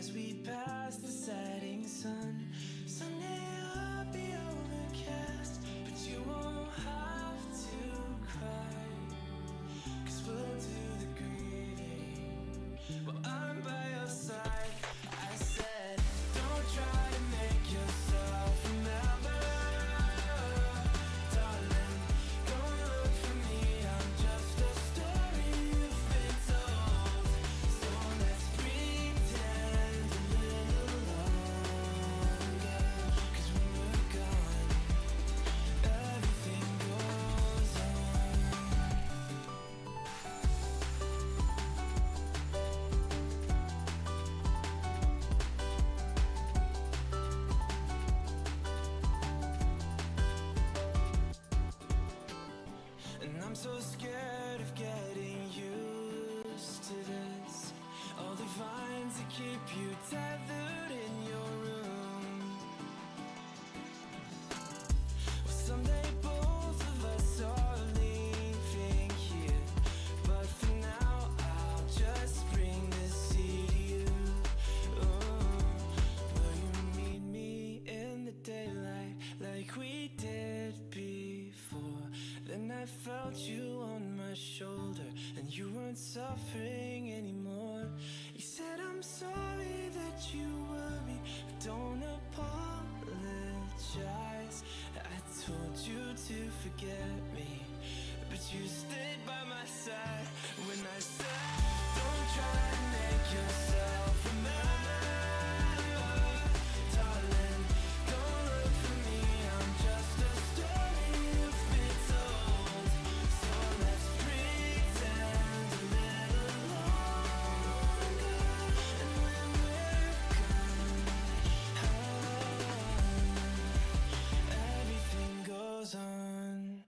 as we pass the setting sun. Someday I'll be overcast, but you won't have to cry, 'cause we'll do the grieving while I'm by your side. I said, don't try to make yourself remember, darling, don't look for me, I'm just a story you've been told. So let's pretend a little longer, 'cause when we're gone, everything goes on. And I'm so scared of getting used to this. All the vines that keep you tethered in your room. Well, someday both of us are leaving here, but for now I'll just bring this seed to you. Will you meet me in the daylight like we did before? Then I felt you on my shoulder and you weren't suffering anymore. You said, I'm sorry that you worried, but don't apologize. I told you to forget me, but you stayed by my side when I said, don't try to make yourself remember, darling, don't look for me, I'm just a story you've been told. So let's pretend a little longer, and when we're gone, everything goes on.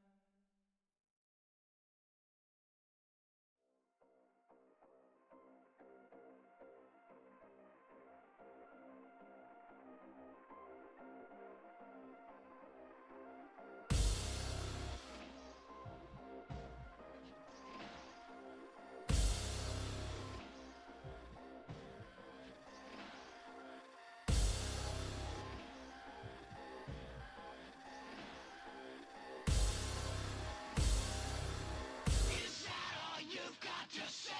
Is that all you've got to say?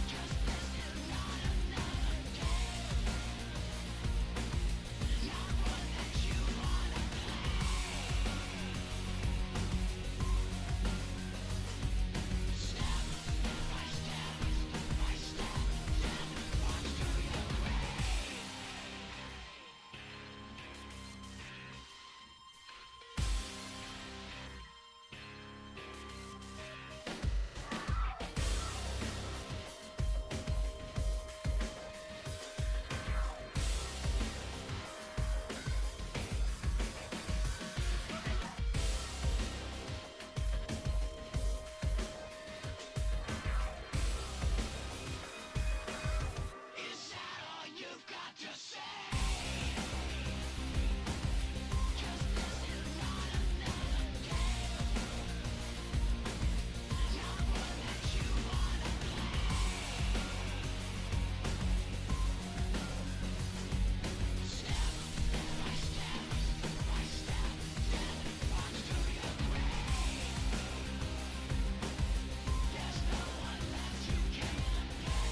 Just this is not another game, not one that you wanna play. Step by step by step, death walks through your grave. Is that all you've got to say? Just this is not another game, not one that you wanna play. Step by step by step, death walks through your grave. There's no one left you can play.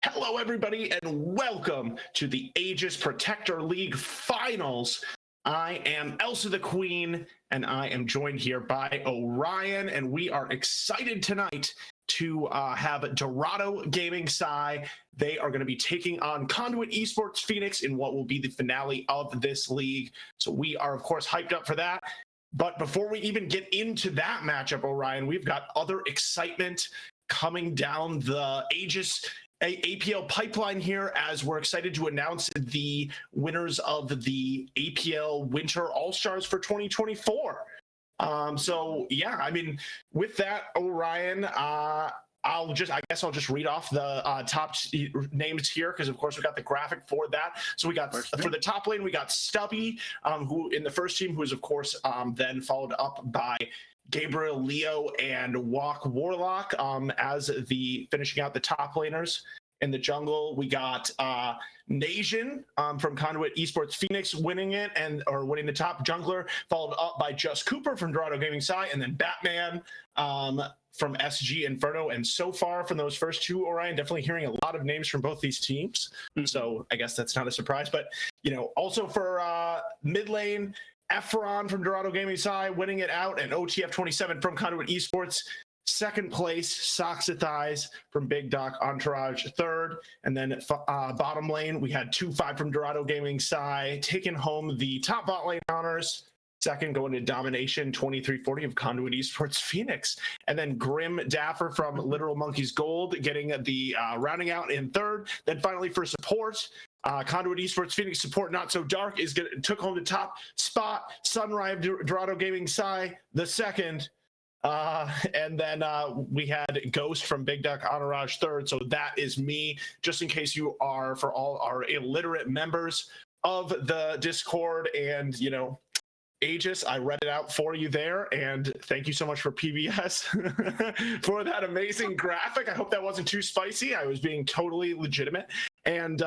Hello, everybody, and welcome to the Aegis Protector League Finals. I am Elsa the Queen, and I am joined here by Orion, and we are excited tonight to have Dorado Gaming Sai. They are going to be taking on Conduit Esports Phoenix in what will be the finale of this league. So we are, of course, hyped up for that. But before we even get into that matchup, Orion, we've got other excitement coming down the Aegis APL pipeline here, as we're excited to announce the winners of the APL Winter All-Stars for 2024. So yeah, I mean, with that, Orion, I guess I'll just read off the top names here, because of course we got the graphic for that. So we got for the top lane, we got Stubby, who in the first team, who is of course then followed up by Gabriel Leo and Walk Warlock as the finishing out the top laners. In the jungle, we got Nasian from Conduit Esports Phoenix winning it, or winning the top jungler, followed up by Just Cooper from Dorado Gaming Sci, and then Batman from SG Inferno. And so far from those first two, Orion, definitely hearing a lot of names from both these teams. So I guess that's not a surprise. But also for mid lane, Efron from Dorado Gaming Sci winning it out, and OTF27 from Conduit Esports. Second place, Soxathize from Big Doc Entourage, third. And then bottom lane, we had 2-5 from Dorado Gaming Sci, taking home the top bot lane honors. Second, going to Domination 2340 of Conduit Esports Phoenix. And then Grim Dapper from Literal Monkeys Gold getting the rounding out in third. Then finally for support, Conduit Esports Phoenix support Not So Dark took home the top spot. Sunrise Dorado Gaming Sci, the second. And then we had Ghost from Big Duck Entourage third. So that is me, just in case you are, for all our illiterate members of the Discord and, Aegis, I read it out for you there. And thank you so much for PBS for that amazing graphic. I hope that wasn't too spicy. I was being totally legitimate. And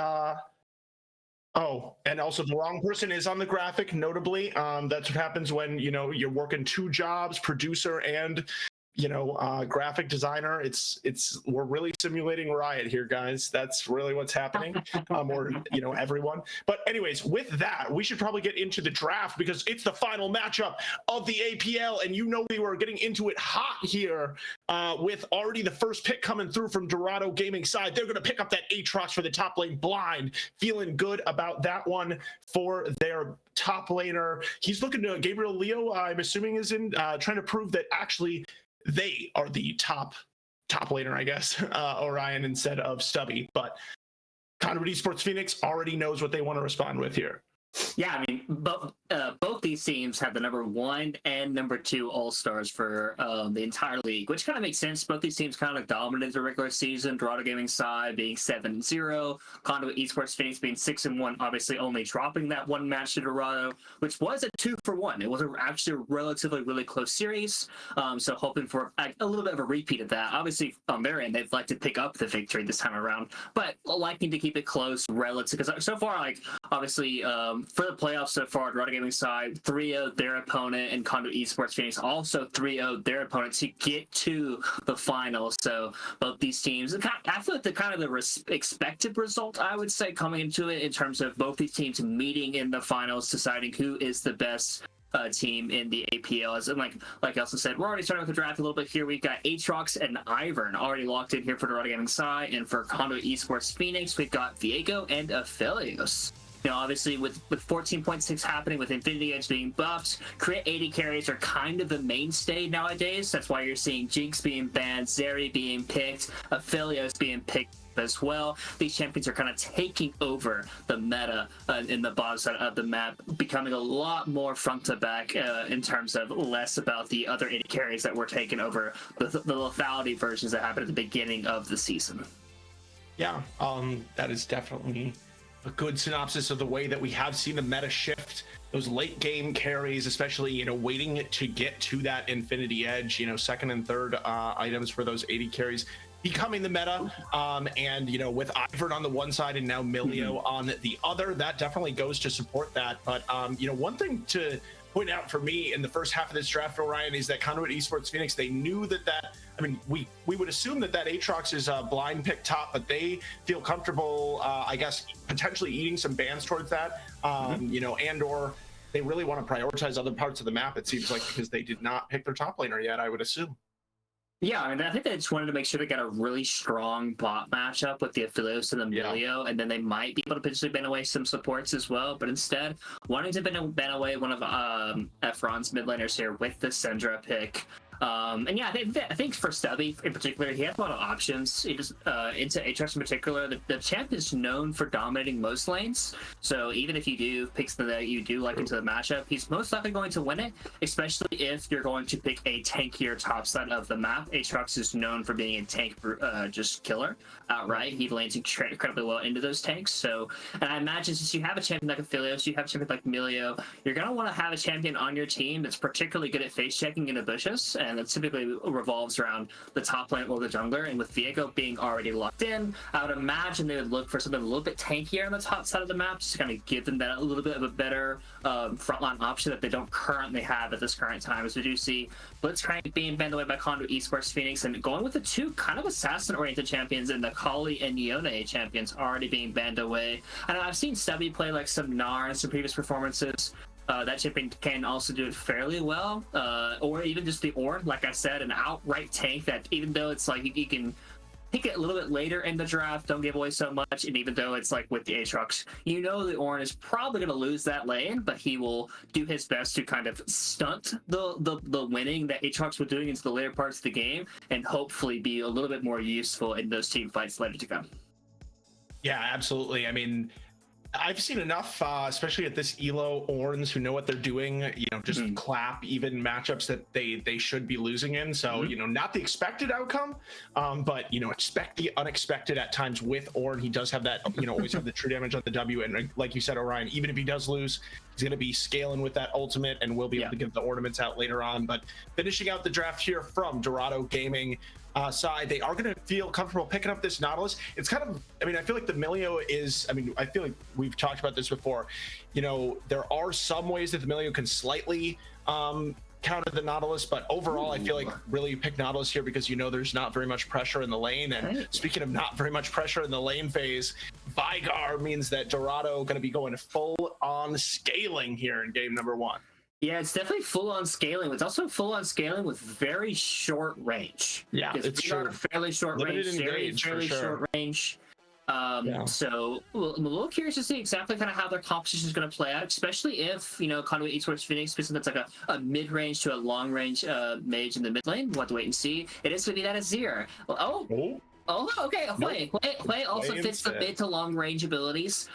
and also the wrong person is on the graphic, notably. That's what happens when, you're working two jobs, producer and, graphic designer. We're really simulating Riot here, guys. That's really what's happening. Or, everyone. But anyways, with that, we should probably get into the draft, because it's the final matchup of the APL. And we were getting into it hot here with already the first pick coming through from Dorado Gaming side. They're going to pick up that Aatrox for the top lane blind. Feeling good about that one for their top laner. He's looking to Gabriel Leo, I'm assuming, is in trying to prove that actually they are the top laner, I guess, Orion, instead of Stubby. But Conduit Esports Phoenix already knows what they want to respond with here. Yeah, I mean, both these teams have the number 1 and number 2 All-Stars for the entire league, which kind of makes sense. Both these teams kind of dominated the regular season. Dorado Gaming Sci being 7-0, Conduit Esports Phoenix being 6-1, obviously only dropping that one match to Dorado, which was a 2-for-1. It was actually a relatively really close series, so hoping for a little bit of a repeat of that. Obviously, on their end, they'd like to pick up the victory this time around, but liking to keep it close relative, because so far, obviously, for the playoffs so far, Dorado Gaming side 3-0 their opponent, and Conduit Esports Phoenix also 3-0 their opponent to get to the finals. So both these teams, I feel like the expected result, I would say, coming into it, in terms of both these teams meeting in the finals, deciding who is the best team in the APL. As like Elsa said, we're already starting with the draft a little bit here. We've got Aatrox and Ivern already locked in here for Dorado Gaming side, and for Conduit Esports Phoenix, we've got Viego and Aphelios. Obviously, with 14.6 happening, with Infinity Edge being buffed, crit 80 carries are kind of the mainstay nowadays. That's why you're seeing Jinx being banned, Zeri being picked, Aphelios being picked as well. These champions are kind of taking over the meta in the bottom side of the map, becoming a lot more front to back in terms of less about the other 80 carries that were taken over the lethality versions that happened at the beginning of the season. Yeah, that is definitely a good synopsis of the way that we have seen the meta shift. Those late game carries, especially, waiting to get to that Infinity Edge, second and third items for those 80 carries becoming the meta. And, with Ivern on the one side and now Milio on the other, that definitely goes to support that. But, one thing to point out for me in the first half of this draft, Orion, is that Conduit Esports Phoenix, they knew that we would assume that Aatrox is a blind pick top, but they feel comfortable, I guess, potentially eating some bans towards that, and or they really want to prioritize other parts of the map, it seems like, because they did not pick their top laner yet, I would assume. Yeah, I mean, I think they just wanted to make sure they got a really strong bot matchup with the Aphelios and the Milio, and then they might be able to potentially ban away some supports as well. But instead, wanting to ban away one of Efron's mid laners here with the Syndra pick, And yeah, I think for Stubby in particular, he has a lot of options. He just into Aatrox in particular, the champ is known for dominating most lanes. So even if you do pick something that you do like into the matchup, he's most likely going to win it. Especially if you're going to pick a tankier top side of the map. Aatrox is known for being a tank just killer outright. He lanes incredibly well into those tanks. So, and I imagine since you have a champion like Aphelios, you have a champion like Emilio, you're gonna want to have a champion on your team that's particularly good at face checking into bushes, and that typically revolves around the top lane or the jungler. And with Viego being already locked in, I would imagine they would look for something a little bit tankier on the top side of the map, just to kind of give them that a little bit of a better frontline option that they don't currently have at this current time. As we do see Blitzcrank being banned away by Conduit, Esports, Phoenix, and going with the two kind of assassin-oriented champions and the Kali and Yone champions already being banned away. I know I've seen Stubby play like some Gnar in some previous performances. That champion can also do it fairly well, or even just the Ornn, like I said, an outright tank that even though it's like you can pick it a little bit later in the draft, don't give away so much, and even though it's like with the Aatrox, you know the Ornn is probably going to lose that lane, but he will do his best to kind of stunt the winning that Aatrox was doing into the later parts of the game, and hopefully be a little bit more useful in those team fights later to come. Yeah, absolutely. I mean, I've seen enough, especially at this Elo Orns who know what they're doing, just clap even matchups that they should be losing in. So, not the expected outcome, but, expect the unexpected at times with Ornn. He does have that, always have the true damage on the W. And like you said, Orion, even if he does lose, he's going to be scaling with that ultimate and will be able to get the ornaments out later on. But finishing out the draft here from Dorado Gaming, side, they are going to feel comfortable picking up this Nautilus. It's kind of, I feel like the Milio is, I feel like we've talked about this before. There are some ways that the Milio can slightly counter the Nautilus, but overall, I feel like really you pick Nautilus here because there's not very much pressure in the lane. And speaking of not very much pressure in the lane phase, Vigar means that Dorado going to be going full on scaling here in game number 1. Yeah, it's definitely full-on scaling. It's also full-on scaling with very short range. Yeah, it's true. Fairly short range, fairly short range. So I'm a little curious to see exactly kind of how their composition is going to play out, especially if, Conduit, Esports, Phoenix, because that's like a mid-range to a long-range mage in the mid lane. We'll have to wait and see. It is going to be that Azir. Well, Oh, okay. Hui also fits the mid to long range abilities.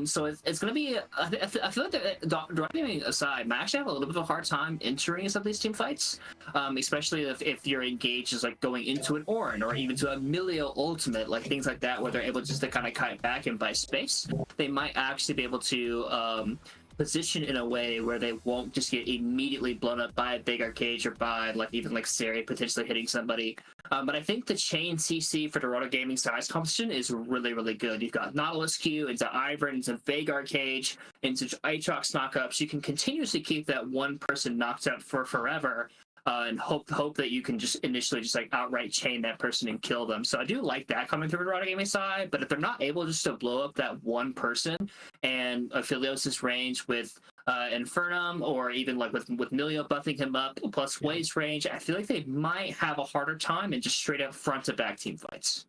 So it's going to be. I feel like Dorado Gaming aside, might actually have a little bit of a hard time entering some of these team fights, especially if you're engaged as like going into an Ornn or even to a Milio ultimate, like things like that, where they're able just to kind of kite back and buy space. They might actually be able to position in a way where they won't just get immediately blown up by a big arcade or by like Sari potentially hitting somebody. But I think the chain CC for Dorado Gaming size composition is really, really good. You've got Nautilus Q into Ivern, into Veigar Cage, into Aatrox knockups. You can continuously keep that one person knocked up for forever. And hope that you can just initially just like outright chain that person and kill them. So I do like that coming through the Dorado Gaming side, but if they're not able just to blow up that one person and Aphelios' range with Infernum, or even like with Milio buffing him up plus Hui's range, I feel like they might have a harder time in just straight up front to back team fights.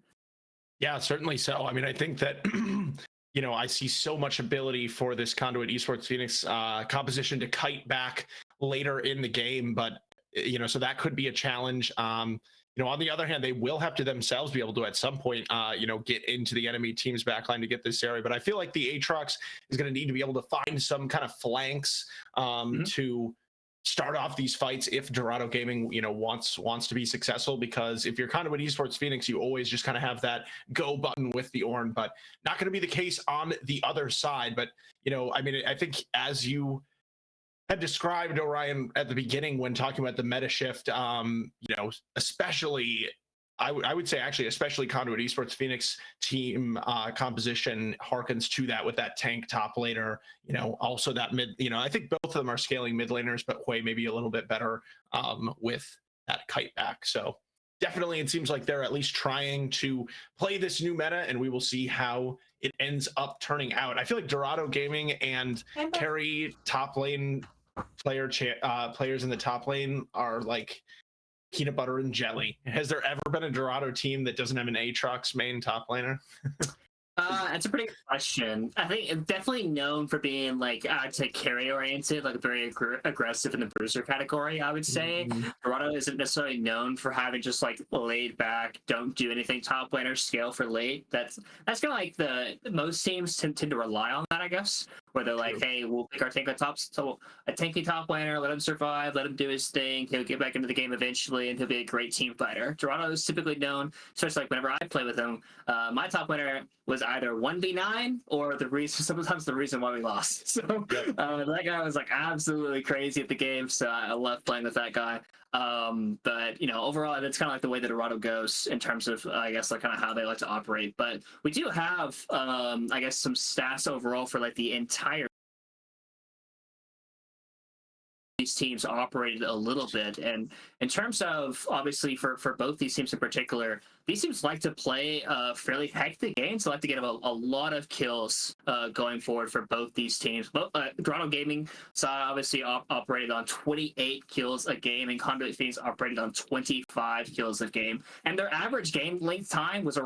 Yeah, certainly so. I think that I see so much ability for this Conduit Esports Phoenix composition to kite back later in the game, but so that could be a challenge. On the other hand, they will have to themselves be able to at some point, get into the enemy team's backline to get this area. But I feel like the Aatrox is going to need to be able to find some kind of flanks to start off these fights if Dorado Gaming, wants to be successful. Because if you're kind of with Esports Phoenix, you always just kind of have that go button with the Ornn, but not going to be the case on the other side. But I think as you had described, Orion, at the beginning when talking about the meta shift, especially I would say actually especially Conduit Esports Phoenix team composition harkens to that with that tank top laner, also that mid, I think both of them are scaling mid laners, but Hui maybe a little bit better with that kite back. So definitely it seems like they're at least trying to play this new meta, and we will see how it ends up turning out. I feel like Dorado Gaming and carry top lane players in the top lane are like peanut butter and jelly. Has there ever been a Dorado team that doesn't have an Aatrox main top laner? That's a pretty good question. I think it's definitely known for being like I'd say carry oriented, like very aggressive in the bruiser category. I would say Mhm. Dorado isn't necessarily known for having just like laid back, don't do anything top laner scale for late. That's kind of like the most teams tend to rely on that, I guess. Where they're like, True. hey, we'll pick our tank on top, so a tanky top laner, let him survive, let him do his thing. He'll get back into the game eventually, and he'll be a great team fighter. Dorado is typically known, especially like whenever I play with him, my top laner was either 1v9 or the reason sometimes the reason why we lost. So Yep. that guy was like absolutely crazy at the game. So I love playing with that guy. But overall, that's kind of like the way that Dorado goes in terms of I guess like kind of how they like to operate. But we do have I guess some stats overall for like the entire these teams operated a little bit. And in terms of obviously for both these teams in particular, these teams like to play fairly hectic games. They like to get a lot of kills going forward for both these teams. Dorado Gaming side obviously operated on 28 kills a game, and Conduit Phoenix operated on 25 kills a game. And their average game length time was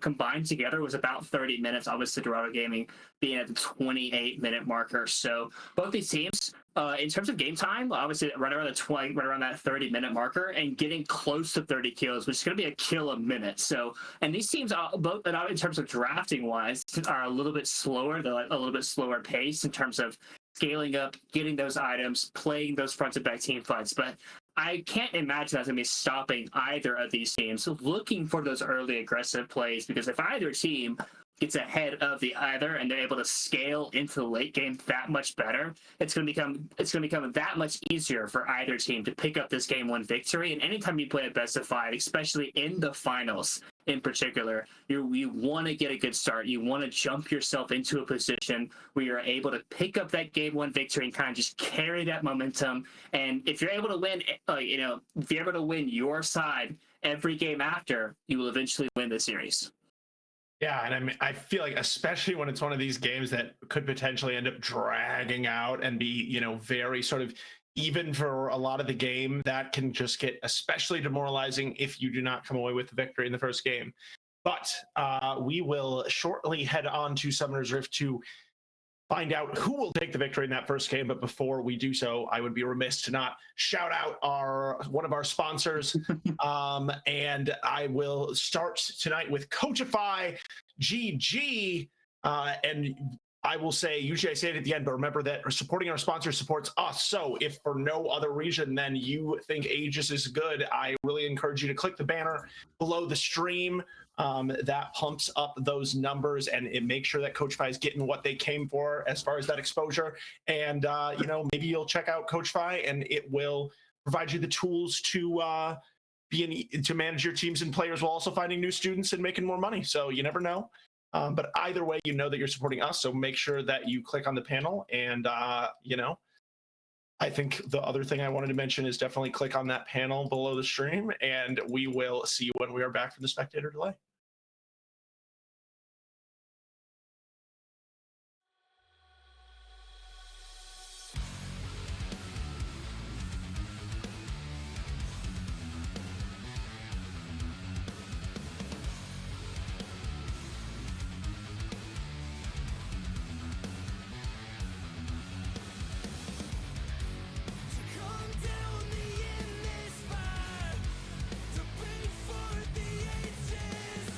combined together was about 30 minutes. Obviously, Dorado Gaming being at the 28-minute marker. So both these teams, in terms of game time, obviously right around that 30-minute marker, and getting close to 30 kills, which is going to be a kill a minute. So, and these teams are both, in terms of drafting wise, are a little bit slower. They're like a little bit slower pace in terms of scaling up, getting those items, playing those front to back team fights. But I can't imagine that's going to be stopping either of these teams looking for those early aggressive plays, because if either team gets ahead of the other and they're able to scale into the late game that much better, it's going to become that much easier for either team to pick up this game one victory. And anytime you play a best of 5, especially in the finals in particular, you want to get a good start. You want to jump yourself into a position where you're able to pick up that game one victory and kind of just carry that momentum. And if you're able to win, if you're able to win your side every game after, you will eventually win the series. Yeah, and I feel like especially when it's one of these games that could potentially end up dragging out and be, very sort of even for a lot of the game, that can just get especially demoralizing if you do not come away with the victory in the first game. But we will shortly head on to Summoner's Rift to find out who will take the victory in that first game. But before we do so, I would be remiss to not shout out one of our sponsors. And I will start tonight with Coachify GG. And I will say, usually I say it at the end, but remember that supporting our sponsor supports us. So if for no other reason than you think Aegis is good, I really encourage you to click the banner below the stream. That pumps up those numbers, and it makes sure that Coachify is getting what they came for as far as that exposure. And maybe you'll check out Coachify, and it will provide you the tools to to manage your teams and players while also finding new students and making more money. So you never know. But either way, you know that you're supporting us. So make sure that you click on the panel, and I think the other thing I wanted to mention is definitely click on that panel below the stream, and we will see you when we are back from the spectator delay. Come down the endless fire to bring forth the ages.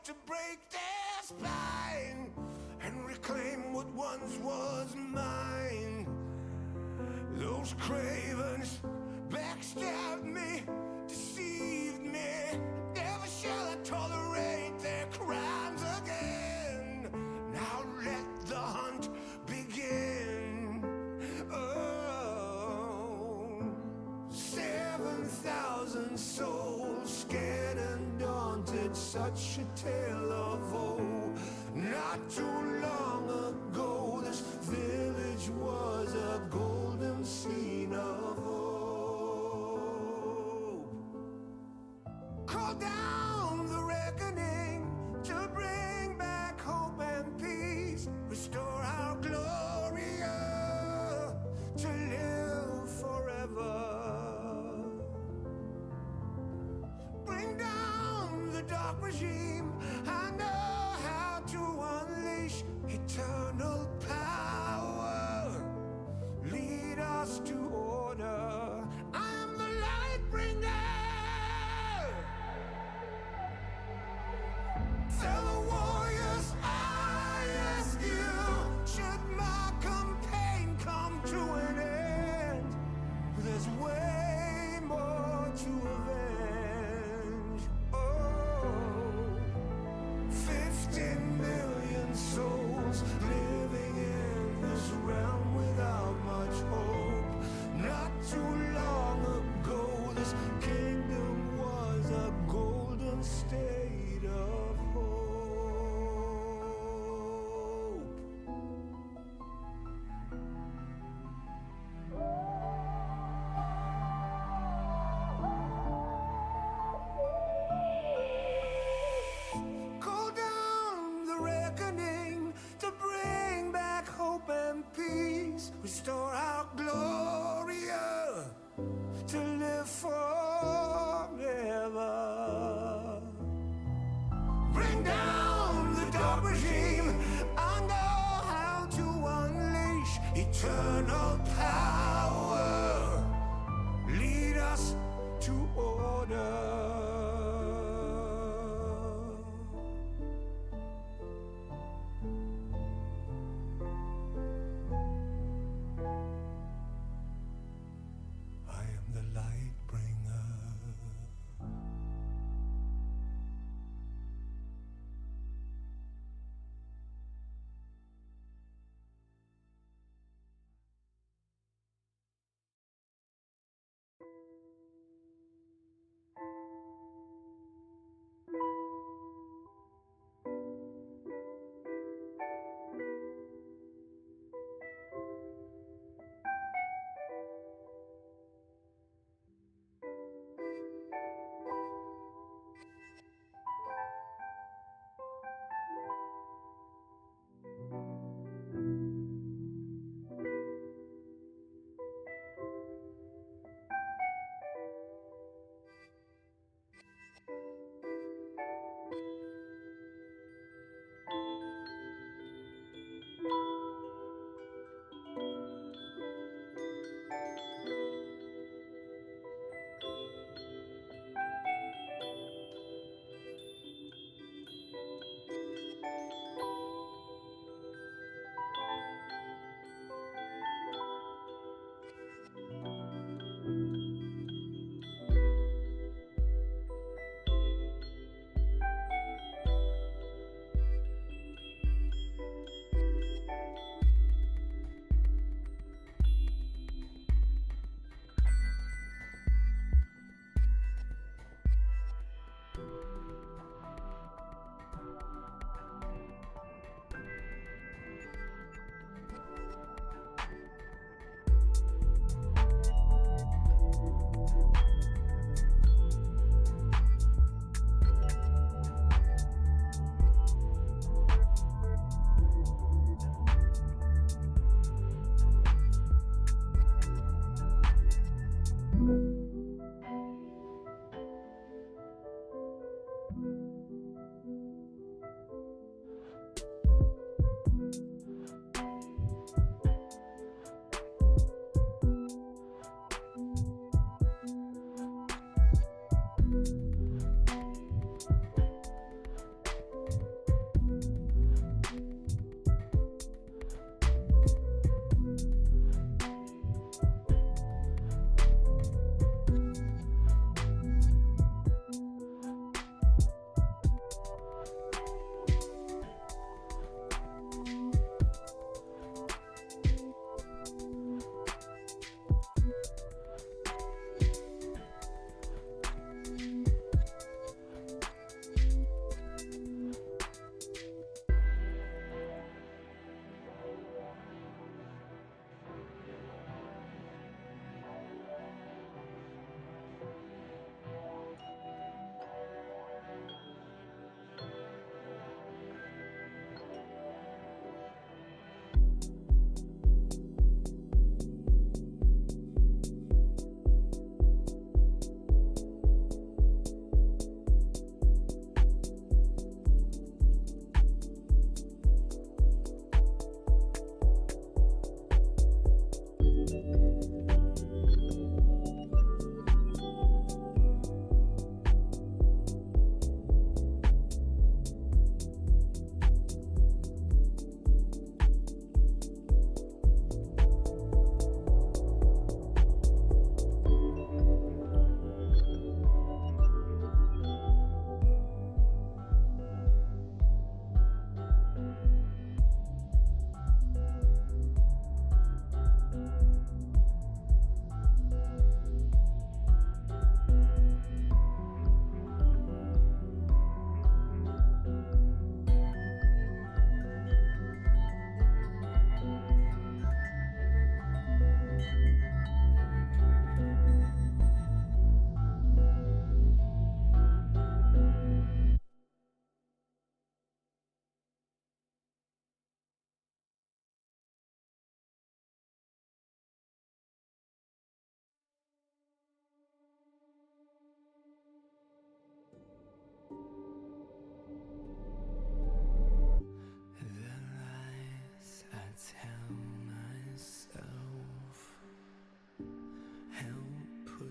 to break their spine and reclaim what once was mine. Those cravens backstabbed me, deceived me. Never shall I tolerate their crimes again. Now let the hunt begin. Oh, 7,000 souls scared and daunted, such a tale of woe. Not too long ago, this village was a golden scene of hope. Call down the reckoning to bring back hope and peace. Restore our Gloria to live forever. Bring down the dark regime. I know how to unleash eternal power. Lead us to order. I am the light bringer. Fellow warriors, I ask you, should my campaign come to an end, there's way more to avenge. Oh, 15 million souls living in this realm without much hope. Not too long ago, this kingdom was a golden state of hope. Call down the reckoning to bring back hope and peace. Restore our Gloria to live forever. Bring down the dark regime. I know how to unleash eternal power. Lead us to order. I am the light bringer.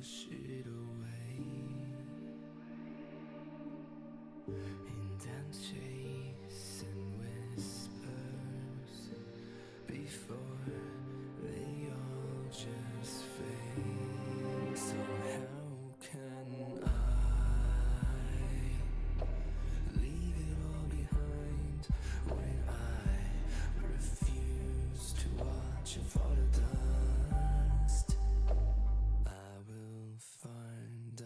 wash it away. Intense chase and whispers before they all just fade. So how can I leave it all behind when I refuse to watch it fall to dust? I will find a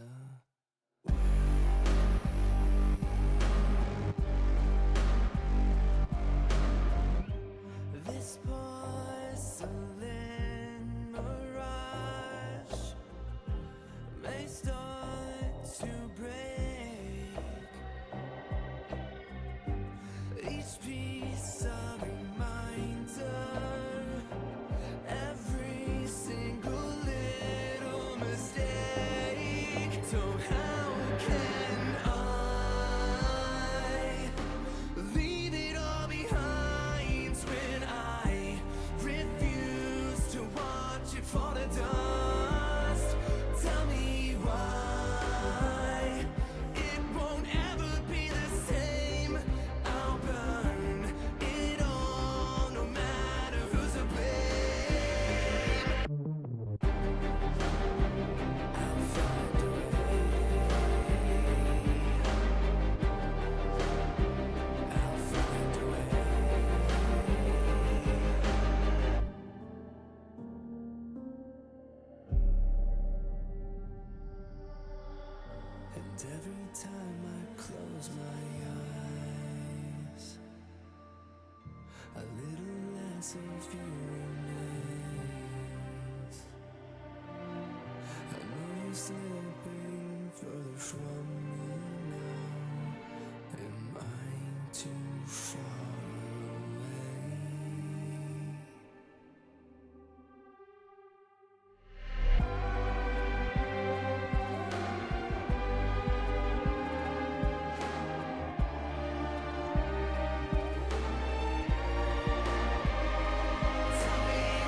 this porcelain mirage may start to break. Each piece a reminder, every single little mistake. So how can I leave it all behind when I refuse to watch it fall to dust? Tell me why it won't ever be the same. I'll burn it all, no matter who's to blame. I'll find a way. I'll find a way. And every time I close my eyes, a little less of you remains. I know you're slipping further from me now. Am I too far away? Tell me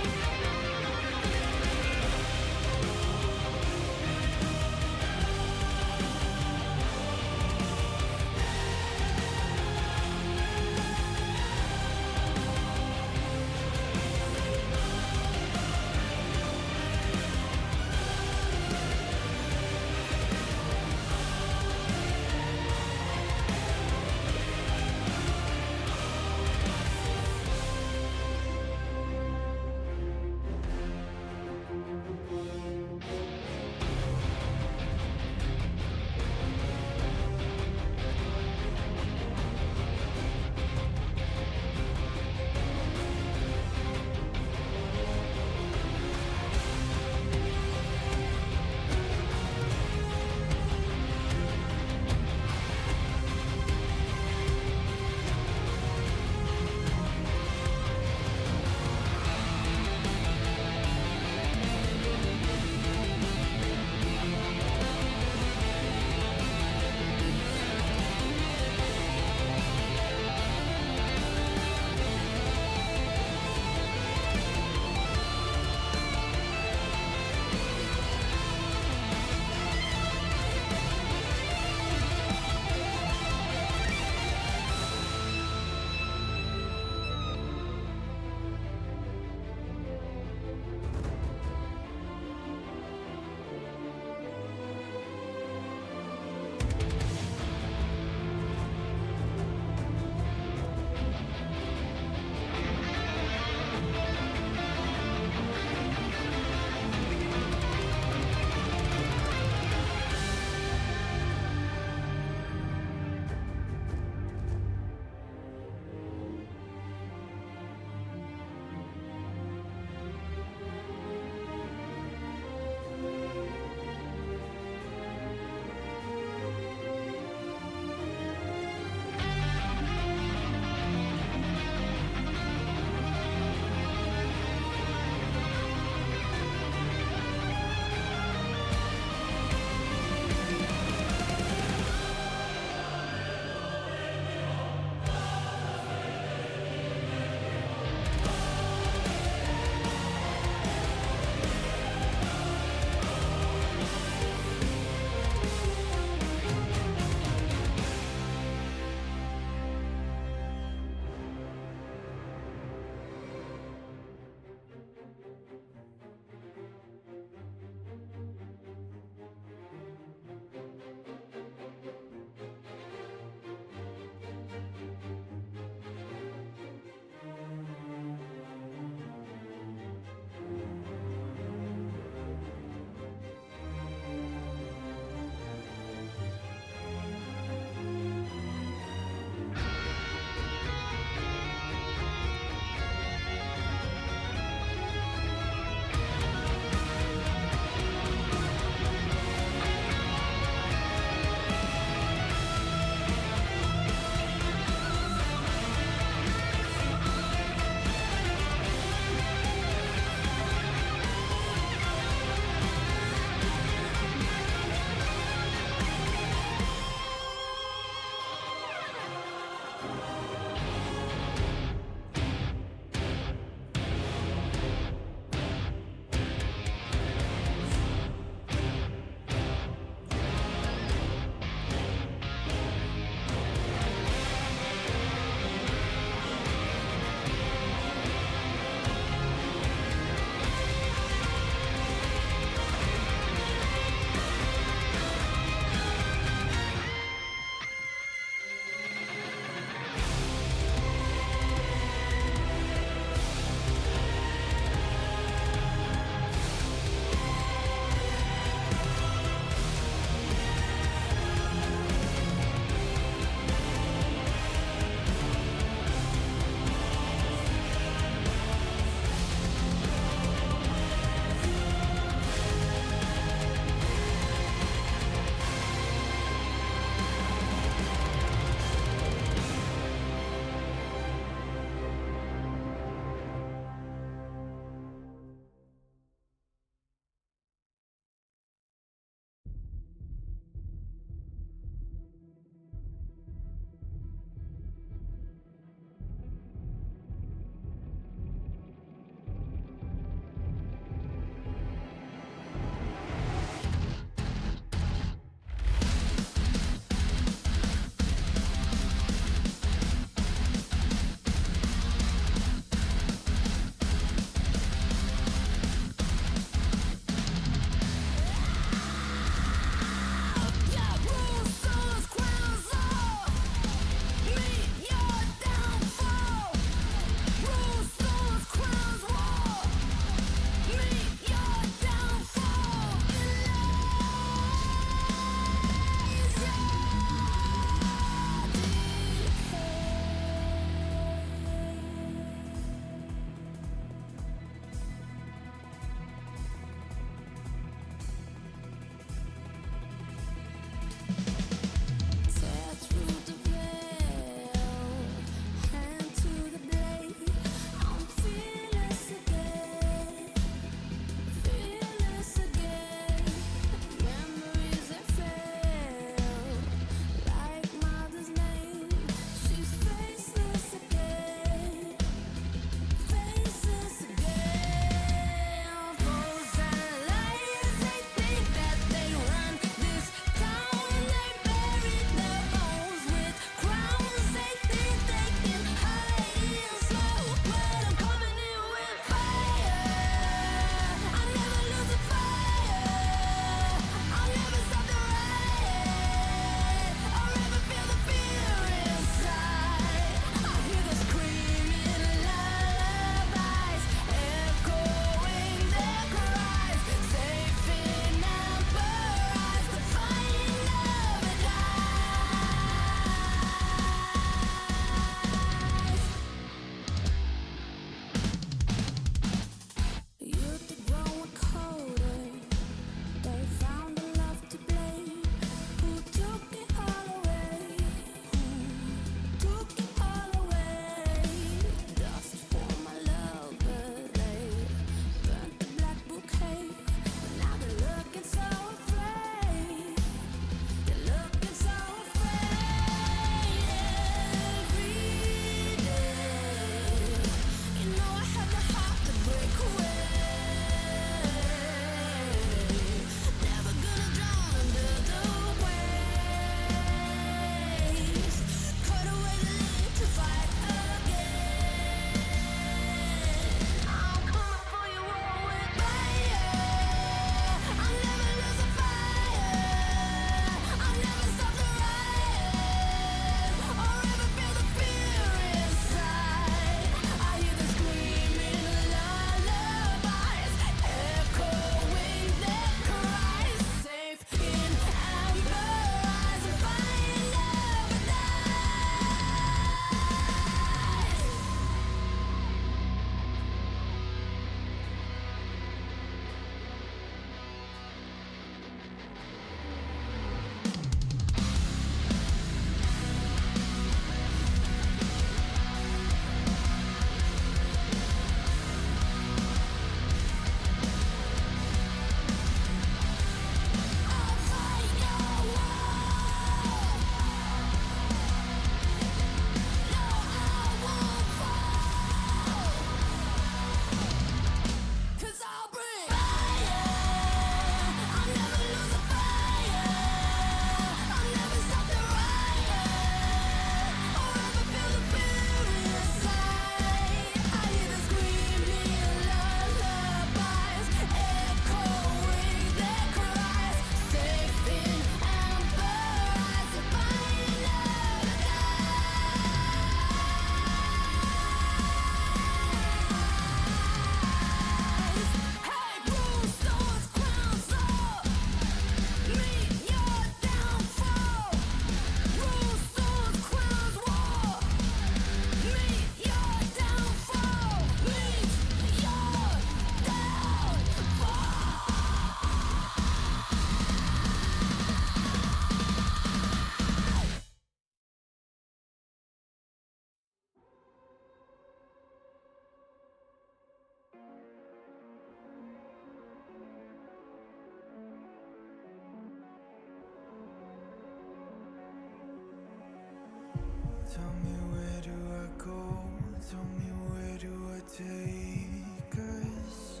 tell me where do I take us?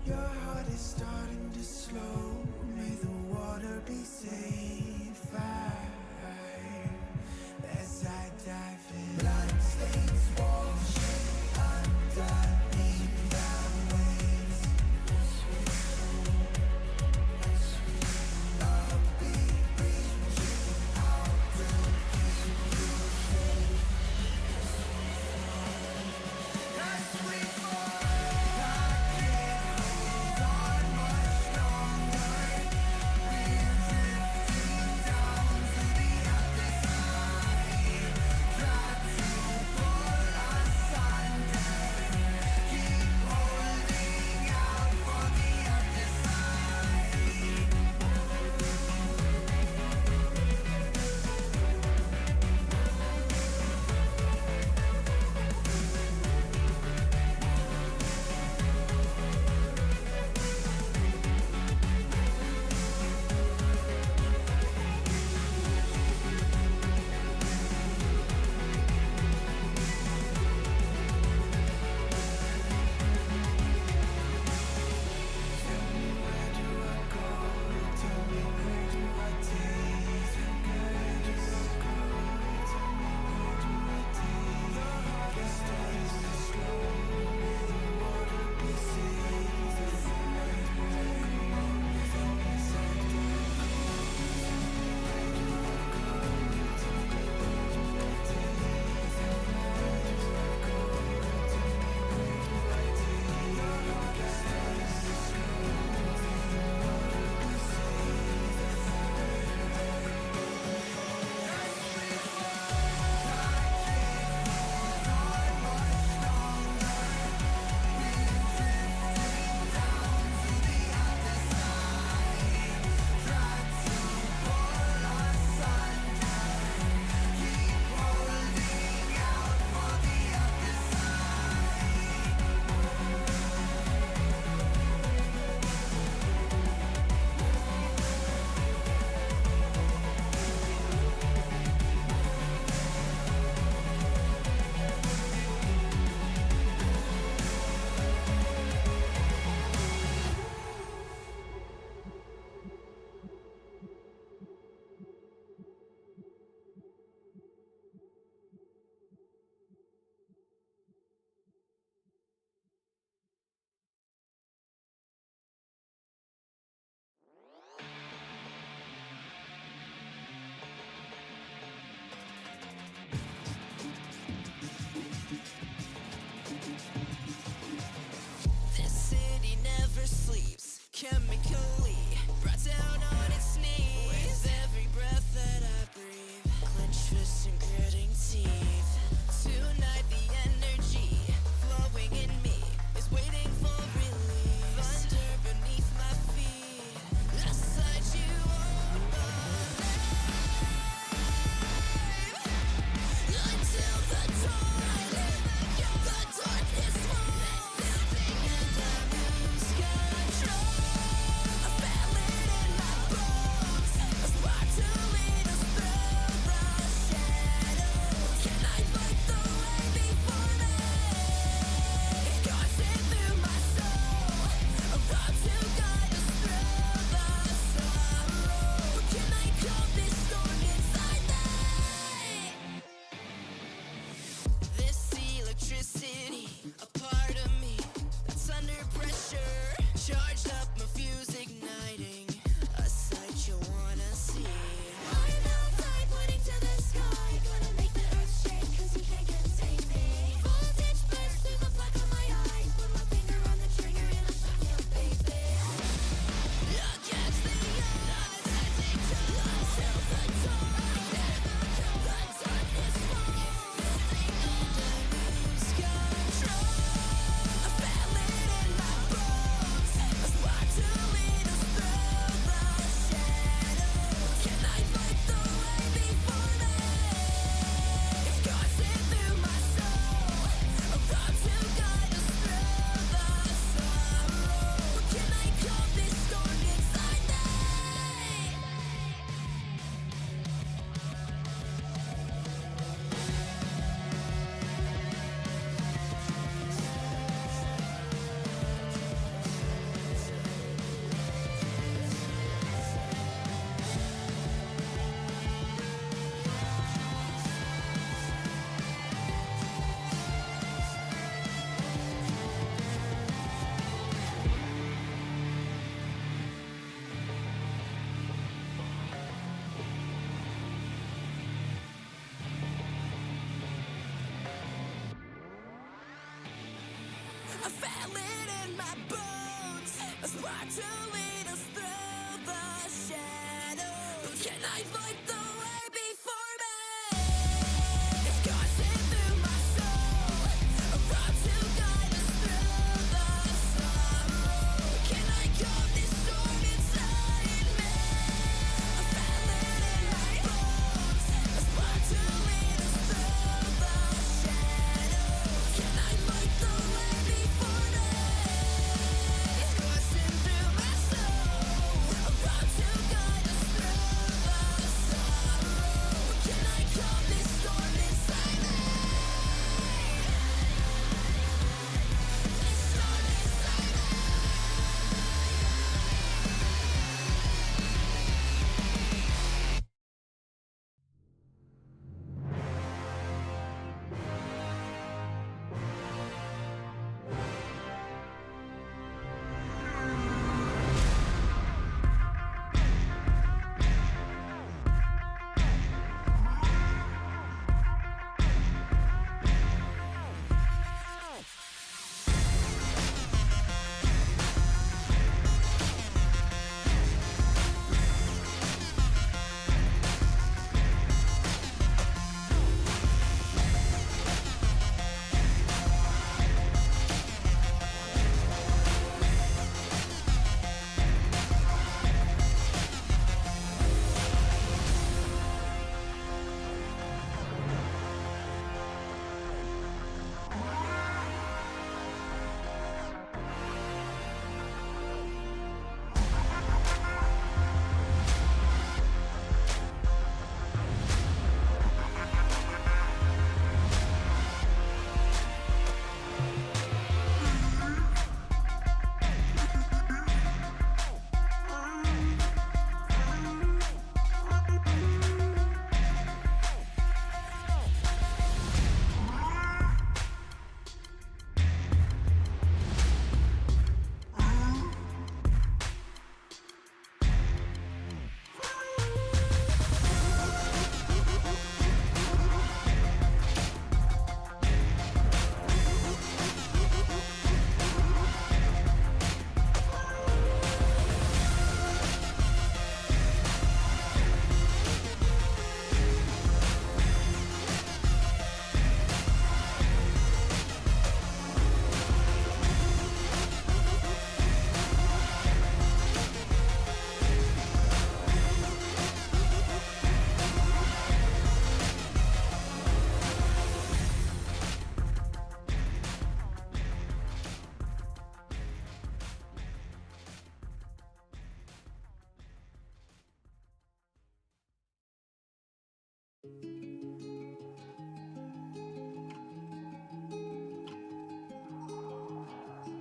Your heart is starting to slow. May the water be safe. As I dive in, blood stains washing underneath the waves. A beat reaching out to keep you safe. As we fall, I can't hold on much longer. We're drifting down to the other side. Try to pull us under. Keep holding out for the other side. Tell me where do I go? Tell me where do I take? Where do I go? Tell me where do I take? The heart is starting to slow. May the water be safe. Where do I go? Tell me where do I go? Where do I go? Tell me where do I take? Tell me where do I go? Tell me where do I take? The heart is starting to slow. May the water be safe. As we fall, I can't hold on much longer. We're drifting down to the other side. Try to pull us under. Keep holding out for the other side. This city never sleeps, chemically brought down on its knees. With every breath that I breathe, clenched fists and gritting teeth. Tonight the energy flowing in me is waiting for relief. Thunder beneath my feet, a sight you won't believe. Until the dawn, the darkness falls, and I lose control. I feel it in my bones, a spark to lead us through the I feel it in my bones. A spark to lead us through the shadows. Can I fight the way before me? It's coursing through my soul. A road to guide us through the sorrow. Can I calm this storm inside me? I feel it in my bones. A spark to lead us through the shadows. Can I fight the way before me? It's coursing through my soul. A road to guide us through the sorrow. Can I calm this storm inside me? This storm inside me.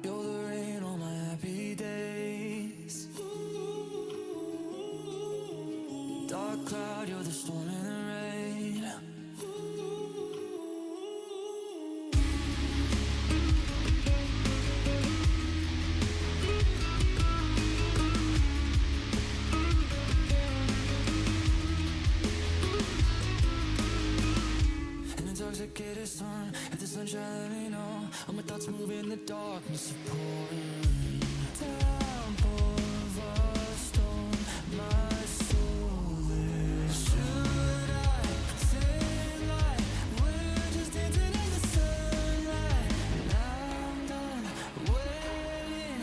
You're the rain on my happy days. Dark cloud, you're the storm and the rain. An intoxicated sun, if the sunshine let me know. All my thoughts move in the darkness of pouring down of a storm. My soul is. Should I pretend like we're just dancing in the sunlight? And I'm done waiting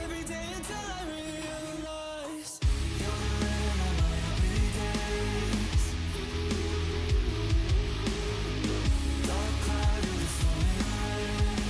every day until I realize you're the rain on my happy days. Dark cloud, you're the storm and rain.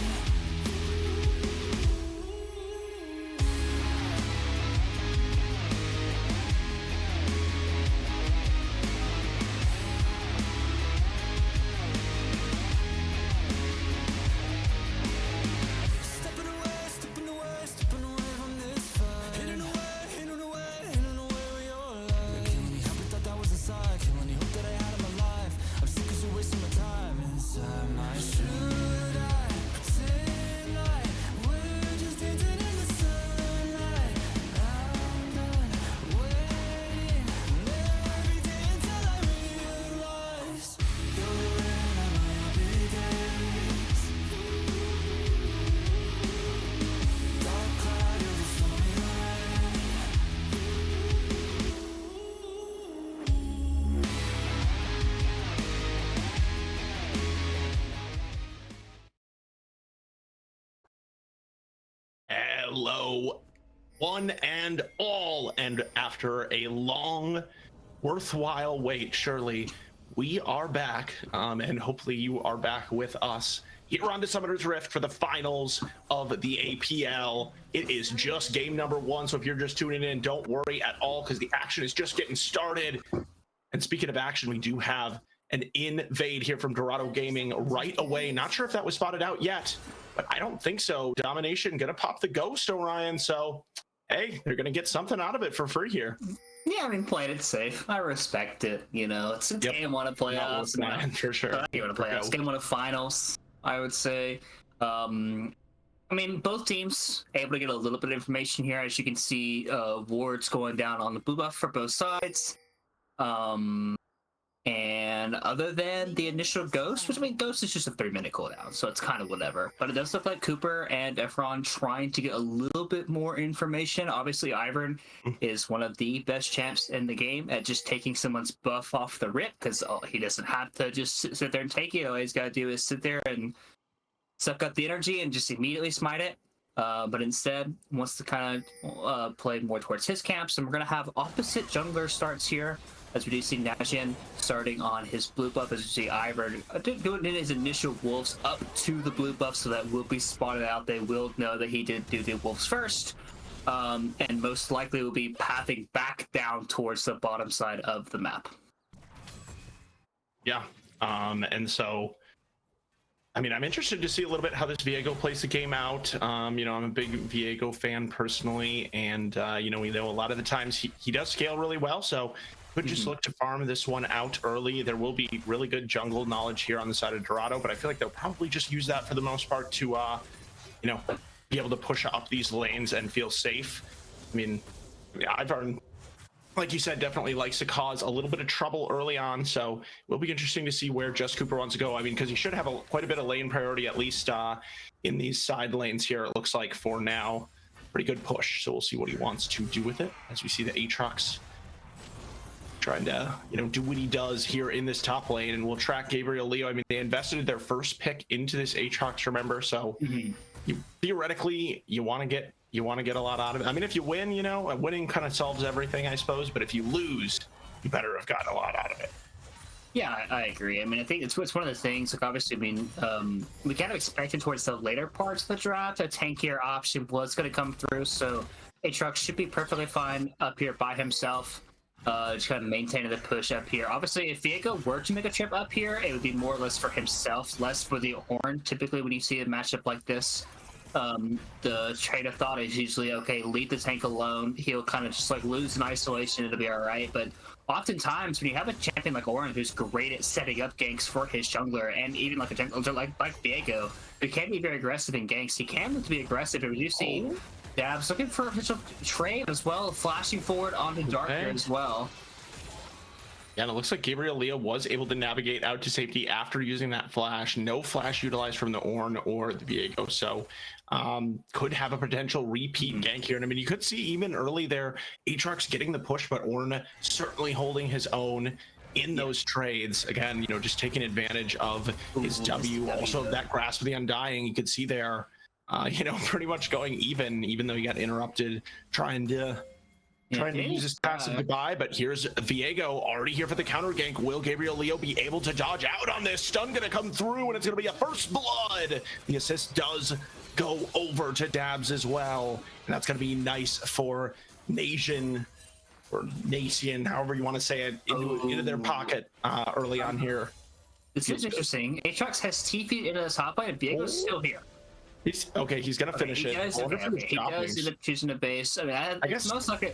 Hello, one and all. And after a long, worthwhile wait, surely we are back. And hopefully you are back with us here on the Summoner's Rift for the finals of the APL. It is just game number 1. So if you're just tuning in, don't worry at all, because the action is just getting started. And speaking of action, we do have an invade here from Dorado Gaming right away. Not sure if that was spotted out yet, but I don't think so. Domination gonna pop the ghost, Orion. So, hey, they're gonna get something out of it for free here. Yeah, I mean, playing it safe. I respect it. You know, it's game 1 of playoffs. For sure. Game 1 of playoffs. Game 1 of finals, I would say. I mean, both teams able to get a little bit of information here. As you can see, wards going down on the blue buff for both sides. And other than the initial ghost, which I mean, ghost is just a 3-minute cooldown, so it's kind of whatever. But it does look like Cooper and Efron trying to get a little bit more information. Obviously, Ivern is one of the best champs in the game at just taking someone's buff off the rip, because he doesn't have to just sit there and take it. All he's got to do is sit there and suck up the energy and just immediately smite it. But instead wants to kind of play more towards his camps, and we're going to have opposite jungler starts here. As we do see Najin starting on his blue buff, as we see Ivern doing his initial wolves up to the blue buff, so that will be spotted out. They will know that he did do the wolves first, and most likely will be pathing back down towards the bottom side of the map. Yeah, and so, I mean, I'm interested to see a little bit how this Viego plays the game out. You know, I'm a big Viego fan personally, and you know, we know a lot of the times he does scale really well, so could just look to farm this one out early. There will be really good jungle knowledge here on the side of Dorado, but I feel like they'll probably just use that for the most part to, you know, be able to push up these lanes and feel safe. I mean, Ivern, like you said, definitely likes to cause a little bit of trouble early on, so it will be interesting to see where Just Cooper wants to go. I mean, because he should have quite a bit of lane priority, at least in these side lanes here, it looks like for now. Pretty good push, so we'll see what he wants to do with it, as we see the Aatrox trying to, you know, do what he does here in this top lane, and we'll track Gabriel Leo. I mean, they invested their first pick into this Aatrox, remember? So theoretically, you want to get a lot out of it. I mean, if you win, you know, winning kind of solves everything, I suppose. But if you lose, you better have gotten a lot out of it. Yeah, I agree. I mean, I think it's one of the things, like, obviously, I mean, we kind of expected towards the later parts of the draft, a tankier option was going to come through, so Aatrox should be perfectly fine up here by himself. Just kind of maintaining the push up here. Obviously, if Viego were to make a trip up here, it would be more or less for himself, less for the Horn. Typically, when you see a matchup like this, the trade of thought is usually, okay, leave the tank alone. He'll kind of just like lose in isolation. It'll be all right. But oftentimes, when you have a champion like Orin who's great at setting up ganks for his jungler, and even like a jungler like Viego, who can be very aggressive in ganks, he can look to be aggressive. If you see Dabs looking for a potential trade as well, flashing forward onto Dark here as well. Yeah, and it looks like Gabriel Leo was able to navigate out to safety after using that flash. No flash utilized from the Ornn or the Viego, so could have a potential repeat gank here. And I mean, you could see even early there, Aatrox getting the push, but Ornn certainly holding his own in those trades. Again, you know, just taking advantage of his W. Also, that grasp of the Undying, you could see there. You know, pretty much going even though he got interrupted trying to use his passive goodbye. But here's Viego already here for the counter gank. Will Gabriel Leo be able to dodge out on this? Stun gonna come through, and it's gonna be a first blood. The assist does go over to Dabs as well, and that's gonna be nice for Nation or Nation, however you want to say it, into their pocket early on here. This is interesting. Aatrox has TP'd into this hop lane, and Viego's still here. He's gonna finish it. He does end up choosing the base. I mean, I guess most likely.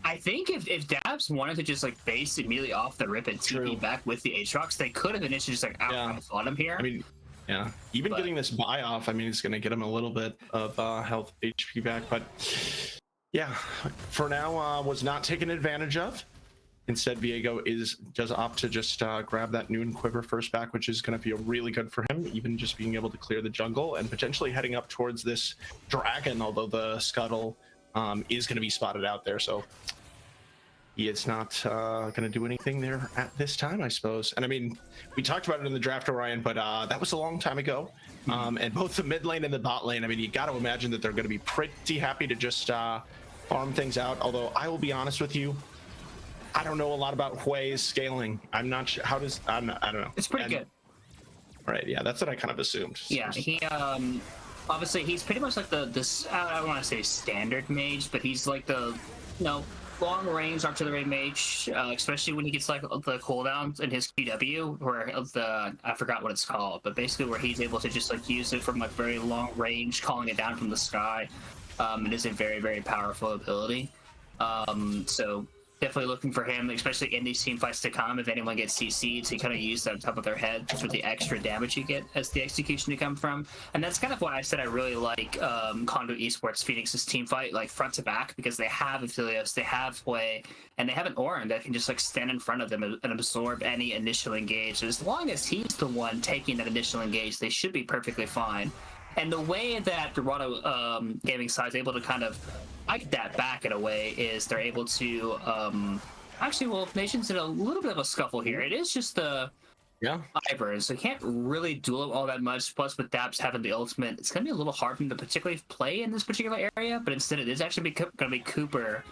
I think if Dabs wanted to just like base immediately off the rip and TP back with the Aatrox, they could have initially just like outright fought him here. I mean, yeah, even getting this buy off, I mean, it's gonna get him a little bit of health HP back, but yeah, for now was not taken advantage of. Instead, Viego does opt to just grab that Noon Quiver first back, which is going to feel really good for him, even just being able to clear the jungle and potentially heading up towards this dragon, although the scuttle is going to be spotted out there. So he is not going to do anything there at this time, I suppose. And I mean, we talked about it in the draft, Orion, but that was a long time ago. And both the mid lane and the bot lane, I mean, you got to imagine that they're going to be pretty happy to just farm things out. Although I will be honest with you, I don't know a lot about Hui's scaling. I'm not sure. How does, I don't know. It's pretty good. Right, yeah, that's what I kind of assumed. Yeah, he obviously he's pretty much like this. I don't want to say standard mage, but he's like the long range artillery mage, especially when he gets like the cooldowns in his QW, where I forgot what it's called, but basically where he's able to just like use it from like very long range, calling it down from the sky. It is a very, very powerful ability. So definitely looking for him, especially in these team fights to come. If anyone gets CC'd, to kind of use that on top of their head just for the extra damage you get as the execution to come from. And that's kind of why I said I really like Conduit Esports Phoenix's team fight, like front to back, because they have Aphelios, they have Hui, and they have an Orin that can just like stand in front of them and absorb any initial engage. As long as he's the one taking that initial engage, they should be perfectly fine. And the way that Dorado gaming side is able to kind of fight that back in a way is they're able to actually, well, Nation's in a little bit of a scuffle here. It is just the Ivern, so he can't really duel him all that much. Plus, with Daps having the ultimate, it's going to be a little hard for him to particularly play in this particular area. But instead, it is actually going to be Cooper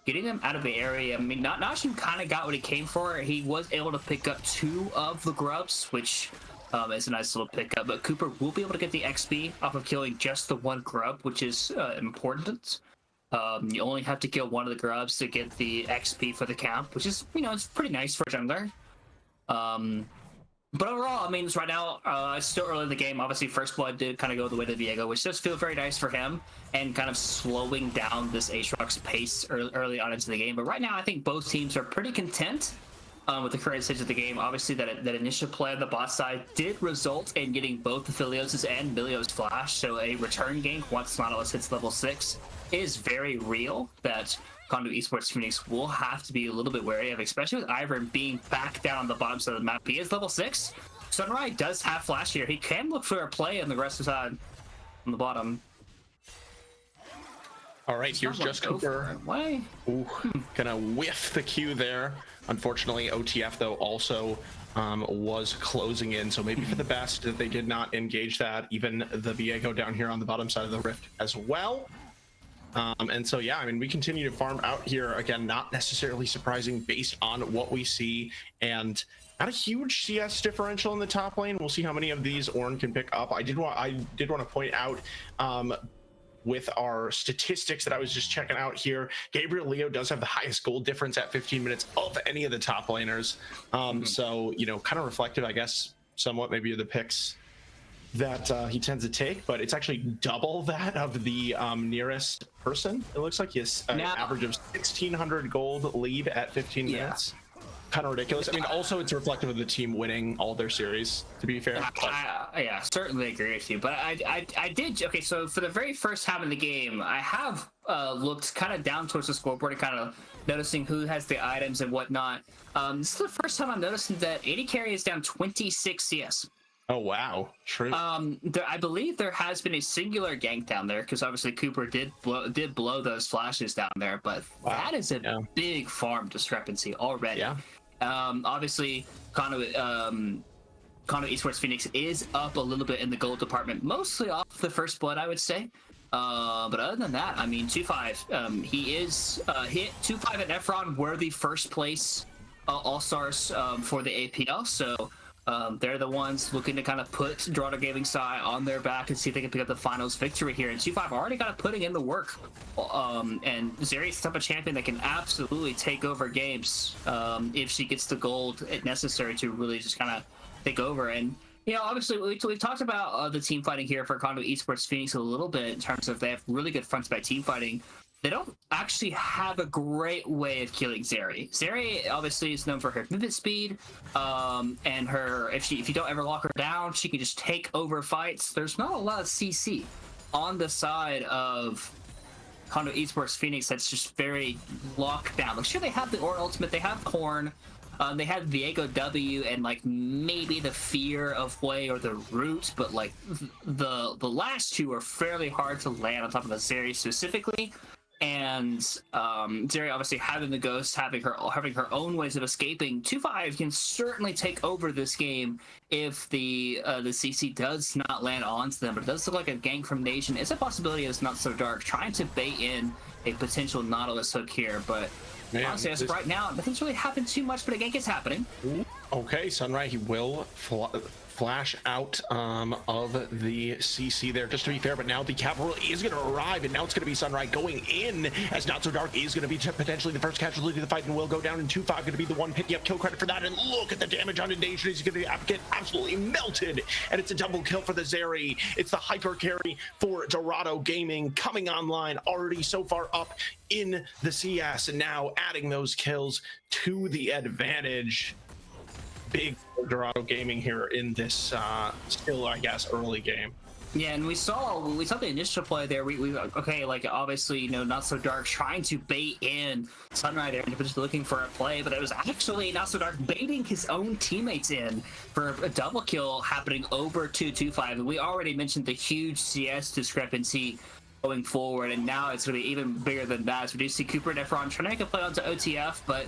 getting him out of the area. I mean, Nashin kind of got what he came for. He was able to pick up 2 of the grubs, which is a nice little pickup. But Cooper will be able to get the XP off of killing just the 1 grub, which is important. You only have to kill 1 of the grubs to get the XP for the camp, which is, it's pretty nice for a jungler. But overall, I mean, it's right now, it's still early in the game. Obviously, First Blood did kind of go the way to Viego, which does feel very nice for him, and kind of slowing down this Aatrox's pace early on into the game. But right now, I think both teams are pretty content with the current stage of the game. Obviously, that initial play on the bot side did result in getting both Aphelios' and Milio's flash, so a return gank once Nautilus hits level 6 is very real that Conduit Esports Phoenix will have to be a little bit wary of, especially with Ivern being back down on the bottom side of the map. He is level 6. Sunrise does have flash here. He can look for a play on the aggressive side on the bottom. All right, here's just Cooper. Ooh, gonna whiff the Q there. Unfortunately, OTF though also was closing in, so maybe for the best that they did not engage that. Even the Viego down here on the bottom side of the rift as well. And so, yeah, I mean, we continue to farm out here. Again, not necessarily surprising based on what we see, and not a huge CS differential in the top lane. We'll see how many of these Ornn can pick up. I did want to point out with our statistics that I was just checking out here, Gabriel Leo does have the highest gold difference at 15 minutes of any of the top laners. So, kind of reflective, I guess, somewhat maybe of the picks that he tends to take, but it's actually double that of the nearest person. It looks like he has an average of 1,600 gold lead at 15 minutes. Kind of ridiculous. I mean, also it's reflective of the team winning all their series, to be fair. Yeah, certainly agree with you. But I did, okay, so for the very first time in the game, I have looked kind of down towards the scoreboard and kind of noticing who has the items and whatnot. This is the first time I'm noticing that AD carry is down 26 CS. Oh wow, true. I believe there has been a singular gank down there, because obviously Cooper did blow those flashes down there, but that is a big farm discrepancy already. Obviously, Conduit Esports Phoenix is up a little bit in the gold department, mostly off the First Blood, I would say. But other than that, I mean, 2-5, he is hit. 2-5 and Efron were the first place All-Stars for the APL, so they're the ones looking to kind of put Dorado Gaming side on their back and see if they can pick up the finals victory here. And 2-5 already kind of putting in the work. And Zeri's the type of champion that can absolutely take over games if she gets the gold necessary to really just kind of take over. And, obviously, we've talked about the team fighting here for Conduit Esports Phoenix a little bit in terms of they have really good fronts by team fighting. They don't actually have a great way of killing Zeri. Zeri obviously is known for her movement speed, and her if you don't ever lock her down, she can just take over fights. There's not a lot of CC on the side of Conduit Esports Phoenix that's just very locked down. Like, sure, they have the Ornn ultimate, they have Korn, they have Viego W, and like maybe the Fear of Hui or the Root, but like the last two are fairly hard to land on top of the Zeri specifically. and Zeri obviously having the ghost, having her own ways of escaping. 2-5 can certainly take over this game if the CC does not land onto them. But it does look like a gank from Nation is a possibility. It's not so dark, trying to bait in a potential Nautilus hook here. But honestly, as of right now, nothing's really happened too much. But a gank is happening. Okay, Sunrise, he will flash out of the CC there, just to be fair, but now the cavalry is going to arrive, and now it's going to be Sunrise going in, as Not So Dark is going to be potentially the first casualty of the fight and will go down, and 2-5 going to be the one picking up kill credit for that. And look at the damage on Nation. He's going to get absolutely melted, and it's a double kill for the Zeri. It's the hyper carry for Dorado Gaming coming online, already so far up in the CS, and now adding those kills to the advantage. Big Dorado Gaming here in this still, I guess, early game. Yeah, and we saw the initial play there. We okay, like obviously, you know, Not So Dark trying to bait in Sunrise there and just looking for a play, but it was actually Not So Dark baiting his own teammates in for a double kill happening over 2-5. And we already mentioned the huge CS discrepancy going forward, and now it's going to be even bigger than that. So we do see Cooper and Efron trying to make a play onto OTF, but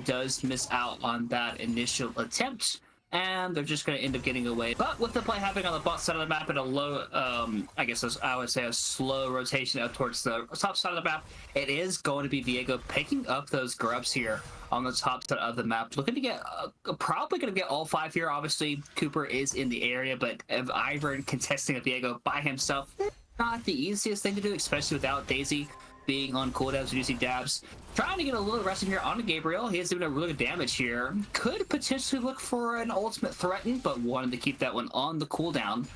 does miss out on that initial attempt, and they're just going to end up getting away. But with the play happening on the bot side of the map and a low, I guess I would say a slow rotation out towards the top side of the map, it is going to be Viego picking up those grubs here on the top side of the map, looking to get probably going to get all 5 here. Obviously, Cooper is in the area, but Ivern contesting a Viego by himself, not the easiest thing to do, especially without Daisy being on cooldowns. You see Dabs trying to get a little rest in here on Gabriel. He is doing a really good damage here. Could potentially look for an ultimate threaten, but wanted to keep that one on the cooldown,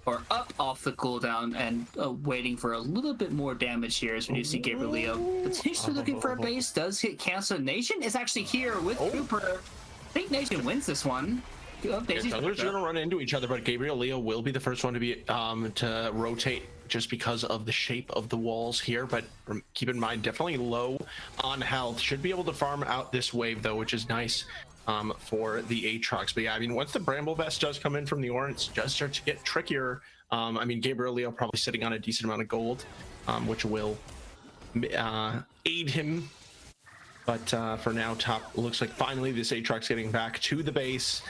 or up off the cooldown, and waiting for a little bit more damage here as we do see Gabriel potentially looking for a base. Does hit cancel. Nation is actually here with Cooper. I think Nation wins this one. Others are going to run into each other, but Gabriel Leo will be the first one to be to rotate just because of the shape of the walls here. But keep in mind, definitely low on health. Should be able to farm out this wave though, which is nice for the Aatrox. But yeah, I mean, once the Bramble Vest does come in from the Orange, it does start to get trickier. I mean, Gabriel Leo probably sitting on a decent amount of gold, which will aid him. But for now, top looks like finally this Aatrox getting back to the base.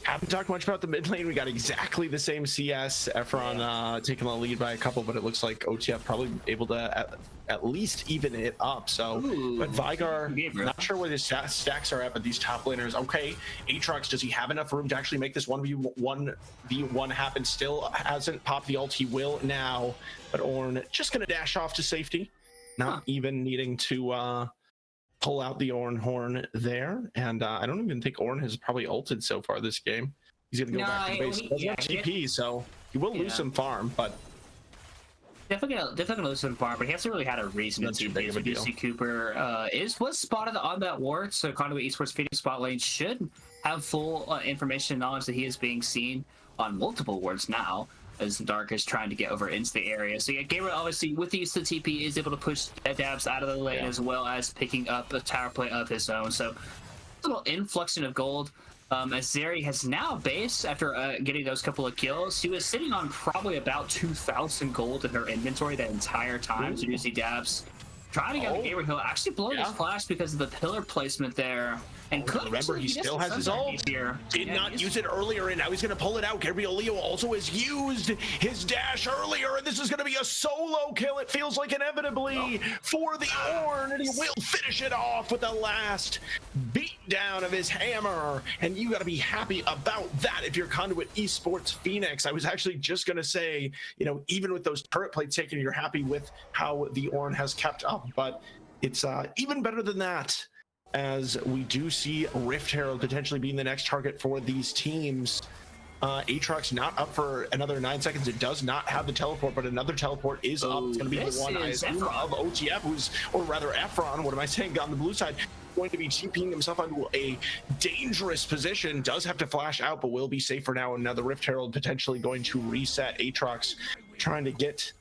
Haven't talked much about the mid lane. We got exactly the same CS. Efron taking the lead by a couple, but it looks like OTF probably able to at least even it up. So, but Vigar, not sure where his stacks are at, but these top laners, okay. Aatrox, does he have enough room to actually make this 1v1 happen? Still hasn't popped the ult. He will now, but Ornn just gonna dash off to safety, not even needing to pull out the Ornn horn there. And I don't even think Ornn has probably ulted so far this game. He's gonna go back to the base. He doesn't have TP, so he will lose some farm, but definitely gonna lose some farm, but he hasn't really had a reason to TP. We do see Cooper was spotted on that ward, so Conduit Esports feeding spot lane should have full information and knowledge that he is being seen on multiple wards now, as Dark is trying to get over into the area. So yeah, Gabriel obviously with the use of TP is able to push Dabs out of the lane, as well as picking up a tower play of his own. So a little influxing of gold. As Zeri has now base after getting those couple of kills. She was sitting on probably about 2,000 gold in her inventory that entire time. So you see Dabs trying to get Gabriel Hill, actually blowing his flash because of the pillar placement there. And remember, he still has his ult. Did not use it earlier, and now he's going to pull it out. Gabriel Leo also has used his dash earlier, and this is going to be a solo kill, it feels like, inevitably, for the Ornn, and he will finish it off with the last beat down of his hammer. And you got to be happy about that if you're Conduit Esports Phoenix. I was actually just going to say, you know, even with those turret plates taken, you're happy with how the Ornn has kept up, but it's even better than that, as we do see Rift Herald potentially being the next target for these teams. Aatrox not up for another 9 seconds. It does not have the teleport, but another teleport is up. It's going to be the one of OTF, or rather Efron, what am I saying, on the blue side, going to be TPing himself onto a dangerous position. Does have to flash out, but will be safe for now. And now the Rift Herald potentially going to reset. Aatrox trying to get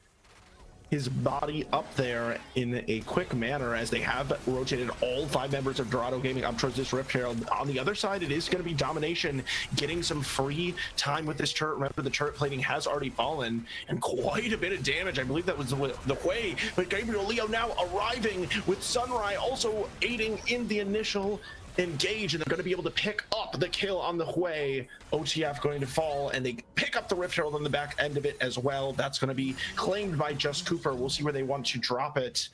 his body up there in a quick manner as they have rotated all 5 members of Dorado Gaming up towards this Rift Herald. On the other side, it is going to be Domination getting some free time with this turret. Remember, the turret plating has already fallen and quite a bit of damage. I believe that was the way, but Gabriel Leo now arriving with Sunrai also aiding in the initial engage, and they're going to be able to pick up the kill on the Hui. OTF going to fall, and they pick up the Rift Herald on the back end of it as well. That's going to be claimed by Just Cooper. We'll see where they want to drop it,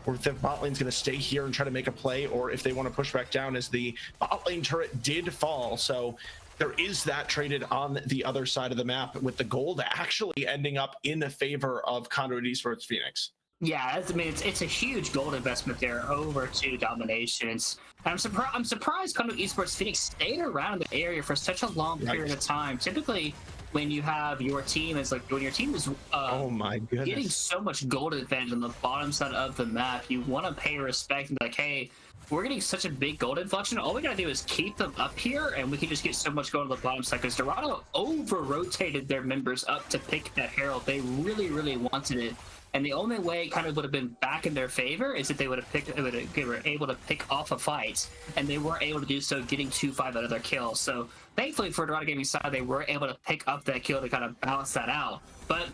or if the bot lane's going to stay here and try to make a play, or if they want to push back down, as the bot lane turret did fall. So there is that traded on the other side of the map, with the gold actually ending up in the favor of Conduit Esports Phoenix. Yeah, I mean, it's a huge gold investment there over to Dominations. And I'm surprised Conduit Esports Phoenix stayed around in the area for such a long period of time. Typically, when you have your team when your team is oh my goodness, getting so much gold advantage on the bottom side of the map, you want to pay respect and be like, hey, we're getting such a big gold inflection. All we gotta do is keep them up here, and we can just get so much gold on the bottom side. Because Dorado over-rotated their members up to pick that Herald. They really, really wanted it. And the only way it kind of would have been back in their favor is if they were able to pick off a fight, and they were able to do so, getting 2-5 out of their kills. So thankfully for Dorado Gaming side, they were able to pick up that kill to kind of balance that out. But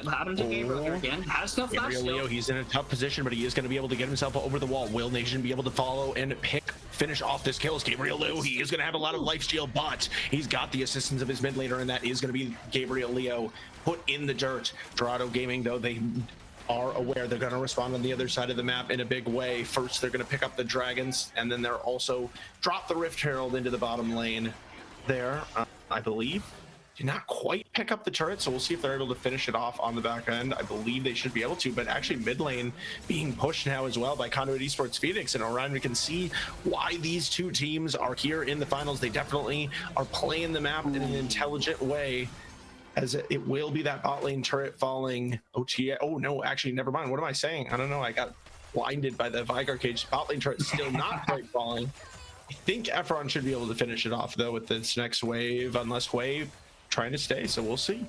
happened to Gabriel here again. Has no flash. Leo, he's in a tough position, but he is going to be able to get himself over the wall. Will Nation be able to follow and finish off this kill? Gabriel Leo, he is going to have a lot of life steal, but he's got the assistance of his mid laner, and that is going to be Gabriel Leo put in the dirt. Dorado Gaming, though, they are aware they're going to respond on the other side of the map in a big way. First, they're going to pick up the dragons, and then they're also drop the Rift Herald into the bottom lane there, I believe. Did not quite pick up the turret, so we'll see if they're able to finish it off on the back end. I believe they should be able to, but actually mid lane being pushed now as well by Conduit Esports Phoenix. And Orion, we can see why these two teams are here in the finals. They definitely are playing the map in an intelligent way, as it will be that bot lane turret falling. OTA, oh no, actually, never mind. What am I saying? I don't know. I got blinded by the Vigar cage. Bot lane turret still not quite falling. I think Efron should be able to finish it off, though, with this next wave, unless wave trying to stay, so we'll see.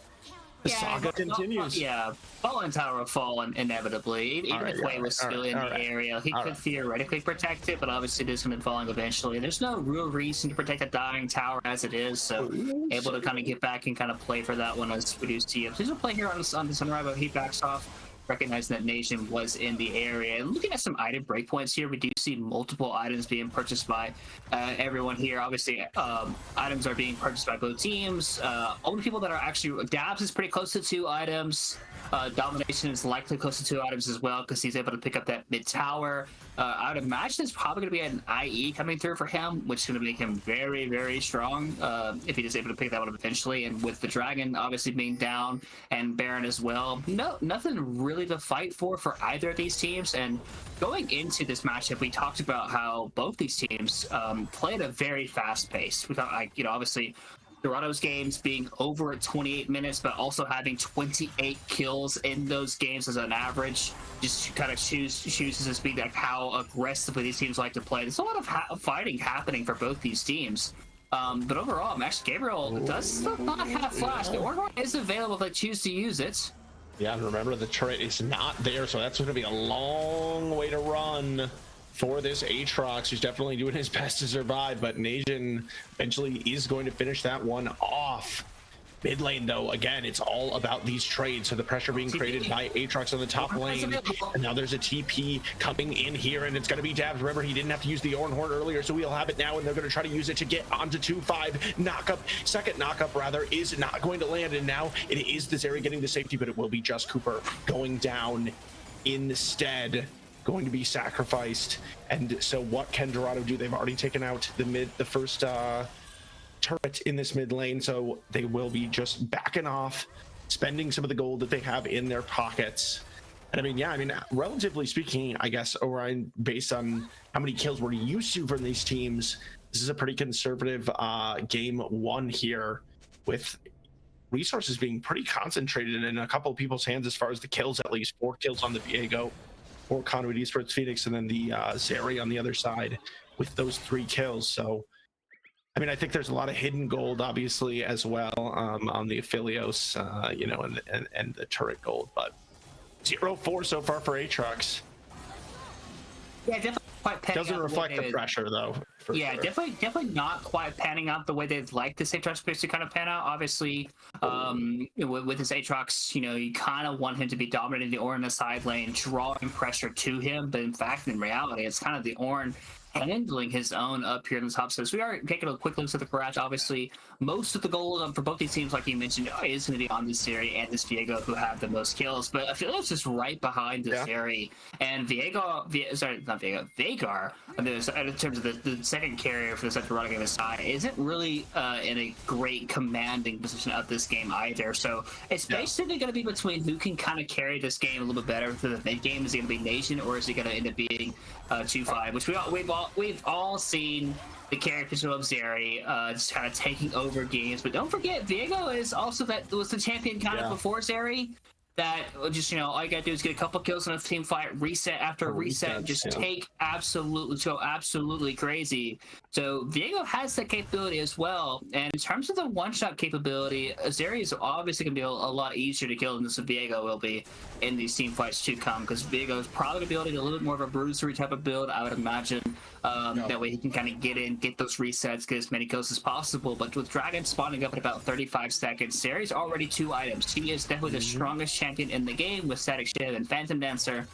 The saga continues. Yeah, Fallen Tower will fall inevitably. Even if Wei was still in the area, he could theoretically protect it, but obviously it is going to be falling eventually. There's no real reason to protect a dying tower as it is, so able to kind of get back and kind of play for that one as we do see. Please don't play here on the Sunrise, but he backs off, recognizing that Nation was in the area. And looking at some item breakpoints here, we do see multiple items being purchased by everyone here. Obviously, items are being purchased by both teams. Only people that are actually... Dabs is pretty close to 2 items. Domination is likely close to 2 items as well, because he's able to pick up that mid tower. I would imagine it's probably going to be an IE coming through for him, which is going to make him very, very strong if he is able to pick that one up eventually. And with the Dragon obviously being down and Baron as well, nothing really to fight for either of these teams. And going into this matchup, we talked about how both these teams play at a very fast pace. We thought, obviously, Dorado's games being over at 28 minutes, but also having 28 kills in those games as an average, just kind of chooses to speak like how aggressively these teams like to play. There's a lot of fighting happening for both these teams. But overall, Max Gabriel does still not have flash. The Ornor is available if they choose to use it. Yeah, and remember, the turret is not there, so that's going to be a long way to run for this Aatrox, who's definitely doing his best to survive, but Nation eventually is going to finish that one off. Mid lane, though, again, it's all about these trades, so the pressure being created by Aatrox on the top lane, and now there's a TP coming in here, and it's going to be Dabs. Remember, he didn't have to use the Ornhorn earlier, so he'll have it now, and they're going to try to use it to get onto 2-5. Second knockup, rather, is not going to land, and now it is this area getting the safety, but it will be Just Cooper going down instead, going to be sacrificed. And so what can Dorado do? They've already taken out the first turret in this mid lane, so they will be just backing off, spending some of the gold that they have in their pockets. And I mean, relatively speaking, I guess, Orion, based on how many kills we're used to from these teams, this is a pretty conservative game one here, with resources being pretty concentrated in a couple of people's hands as far as the kills, at least 4 kills on the Viego for Conduit Esports Phoenix, and then the Zeri on the other side with those 3 kills. So I mean, I think there's a lot of hidden gold, obviously, as well, on the Aphelios, and the turret gold. But 0-4 so far for Aatrox. Yeah, definitely quite panning Doesn't out reflect the the pressure though. Yeah, sure. definitely not quite panning out the way they'd like this Aatrox space to kind of pan out. Obviously, with this Aatrox, you kind of want him to be dominating the Ornn in the side lane, drawing pressure to him. But in fact, in reality, it's kind of the Ornn handling his own up here in the top. So we are taking a quick look at the garage. Obviously, most of the goal for both these teams, like you mentioned, is going to be on this Zeri and this Viego, who have the most kills. But I feel like it's just right behind the Zeri and Veigar. I mean, in terms of the second carrier for the Dorado game side, isn't really in a great commanding position of this game either. So it's basically going to be between who can kind of carry this game a little bit better for the mid game. Is it going to be Nation, or is it going to end up being 2-5? Which we've all seen the carry position of Zeri just kind of taking over games. But don't forget, Viego is also was the champion kind of before Zeri. That just, all you gotta do is get a couple kills in a team fight, reset after reset, and just go absolutely crazy. So Viego has that capability as well. And in terms of the one-shot capability, Zeri is obviously gonna be a lot easier to kill than this Viego will be in these team fights to come, because Viego is probably gonna be able to get a little bit more of a bruisery type of build, I would imagine. That way he can kind of get in, get those resets, get as many kills as possible. But with Dragon spawning up in about 35 seconds, Zeri's already 2 items. She is definitely the strongest champion in the game with Static Shiv and Phantom Dancer.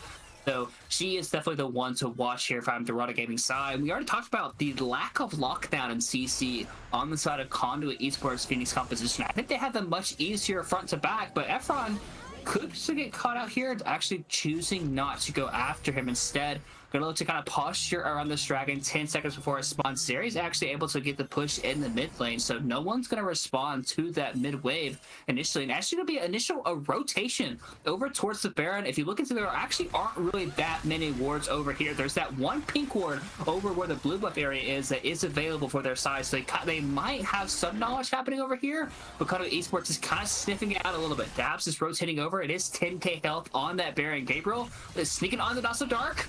So she is definitely the one to watch here from Dorado Gaming side. We already talked about the lack of lockdown in CC on the side of Conduit Esports Phoenix composition. I think they have a much easier front to back, but Efron could get caught out here, actually choosing not to go after him. Instead, gonna look to kind of posture around this dragon 10 seconds before it spawns. Zeri's actually able to get the push in the mid lane, so no one's gonna respond to that mid wave initially. And actually gonna be a rotation over towards the Baron. If you look into there actually aren't really that many wards over here. There's that one pink ward over where the blue buff area is that is available for their side, so they might have some knowledge happening over here, but Conduit Esports is kind of sniffing it out a little bit. Dabs is rotating over. It is 10k health on that Baron. Gabriel is sneaking on the Not So Dark.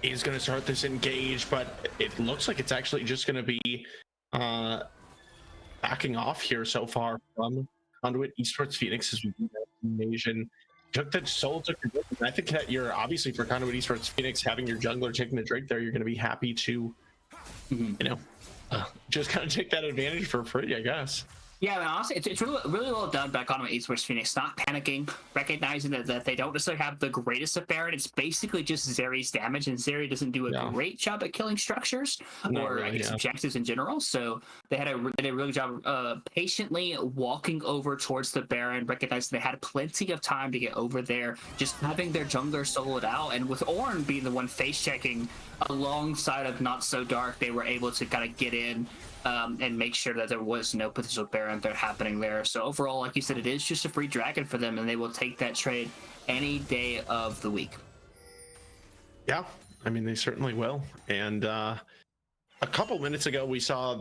He's going to start this engage, but it looks like it's actually just going to be backing off here so far from Conduit Esports Phoenix as we do that invasion. Took the soul, took the I think that you're obviously for Conduit Esports Phoenix having your jungler taking the Drake there, you're going to be happy to, just kind of take that advantage for free, I guess. Yeah, I mean, honestly, it's really well done by Conduit Esports Phoenix, not panicking, recognizing that they don't necessarily have the greatest of Baron. It's basically just Zeri's damage, and Zeri doesn't do a great job at killing structures or objectives in general. So they did a really good job patiently walking over towards the Baron, recognizing they had plenty of time to get over there, just having their jungler soloed out. And with Ornn being the one face checking alongside of Not So Dark, they were able to kind of get in and make sure that there was no potential Baron threat happening there. So overall, like you said, it is just a free dragon for them, and they will take that trade any day of the week. Yeah, I mean, they certainly will. And a couple minutes ago, we saw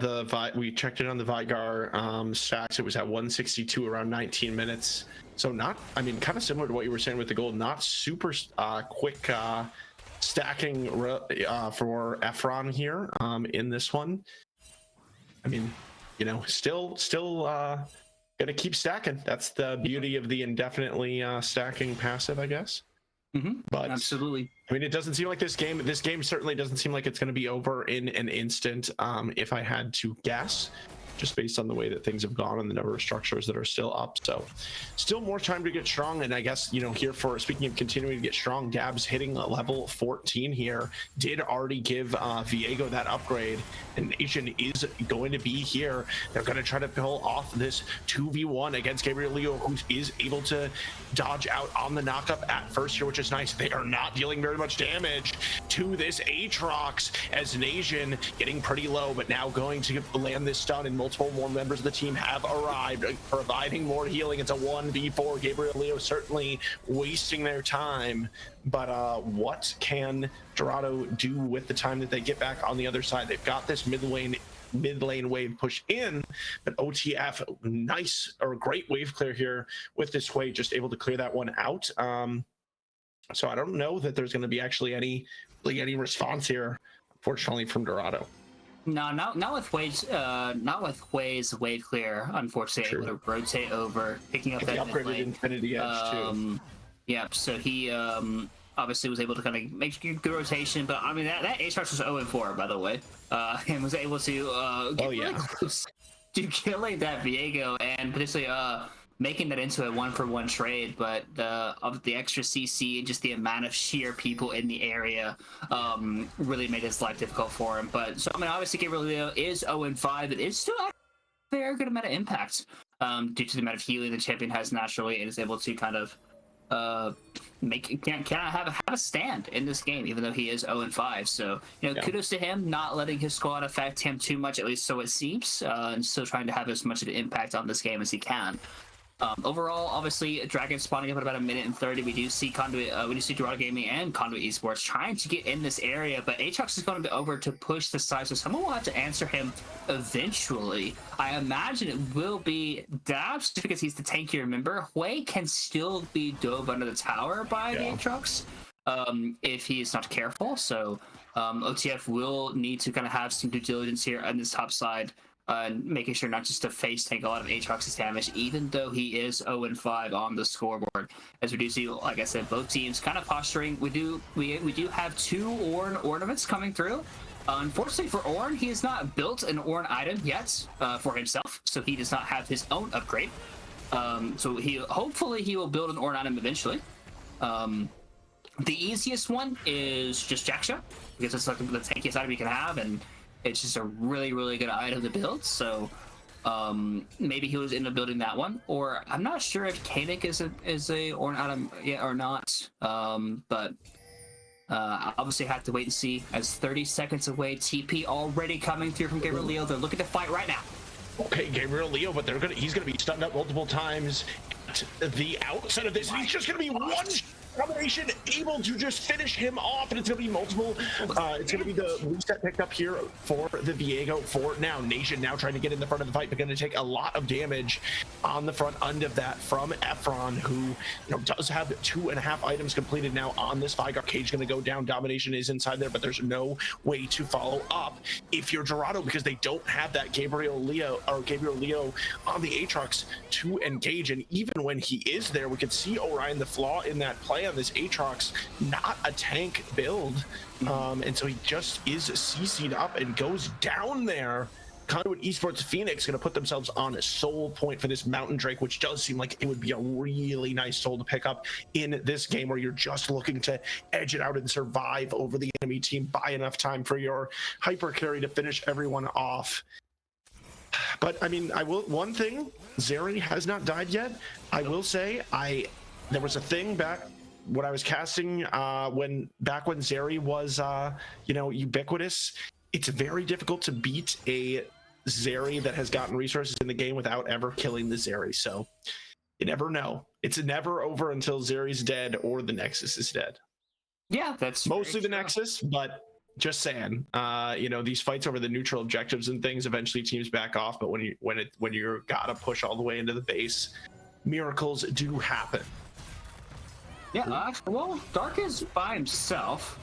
we checked in on the Veigar stacks. It was at 162 around 19 minutes. So kind of similar to what you were saying with the gold, not super quick stacking for Efron here in this one. I mean, still gonna keep stacking. That's the beauty of the indefinitely stacking passive, I guess. But absolutely. I mean, it doesn't seem like this game certainly doesn't seem like it's going to be over in an instant. If I had to guess, just based on the way that things have gone and the number of structures that are still up. So still more time to get strong. And I guess, here for speaking of continuing to get strong, Dabs hitting level 14 here did already give Viego that upgrade, and Nation is going to be here. They're going to try to pull off this 2v1 against Gabriel Leo, who is able to dodge out on the knockup at first here, which is nice. They are not dealing very much damage to this Aatrox, as Nation getting pretty low, but now going to land this stun, and multiple more members of the team have arrived, providing more healing. It's a 1v4. Gabriel Leo certainly wasting their time, but what can Dorado do with the time that they get back on the other side? They've got this mid lane wave push in, but OTF great wave clear here with this Sway, just able to clear that one out. So I don't know that there's going to be actually any response here, unfortunately, from Dorado. No, not with Hui's wave clear. Unfortunately, able to rotate over, picking up that upgraded Infinity Edge too. Yep. So he obviously was able to kind of make good rotation, but I mean that Aatrox was 0-4, by the way, and was able to get really close to killing that Viego and potentially making that into a 1-for-1 trade. But of the extra CC and just the amount of sheer people in the area really made his life difficult for him. But so I mean, obviously Gabriel is 0-5. It is still a fair good amount of impact due to the amount of healing the champion has naturally and is able to kind of have a stand in this game, even though he is 0-5. So kudos to him, not letting his squad affect him too much, at least so it seems, and still trying to have as much of an impact on this game as he can. Overall, obviously, Dragon spawning up at about 1:30. We do see Conduit, we do see Dorado Gaming and Conduit Esports trying to get in this area, but Aatrox is going to be over to push the side, so someone will have to answer him eventually. I imagine it will be Dabs, just because he's the tankier member. Hui can still be dove under the tower by the Aatrox if he is not careful, so OTF will need to kind of have some due diligence here on this top side. And making sure not just to face tank a lot of Aatrox's damage, even though he is 0-5 on the scoreboard. As we do see, like I said, both teams kind of posturing. We do have 2 Ornn ornaments coming through. Unfortunately for Ornn, he has not built an Ornn item yet for himself, so he does not have his own upgrade. So hopefully he will build an Ornn item eventually. The easiest one is just Jacksha, because it's like the tankiest item you can have, and it's just a really, really good item to build. So maybe he was into building that one, or I'm not sure if Kanik is a Ornn item yet or not. But obviously have to wait and see. As 30 seconds away, TP already coming through from Gabriel Leo. They're looking to fight right now. Okay, Gabriel Leo, but he's gonna be stunned up multiple times at the outset of this. He's just gonna be one combination able to just finish him off, and it's gonna be multiple. It's gonna be the reset picked up here for the Viego for now. Nation now trying to get in the front of the fight, but gonna take a lot of damage on the front end of that from Efron, who does have 2.5 items completed now on this Vigar. Cage gonna go down. Domination is inside there, but there's no way to follow up if you're Dorado, because they don't have that Gabriel Leo on the Aatrox to engage. And even when he is there, we can see Orion, the flaw in that play on this Aatrox, not a tank build, and so he just is CC'd up and goes down there. Conduit Esports Phoenix going to put themselves on a soul point for this Mountain Drake, which does seem like it would be a really nice soul to pick up in this game where you're just looking to edge it out and survive over the enemy team, buy enough time for your hyper carry to finish everyone off. But I mean, one thing, Zeri has not died yet. I will say, there was a thing back when I was casting when Zeri was ubiquitous. It's very difficult to beat a Zeri that has gotten resources in the game without ever killing the Zeri. So you never know. It's never over until Zeri's dead or the Nexus is dead. Yeah, that's mostly the Nexus, but just saying, these fights over the neutral objectives and things, eventually teams back off. But when you're gotta push all the way into the base, miracles do happen. Yeah, well, Dark is by himself.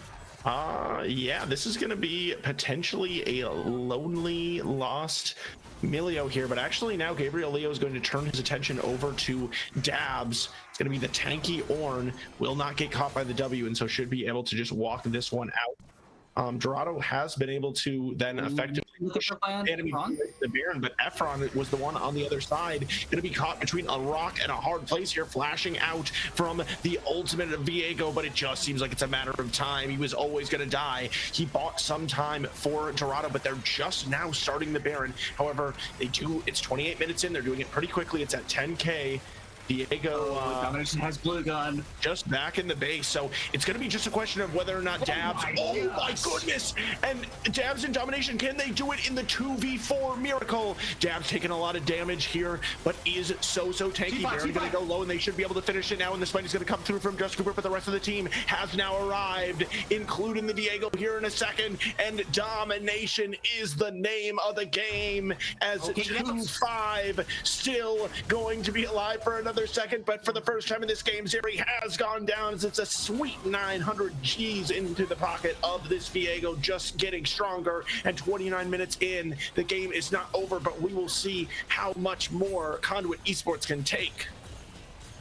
Yeah, this is going to be potentially a lonely, lost Milio here, but actually now Gabriel Leo is going to turn his attention over to Dabs. It's going to be the tanky Ornn, will not get caught by the W, and so should be able to just walk this one out. Dorado has been able to then effectively push the enemy to the Baron, but Efron was the one on the other side, going to be caught between a rock and a hard place here, flashing out from the ultimate of Viego, but it just seems like it's a matter of time. He was always going to die. He bought some time for Dorado, but they're just now starting the Baron. However, it's 28 minutes in, they're doing it pretty quickly. It's at 10K. Viego Domination has blue gun just back in the base, so it's going to be just a question of whether or not Dabs. Oh my goodness! And Dabs and Domination, can they do it in the 2v4 miracle? Dabs taking a lot of damage here, but is so tanky. Baron going to go low, and they should be able to finish it now. And this fight is going to come through from Just Cooper, but the rest of the team has now arrived, including the Viego here in a second. And Domination is the name of the game, as 2-5 still going to be alive for another second, but for the first time in this game, Zeri has gone down as it's a sweet 900 G's into the pocket of this Viego, just getting stronger. And 29 minutes in, the game is not over, but we will see how much more Conduit Esports can take.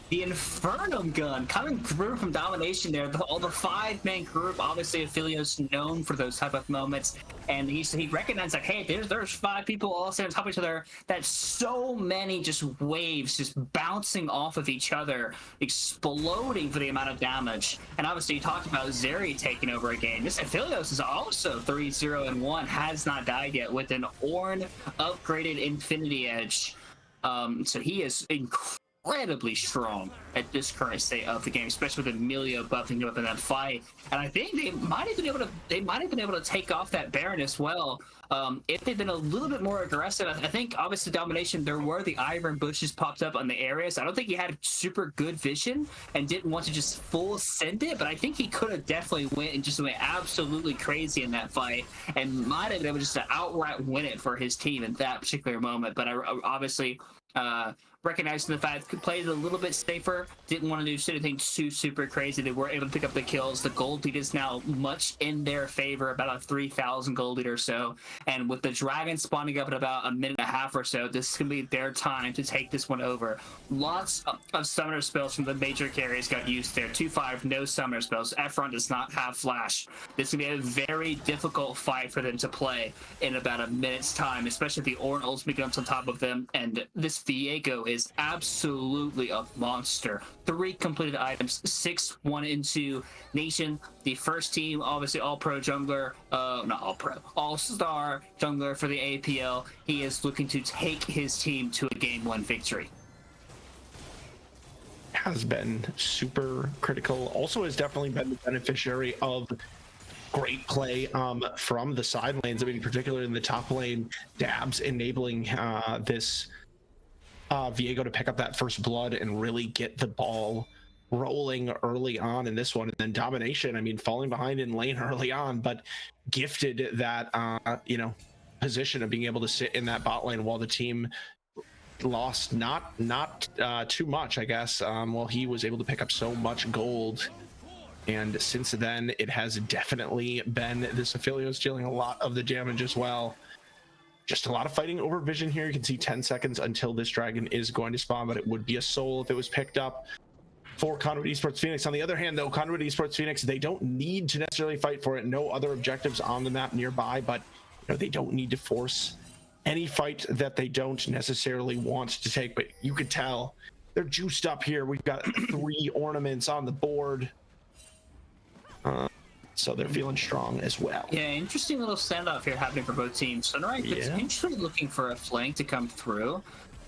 The Infernum gun coming through from Domination there. All the 5-man group, obviously Aphelios known for those type of moments. And he recognized like, hey, there's 5 people all sitting on top of each other. That's so many just waves just bouncing off of each other, exploding for the amount of damage. And obviously you talked about Zeri taking over again. This Aphelios is also 3-0-1, has not died yet with an Ornn upgraded Infinity Edge. So he is incredibly strong at this current state of the game, especially with Emilio buffing him up in that fight. And I think they might have been able to take off that Baron as well, if they'd been a little bit more aggressive. I think obviously Domination, there were the iron bushes popped up on the areas. I don't think he had super good vision and didn't want to just full send it, but I think he could have definitely went absolutely crazy in that fight and might have been able just to outright win it for his team in that particular moment. But I obviously recognizing the fact played it a little bit safer, didn't want to do anything too super crazy. They were able to pick up the kills. The gold lead is now much in their favor, about a 3,000 gold lead or so. And with the dragon spawning up in about a minute and a half or so, this is going to be their time to take this one over. Lots of summoner spells from the major carries got used there. 2-5, no summoner spells. Efron does not have flash. This is going to be a very difficult fight for them to play in about a minute's time, especially if the Ornn ultimate comes on top of them. And this Viego is absolutely a monster. 3 completed items, 6 1 into Nation. The first team, obviously all-pro jungler, not all-pro, all-star jungler for the APL. He is looking to take his team to a Game 1 victory. Has been super critical. Also has definitely been the beneficiary of great play from the side lanes. I mean, particularly in the top lane, Dabs enabling this Viego to pick up that first blood and really get the ball rolling early on in this one. And then Domination, I mean, falling behind in lane early on, but gifted that position of being able to sit in that bot lane while the team lost not too much, I guess. Well, he was able to pick up so much gold. And since then, it has definitely been this Aphelios dealing a lot of the damage as well. Just a lot of fighting over vision here. You can see 10 seconds until this dragon is going to spawn, but it would be a soul if it was picked up for Conduit Esports Phoenix. On the other hand, though, Conduit Esports Phoenix, they don't need to necessarily fight for it. No other objectives on the map nearby, but they don't need to force any fight that they don't necessarily want to take. But you could tell they're juiced up here. We've got 3 ornaments on the board. So they're feeling strong as well. Yeah, interesting little standoff here happening for both teams. Sunrise potentially looking for a flank to come through,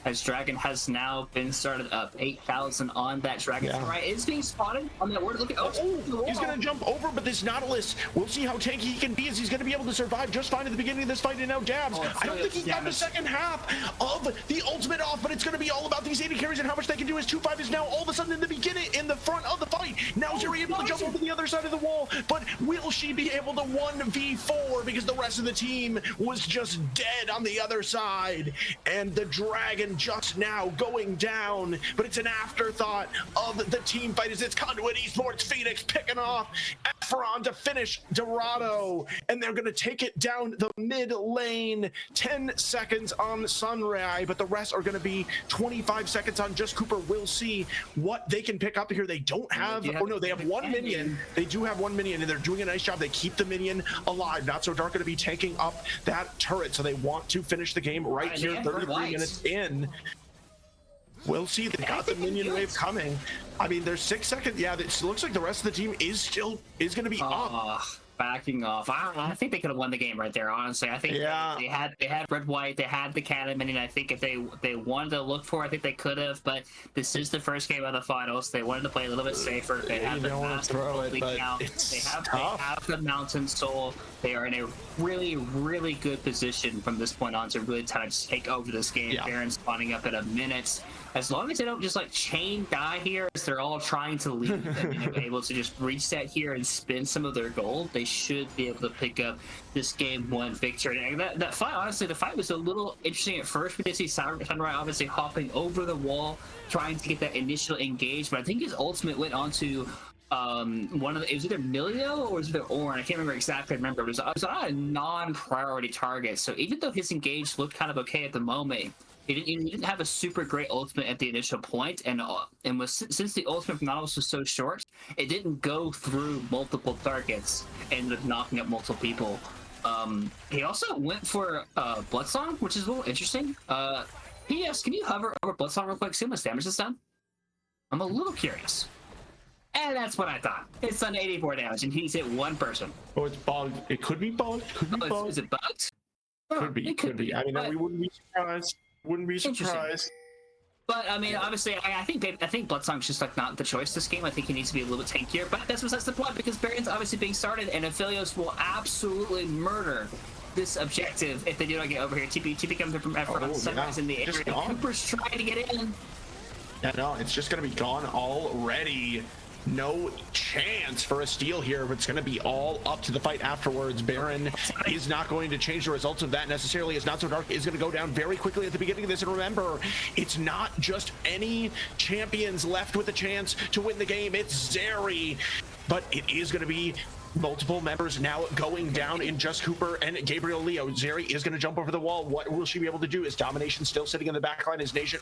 as Dragon has now been started up. 8,000 on that Dragon. Sunrise is being spotted on that word. Look at he's going to jump over, but this Nautilus, we'll see how tanky he can be, as he's going to be able to survive just fine at the beginning of this fight. And now Dabs, I don't think he got the second half of the ultimate off, but it's going to be all about these AD carries and how much they can do. As 2-5 is now all of a sudden in the beginning, in the front of the fight. Now Zeri able to jump over the other side of the wall, but will she be able to 1v4 because the rest of the team was just dead on the other side? And the Dragon just now going down, but it's an afterthought of the team fight, as it's Conduit Esports Phoenix picking off Efron to finish Dorado, and they're going to take it down the mid lane. 10 seconds on Sunray, but the rest are going to be 25 seconds on Just Cooper. We'll see what they can pick up here. They don't have, they have 1 minion. They do have 1 minion, and they're doing a nice job. They keep the minion alive. Not So Dark going to be taking up that turret, so they want to finish the game right here, 33 minutes in. We'll see. They got the minion wave coming. I mean, there's 6 seconds. Yeah, it looks like the rest of the team is going to be up. Backing off. I think they could have won the game right there, honestly. I think they had red white, they had the cannon minion. I think if they wanted to look for it, I think they could have, but this is the first game of the finals. They wanted to play a little bit safer. They have the massive count. They have the mountain soul. They are in a really, really good position from this point on to really try to take over this game. Baron spawning up in a minute. As long as they don't just like chain die here, as they're all trying to leave, and they're able to just reset here and spin some of their gold, they should be able to pick up this Game 1 victory. And that fight, honestly, the fight was a little interesting at first. We did see Sunrise obviously hopping over the wall, trying to get that initial engage, but I think his ultimate went onto it was either Milio or was it Ornn? I can't remember exactly. It was on a non-priority target. So even though his engage looked kind of okay at the moment, You didn't have a super great ultimate at the initial point, and since the ultimate from Nautilus was so short, it didn't go through multiple targets and ended up knocking up multiple people. He also went for Bloodsong, which is a little interesting. P.S. Can you hover over Bloodsong real quick? See how much damage it's done? I'm a little curious. And that's what I thought. It's done 84 damage, and he's hit one person. Oh, it's bugged. It could be bugged. Could be bugged. Is it bugged? Could be. Could be. I mean, we wouldn't be surprised. Wouldn't be surprised. But I mean, obviously, I think Bloodsong's just like not the choice this game. I think he needs to be a little bit tankier. But that's besides the point, because Barion's obviously being started, and Aphelios will absolutely murder this objective if they do not get over here. TP comes in from effort on Sunrise in the area. Cooper's trying to get in. Yeah, no, it's just gonna be gone already. No chance for a steal here, but it's going to be all up to the fight afterwards. Baron is not going to change the results of that necessarily, as Not So Dark is going to go down very quickly at the beginning of this. And remember, it's not just any champions left with a chance to win the game. It's Zeri, but it is going to be multiple members now going down in just Cooper and Gabriel Leo. Zeri is going to jump over the wall. What will she be able to do? Is Domination still sitting in the back line? Is Nation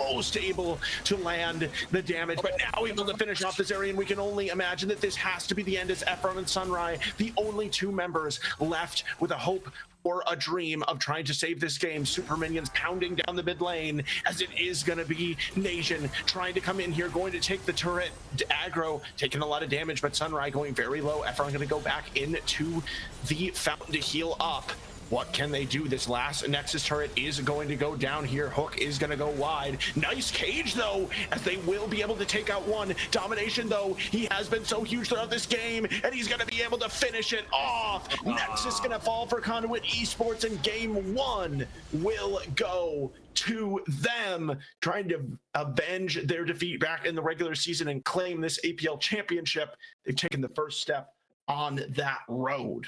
almost able to land the damage, but now able to finish off the Zeri? And we can only imagine that this has to be the end, as Ephraim and Sunrise, the only two members left with a hope or a dream of trying to save this game. Super minions pounding down the mid lane, as it is going to be Nation trying to come in here, going to take the turret. Aggro taking a lot of damage, but Sunrise going very low. Ephraim going to go back into the fountain to heal up. What can they do? This last Nexus turret is going to go down here. Hook is going to go wide. Nice cage, though, as they will be able to take out one. Domination, though, he has been so huge throughout this game, and he's going to be able to finish it off. Nexus going to fall for Conduit Esports, and game one will go to them, trying to avenge their defeat back in the regular season and claim this APL championship. They've taken the first step on that road.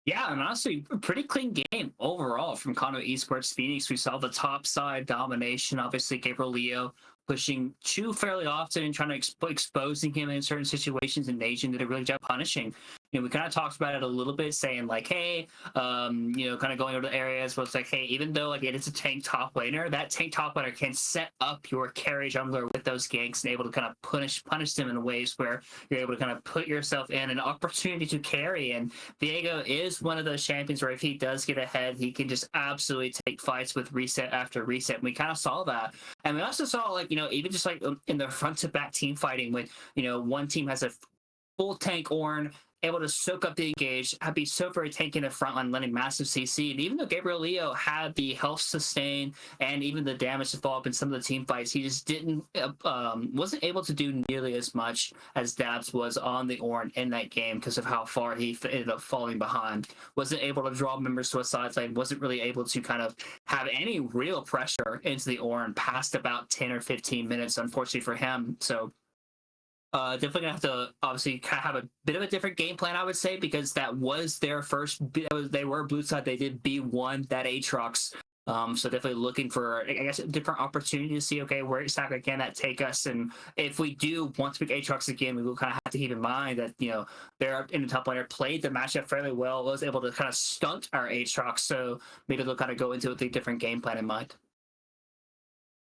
Yeah, and honestly, a pretty clean game overall from Conduit Esports Phoenix. We saw the top side domination, obviously Gabriel Leo pushing Chu fairly often and trying to exposing him in certain situations, and Nation did a really good job punishing. You know, we kind of talked about it a little bit, saying like, hey, you know, kind of going over the areas where it's like, hey, even though like it is a tank top laner, that tank top laner can set up your carry jungler with those ganks and able to kind of punish them in ways where you're able to kind of put yourself in an opportunity to carry. And Viego is one of those champions where if he does get ahead, he can just absolutely take fights with reset after reset. And we kind of saw that. And we also saw, like, you know, even just like in the front to back team fighting, when, you know, one team has a full tank Ornn, able to soak up the engage, be so very tanky in the front line, letting massive CC. And even though Gabriel Leo had the health sustain and even the damage to fall up in some of the team fights, he just wasn't able to do nearly as much as Dabs was on the Ornn in that game because of how far he ended up falling behind. Wasn't able to draw members to a side lane, wasn't really able to kind of have any real pressure into the Ornn past about 10 or 15 minutes, unfortunately for him. So definitely gonna have to obviously have a bit of a different game plan, I would say, because that was their first. They were blue side. They did B1 that Aatrox. So definitely looking for, I guess, a different opportunity to see, okay, where exactly can that take us? And if we do want to pick Aatrox again, we will kind of have to keep in mind that, you know, they're in the top laner, played the matchup fairly well, was able to kind of stunt our Aatrox. So maybe they'll kind of go into it with a different game plan in mind.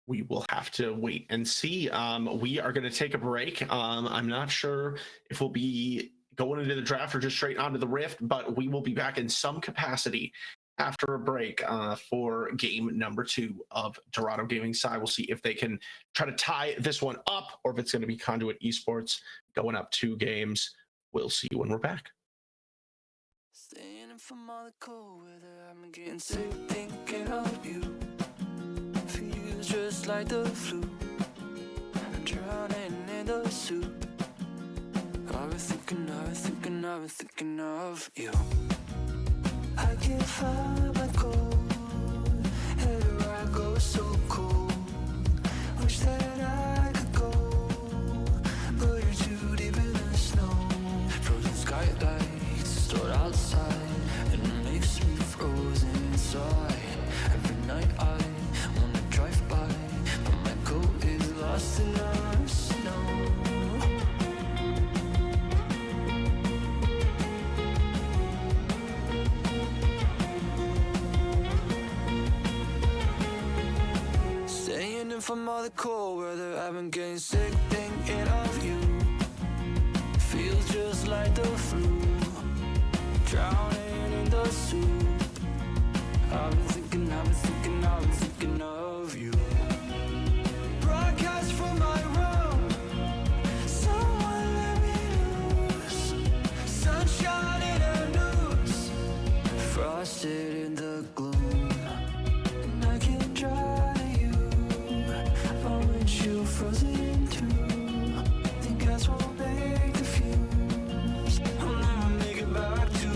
We will have to wait and see. We are going to take a break. I'm not sure if we'll be going into the draft or just straight onto the Rift, but we will be back in some capacity after a break for game number 2 of Dorado Gaming side. We'll see if they can try to tie this one up, or if it's going to be Conduit Esports going up 2 games. We'll see you when we're back. Staying in from all the cold weather, I'm getting sick thinking of you. Feels just like the flu. I'm drowning in the soup. I've been thinking of you. I can't find my cold. Everywhere I go is so cold. Wish that I could go, but you're too deep in the snow. Frozen skylights stored outside, and it makes me frozen inside. Every night I wanna drive by, but my coat is lost in the snow. from all the cold weather. I've been getting sick thinking of you. Feels just like the flu, drowning in the soup. I've been thinking of you. Broadcast from my room, someone let me loose. Sunshine in a noose, frosted in the gloom. And I can't dry you, my windshield frozen too. Think I won't make the fuse, I'll never make it back to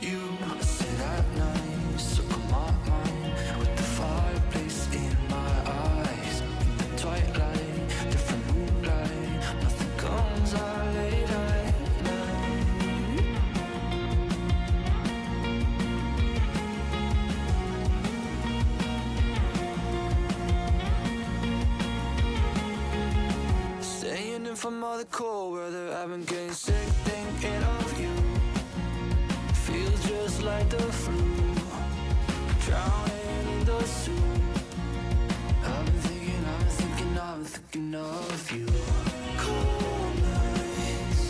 you. I sit at night, so come on mine, with the fireplace in my eyes. In the twilight, different moonlight, nothing comes out late at night. Staying in from all the cold weather. I've been getting sick thinking of you. Feels just like the flu, drowning in the soup. I've been thinking of you. Cold nights,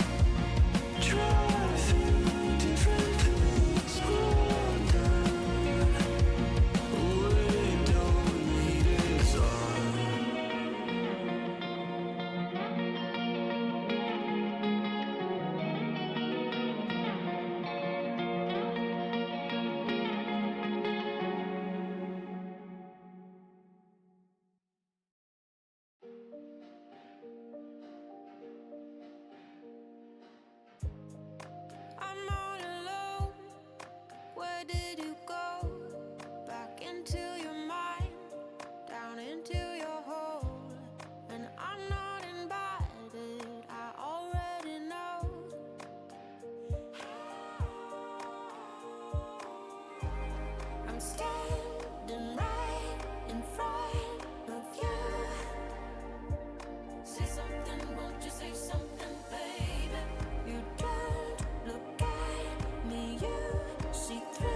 drive through different tools. Roll down, window meters on. I'm all alone. Where did you go? Back into your mind, down into your hole. And I'm not invited, I already know. I'm standing right in front of you. Say something, won't you say something, baby? You don't look at me, you see through.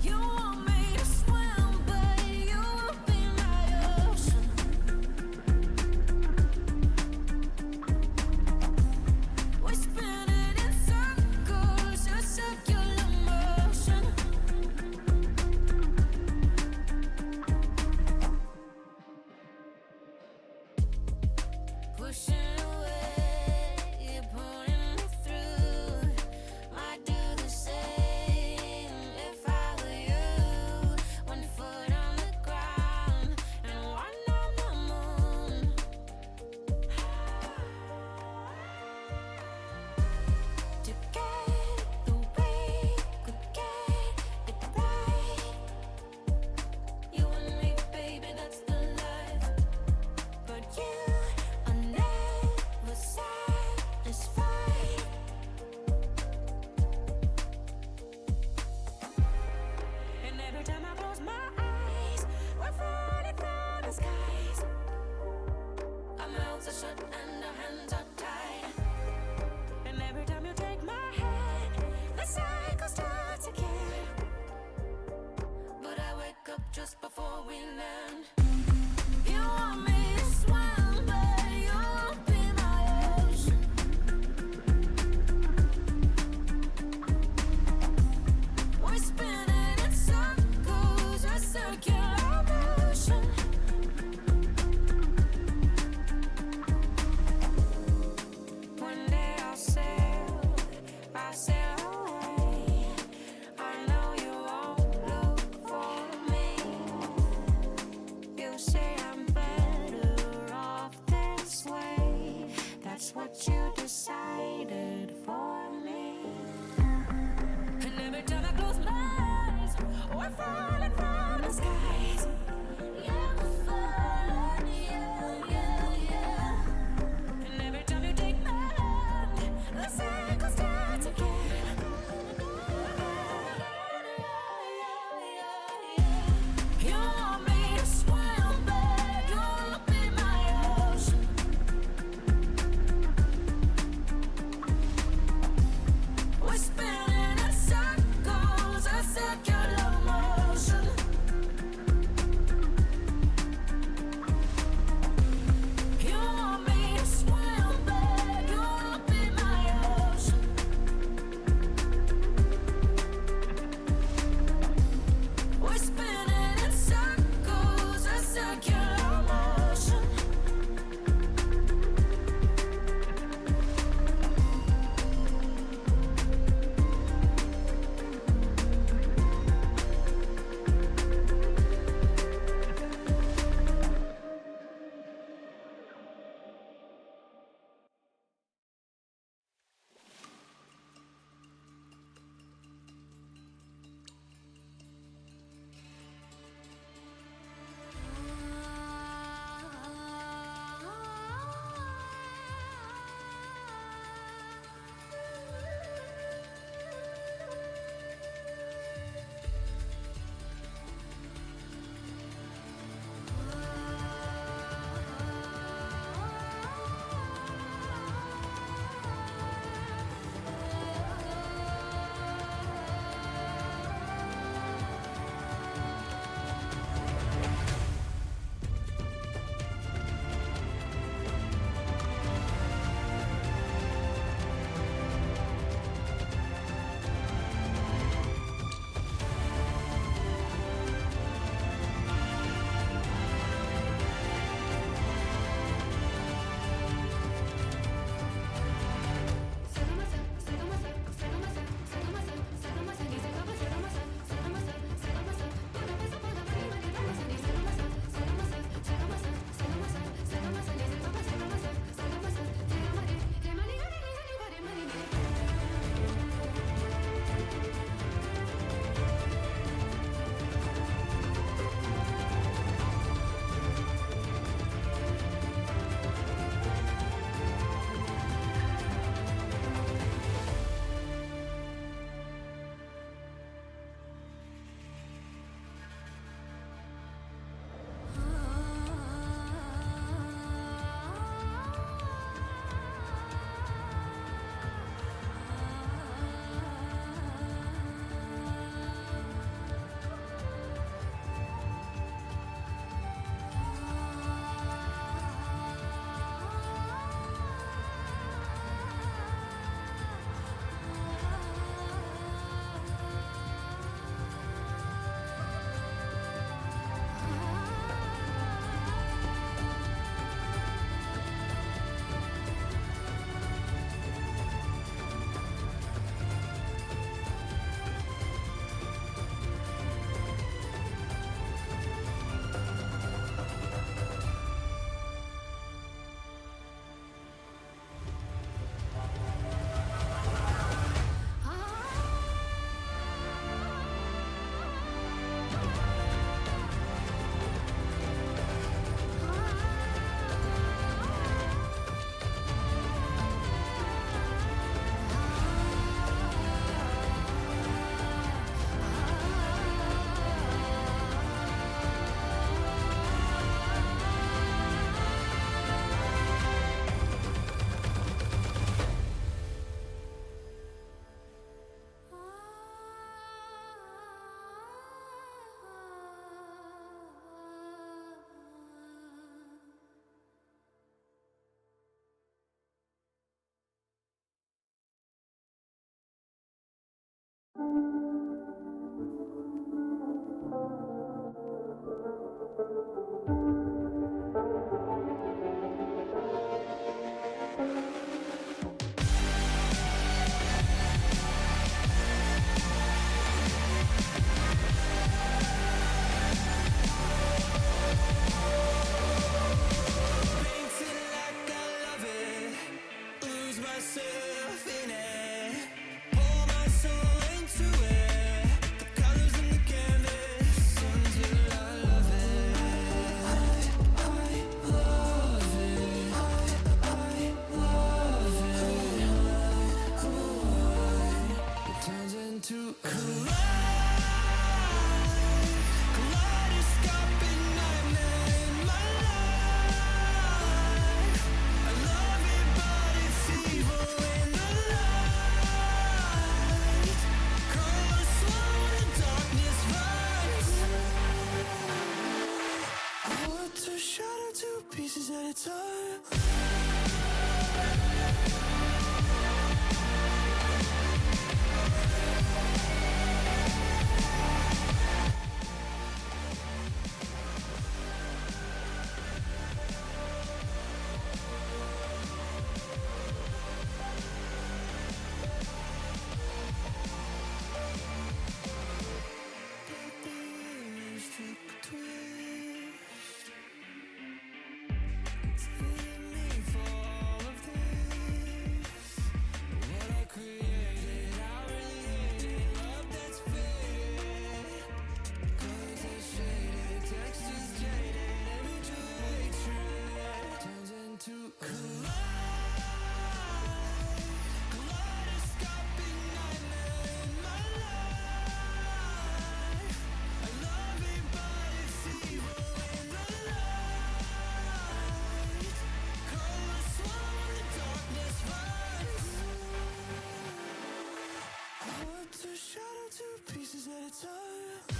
You want me to swim, but you'll be my ocean. We're spinning in circles. Kaleidoscopic nightmare in my life. I love it, but it's evil in the light. Colors slow in the darkness rise. I want to shatter to pieces at a time. Shadow to pieces at a time.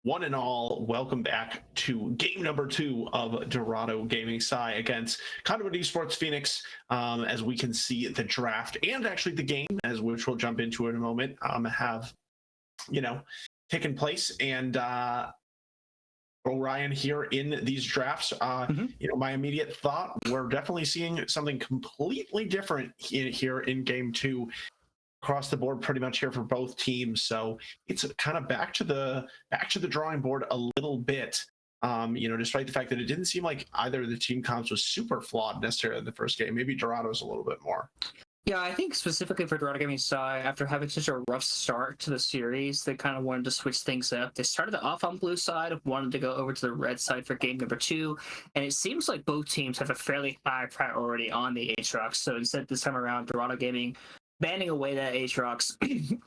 One and all, welcome back to game number 2 of Dorado Gaming Sci against Conduit Esports Phoenix. As we can see, the draft and actually the game, as which we'll jump into in a moment, have taken place. And Orion here in these drafts, my immediate thought, we're definitely seeing something completely different here in game 2. Across the board pretty much here for both teams, so it's kind of back to the drawing board a little bit, despite the fact that it didn't seem like either of the team comps was super flawed necessarily in the first game. Maybe Dorado's a little bit more. Yeah, I think specifically for Dorado Gaming Sci, after having such a rough start to the series, they kind of wanted to switch things up. They started off on blue side, wanted to go over to the red side for game number 2, and it seems like both teams have a fairly high priority on the Aatrox. So instead, this time around, Dorado Gaming banning away that Aatrox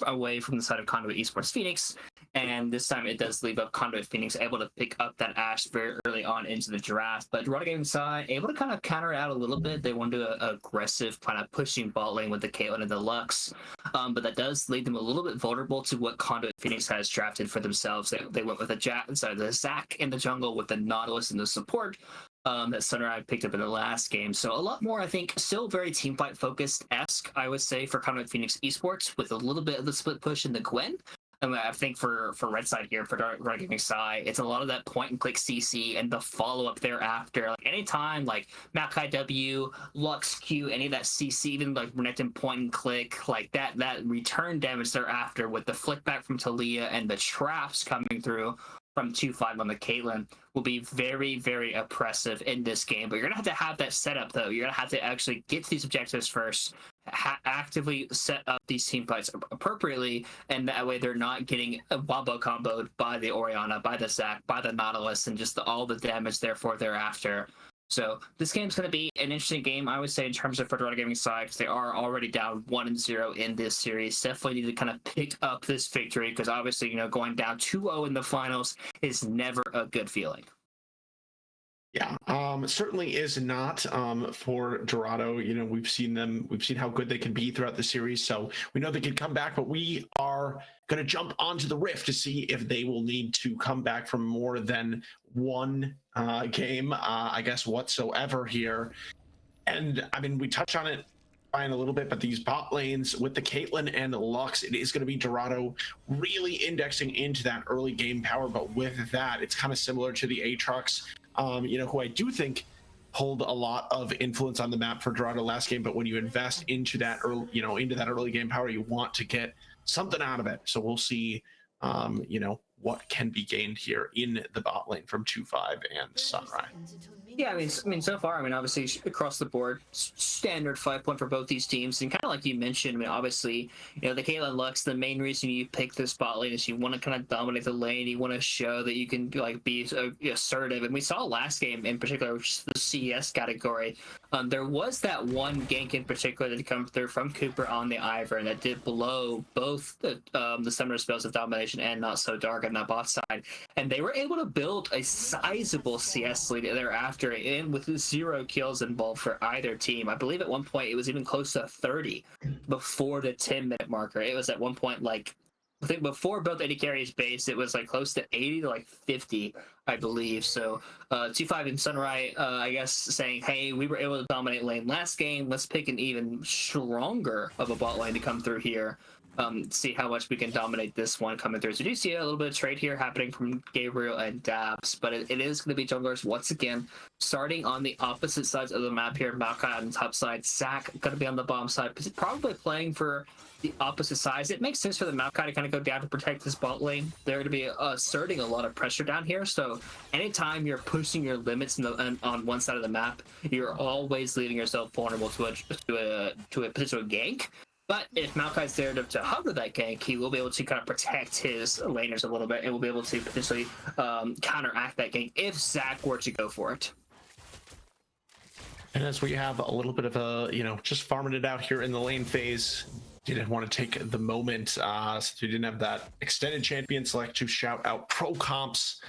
away from the side of Conduit Esports Phoenix, and this time it does leave up Conduit Phoenix able to pick up that Ashe very early on into the draft. But Dorado Gaming Sci able to kind of counter it out a little bit. They want to do an aggressive kind of pushing bot lane with the Caitlyn and the Lux, but that does leave them a little bit vulnerable to what Conduit Phoenix has drafted for themselves. They went with the Zac in the jungle with the Nautilus in the support. That Sunrise picked up in the last game. So a lot more, I think, still very teamfight focused-esque, I would say, for Conduit Phoenix Esports, with a little bit of the split push in the Gwen. I think for red side here, for Dorado Gaming Sci, it's a lot of that point-and-click CC and the follow-up thereafter. Like, anytime, like, Maokai W, Lux Q, any of that CC, even, like, Renekton point-and-click, like, that return damage thereafter with the flick back from Talia and the traps coming through from 2-5 on the Caitlyn will be very, very oppressive in this game. But you're going to have that setup, though. You're going to have to actually get to these objectives first, actively set up these team fights appropriately, and that way they're not getting wombo comboed by the Orianna, by the Zac, by the Nautilus, and just all the damage therefore thereafter. So this game's going to be an interesting game, I would say, in terms of for Dorado Gaming Sci, because they are already down 1-0 in this series. Definitely need to kind of pick up this victory, because obviously, going down 2-0 in the finals is never a good feeling. Yeah, certainly is not for Dorado. We've seen how good they can be throughout the series, so we know they can come back, but we are going to jump onto the Rift to see if they will need to come back from more than one game, I guess, whatsoever here. And I mean, we touch on it a little bit, but these bot lanes with the Caitlyn and the Lux, it is going to be Dorado really indexing into that early game power. But with that, it's kind of similar to the Aatrox, who I do think hold a lot of influence on the map for Dorado last game. But when you invest into that early game power, you want to get something out of it. So we'll see, what can be gained here in the bot lane from 2-5 and Sunrise. Yeah, I mean, so far, obviously across the board, standard 5-point for both these teams, and kind of like you mentioned, obviously, the Caitlyn Lux, the main reason you pick this bot lane is you want to kind of dominate the lane, you want to show that you can be assertive, and we saw last game in particular, which is the CS category. There was that one gank in particular that come through from Cooper on the Ivern that did blow both the summoner spells of domination and Not So Dark on that bot side, and they were able to build a sizable CS lead thereafter, and with 0 kills involved for either team. I believe at one point it was even close to 30 before the 10-minute marker. It was at one point, I think before both AD carries base, it was close to 80 to 50, I believe. So 2-5 and Sunrise, I guess, saying, hey, we were able to dominate lane last game. Let's pick an even stronger of a bot lane to come through here. See how much we can dominate this one coming through. So you do see a little bit of trade here happening from Gabriel and Dabs, but it is going to be junglers once again, starting on the opposite sides of the map here. Maokai on the top side, Zac going to be on the bottom side, probably playing for the opposite sides. It makes sense for the Maokai to kind of go down to protect this bot lane. They're going to be asserting a lot of pressure down here, so anytime you're pushing your limits on one side of the map, you're always leaving yourself vulnerable to a potential gank. But if Maokai's there to hover that gank, he will be able to kind of protect his laners a little bit and will be able to potentially counteract that gank if Zac were to go for it. And as we have a little bit of a, just farming it out here in the lane phase, didn't want to take the moment since we didn't have that extended champion select to shout out pro comps.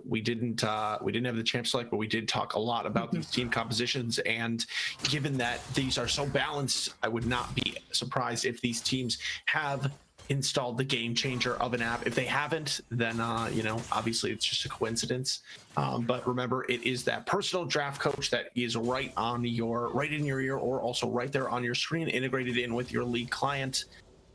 We didn't have the champ select, but we did talk a lot about these team compositions. And given that these are so balanced, I would not be surprised if these teams have installed the game changer of an app. If they haven't, then obviously it's just a coincidence. But remember, it is that personal draft coach that is right in your ear, or also right there on your screen, integrated in with your league client,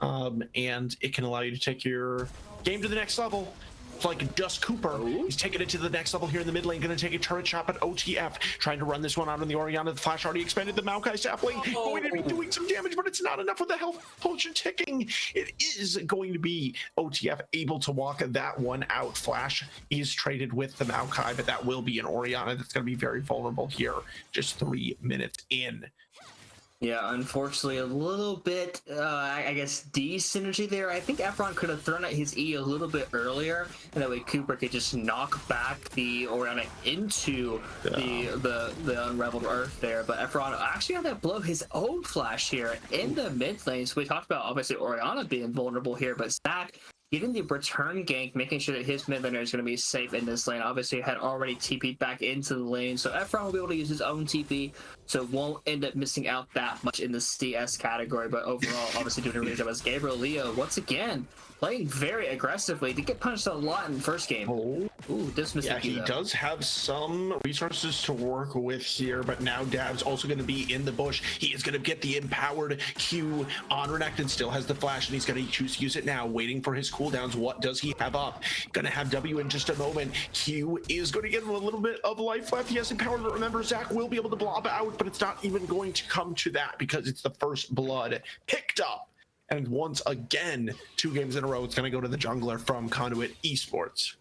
and it can allow you to take your game to the next level. It's like Just Cooper. He's taking it to the next level here in the mid lane. Going to take a turret shot at OTF. Trying to run this one out on the Orianna. The flash already expended. The Maokai sapling going to be doing some damage, but it's not enough with the health potion ticking. It is going to be OTF able to walk that one out. Flash is traded with the Maokai, but that will be an Orianna that's going to be very vulnerable here. Just 3 minutes in. Yeah, unfortunately, a little bit, I guess, D-synergy there. I think Efron could have thrown out his E a little bit earlier, and that way Cooper could just knock back the Orianna into the Unraveled Earth there. But Efron actually had that blow his own flash here in the mid lane. So we talked about, obviously, Orianna being vulnerable here, but Zach getting the return gank, making sure that his mid laner is going to be safe in this lane. Obviously, had already TP'd back into the lane, so Efron will be able to use his own TP, so won't end up missing out that much in the CS category. But overall, obviously doing a really good job as Gabriel Leo, once again, playing very aggressively. Did get punished a lot in the first game. Ooh, dismissed. Yeah, he does have some resources to work with here, but now Dav's also going to be in the bush. He is going to get the empowered Q on Renekton, still has the flash, and he's going to choose to use it now, waiting for his cooldowns. What does he have up? Going to have W in just a moment. Q is going to get a little bit of life left. He has empowered, but remember, Zach will be able to blob out, but it's not even going to come to that because it's the first blood picked up. And once again, 2 games in a row, it's going to go to the jungler from Conduit Esports.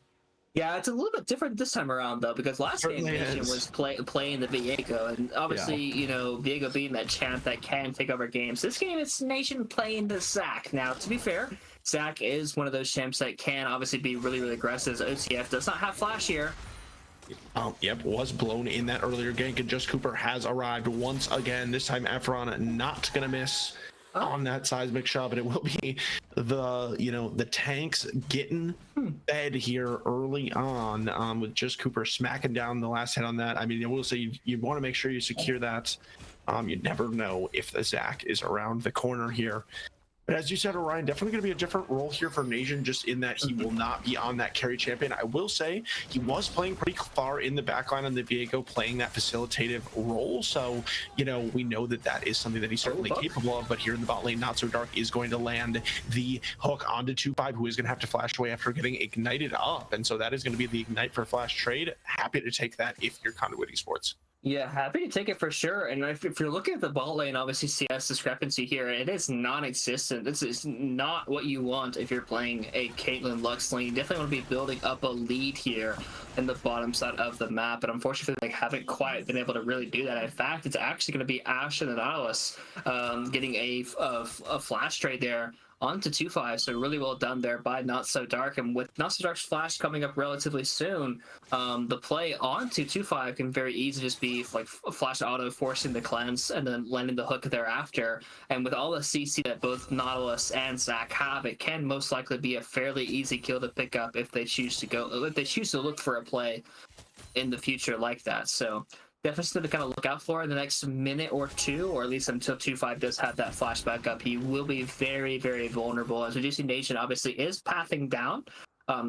Yeah, it's a little bit different this time around, though, because last game Nation was playing the Viego, and obviously, you know, Viego being that champ that can take over games. This game, it's Nation playing the Zac. Now, to be fair, Zac is one of those champs that can obviously be really, really aggressive. OTF does not have flash here. Yep, was blown in that earlier gank, and Just Cooper has arrived once again. This time, Efron not going to miss on that seismic shot, but it will be the tanks getting fed here early on, with Just Cooper smacking down the last hit on that. I mean, I will say you want to make sure you secure that. You never know if the Zac is around the corner here. But as you said, Orion, definitely going to be a different role here for Nation, just in that he will not be on that carry champion. I will say he was playing pretty far in the backline on the Viego, playing that facilitative role. So, we know that is something that he's certainly capable of. But here in the bot lane, Not So Dark is going to land the hook onto 2-5, who is going to have to flash away after getting ignited up. And so that is going to be the ignite for flash trade. Happy to take that if you're Conduit Esports. Yeah, happy to take it for sure. And if you're looking at the bot lane, obviously CS discrepancy here, it is non-existent. This is not what you want if you're playing a Caitlyn Lux lane. You definitely want to be building up a lead here in the bottom side of the map, but unfortunately they haven't quite been able to really do that. In fact, it's actually going to be Ash and Nautilus getting a flash trade there onto 2-5, so really well done there by Not So Dark. And with Not So Dark's flash coming up relatively soon, the play onto 2-5 can very easily just be like flash auto, forcing the cleanse, and then landing the hook thereafter. And with all the CC that both Nautilus and Zac have, it can most likely be a fairly easy kill to pick up if they choose to look for a play in the future like that. So definitely something to kind of look out for in the next minute or two, or at least until 2-5 does have that flashback up. He will be very, very vulnerable, as Reducing Nation obviously is pathing down.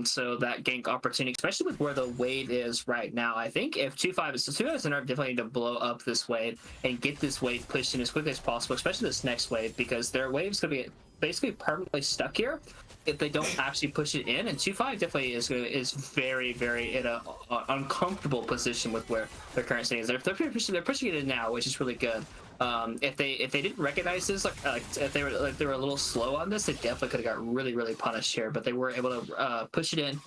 So that gank opportunity, especially with where the wave is right now, I think if 2-5 is definitely need to blow up this wave and get this wave pushed in as quickly as possible, especially this next wave, because their wave's going to be basically permanently stuck here if they don't actually push it in. And 2-5 definitely is very, very in a uncomfortable position with where their current state is. They're pushing it in now, which is really good. If they didn't recognize this, if they were a little slow on this, they definitely could have got really, really punished here. But they were able to push it in,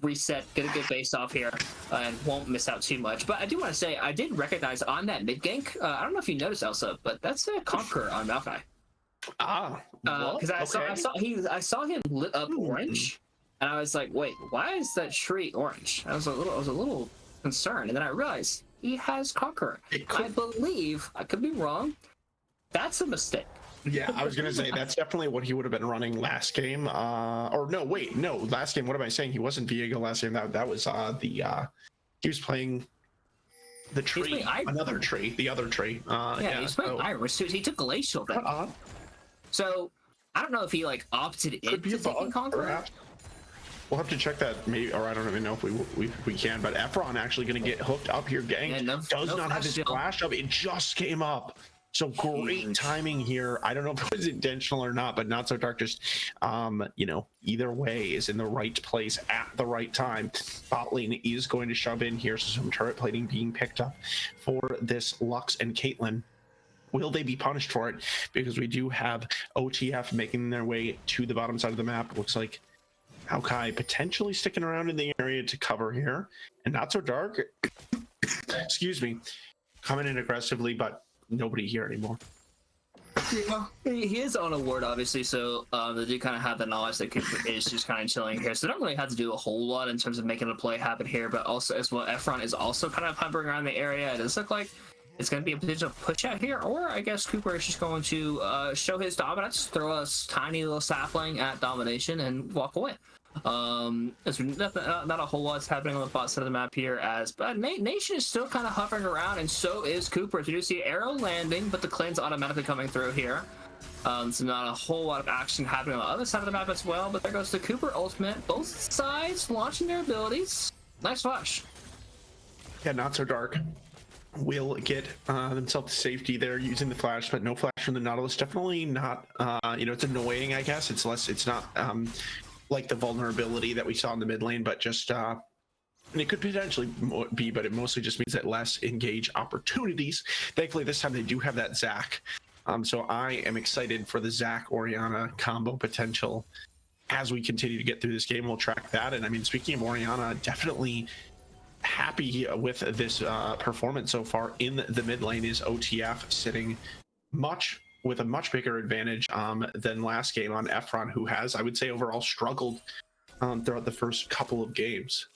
reset, get a good base off here, and won't miss out too much. But I do want to say I did recognize on that mid gank. I don't know if you noticed, Elsa, but that's a Conqueror on Maokai. Because I saw him lit up orange, and I was like, wait, why is that tree orange? I was a little concerned, and then I realized he has Conqueror. I believe, I could be wrong, that's a mistake. Yeah, I was gonna say that's definitely what he would have been running last game. Last game. What am I saying? He wasn't Viego last game. That was he was playing the tree, another tree, the other tree. He's playing Iris. He took Glacial then. So I don't know if he like opted Could be into a taking bug, Conqueror. perhaps. We'll have to check that, maybe, or I don't even know if we can. But Efron actually going to get hooked up here. Gang does not have his flash up. It just came up. So great timing here. I don't know if it was intentional or not, but Not So Dark just, you know, either way is in the right place at the right time. Bot lane is going to shove in here. So some turret plating being picked up for this Lux and Caitlyn. Will they be punished for it? Because we do have OTF making their way to the bottom side of the map. Looks like Maokai potentially sticking around in the area to cover here. And Not So Dark, excuse me, coming in aggressively, but nobody here anymore. Yeah, he is on a ward, obviously, so they do kind of have the knowledge that Cooper is just kind of chilling here. So they don't really have to do a whole lot in terms of making a play happen here, but also as well, Efron is also kind of hovering around the area. It does look like it's going to be a potential push out here, or I guess Cooper is just going to show his dominance, throw a tiny little sapling at domination, and walk away. There's not a whole lot's happening on the bot side of the map here, but Nation is still kind of hovering around, and so is Cooper. So you do see arrow landing, but the cleanse automatically coming through here. So not a whole lot of action happening on the other side of the map as well, but there goes the Cooper ultimate. Both sides launching their abilities. Nice flash. Yeah, Not So Dark will get themselves to safety there using the flash, but no flash from the Nautilus. Definitely not, you know, it's annoying, I guess. It's not like the vulnerability that we saw in the mid lane, but just, and it could potentially be, but it mostly just means that less engage opportunities. Thankfully, this time they do have that Zac. So I am excited for the Zac Orianna combo potential as we continue to get through this game. We'll track that. And I mean, speaking of Orianna, definitely happy with this performance so far in the mid lane. Is OTF sitting with a much bigger advantage than last game on Efron, who has, I would say, overall struggled throughout the first couple of games.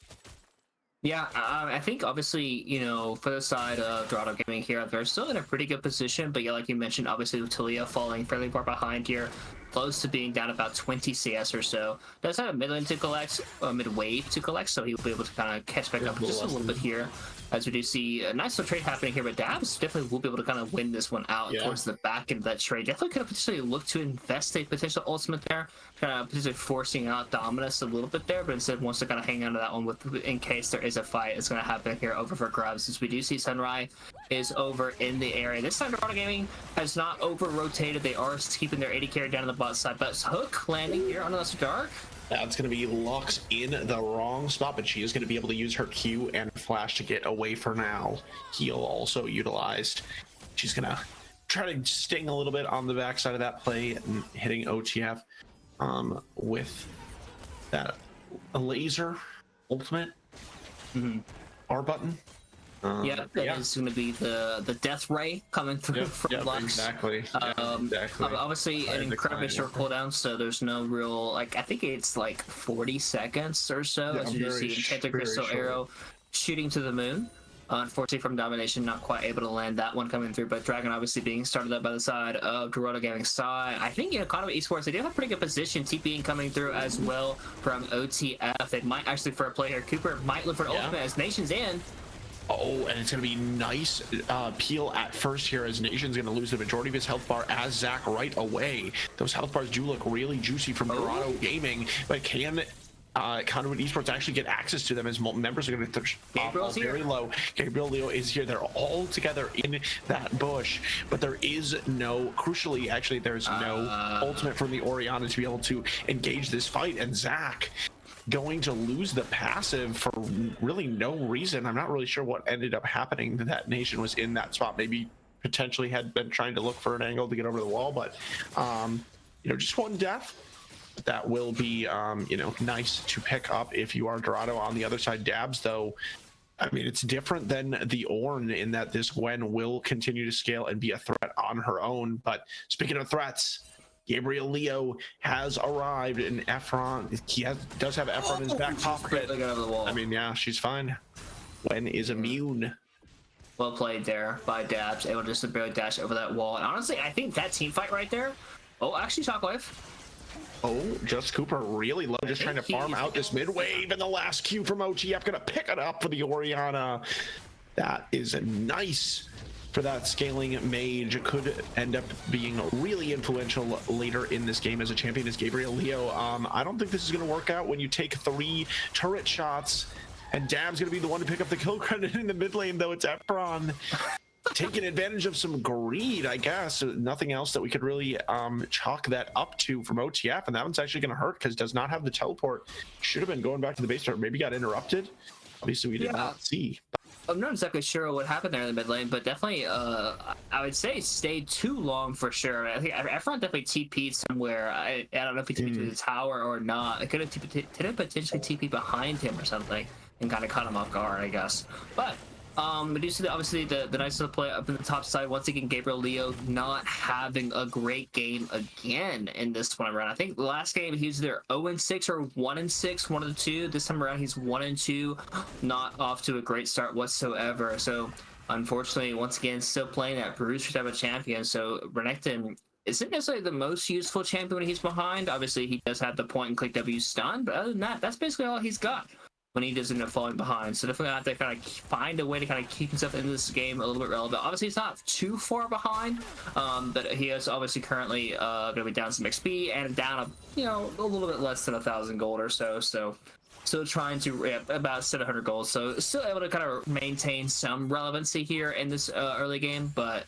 Yeah, I think obviously, you know, for the side of Dorado Gaming here, they're still in a pretty good position, but yeah, like you mentioned, obviously with Talia falling fairly far behind here, close to being down about 20 CS or so. Does have a mid lane to collect, mid wave to collect, so he'll be able to kind of catch back up just a little bit here. As we do see a nice little trade happening here, but Dabs definitely will be able to kind of win this one out towards the back end of that trade. Definitely could have potentially looked to invest a potential ultimate there, kind of potentially forcing out Dominus a little bit there, but instead wants to kind of hang on to that one with, in case there is a fight. It's going to happen here over for grabs. As we do see Sunrise is over in the area. This time Dorado Gaming has not over-rotated. They are keeping their 80 carry down on the bot side, but Hook landing here on Not So Dark. That's going to be Lux in the wrong spot, but she is going to be able to use her Q and flash to get away for now. Heal also utilized. She's going to try to sting a little bit on the backside of that play and hitting OTF with that laser ultimate R button. That is going to be the death ray coming through from Lux. Exactly. Obviously, an incredibly short cooldown, so there's no real, like, I think it's like 40 seconds or so. As you see Enchanted Crystal Arrow shooting to the moon. Unfortunately, from Domination, not quite able to land that one coming through, but Dragon obviously being started up by the side of Dorado Gaming side. I think, you know, Conduit Esports, they do have a pretty good position. TPing coming through as well from OTF. They might actually, for a play here, Cooper might look for an ultimate as Nation's in. Oh, and it's going to be nice peel at first here, as Nation's going to lose the majority of his health bar as Zac right away. Those health bars do look really juicy from Dorado Gaming, but can Conduit Esports actually get access to them, as members are going to fall very low. Gabriel Leo is here. They're all together in that bush, but there is no, crucially, actually, there's no ultimate from the Orianna to be able to engage this fight, and Zac going to lose the passive for really no reason. I'm not really sure what ended up happening. That Nation was in that spot, maybe potentially had been trying to look for an angle to get over the wall, but you know, just one death. That will be you know, nice to pick up if you are Dorado. On the other side, Dabs, though, I mean, it's different than the Ornn in that this Gwen will continue to scale and be a threat on her own. But speaking of threats, Gabriel Leo has arrived, and Efron, does have Efron in his back pocket. I mean, yeah, she's fine. Gwen is immune. Well played there by Dabs, able to just barely dash over that wall. And honestly, I think that team fight right there. Oh, actually, Shockwave. Oh, just Cooper really low, just trying to farm out this mid wave, and the last Q from OTF gonna pick it up for the Orianna. That is nice for that scaling mage could end up being really influential later in this game as a champion is Gabriel Leo. I don't think this is going to work out when you take 3 turret shots, and Dab's going to be the one to pick up the kill credit in the mid lane, though. It's Efron taking advantage of some greed, I guess. Nothing else that we could really chalk that up to from OTF, and that one's actually going to hurt because does not have the teleport. Should have been going back to the base start. Maybe got interrupted. Obviously, we did not see. I'm not exactly sure what happened there in the mid lane, but definitely, I would say stayed too long for sure. I think Efron definitely TP'd somewhere. I don't know if he TP'd to the tower or not. It could have potentially TP behind him or something and kind of caught him off guard, I guess. But we do see obviously the nice little play up in the top side. Once again, Gabriel Leo not having a great game again in this one around. I think the last game he was either 0-6 or 1-6, one of the two. This time around he's 1-2, not off to a great start whatsoever. So unfortunately, once again, still playing that Bruiser type of champion. So Renekton isn't necessarily the most useful champion when he's behind. Obviously, he does have the point and click W stun, but other than that, that's basically all he's got when he doesn't end up falling behind. So definitely have to kind of find a way to kind of keep himself in this game a little bit relevant. Obviously, he's not too far behind, but he is obviously currently going to be down some XP and down a little bit less than 1,000 gold or so. So still trying to about 700 gold. So still able to kind of maintain some relevancy here in this early game, but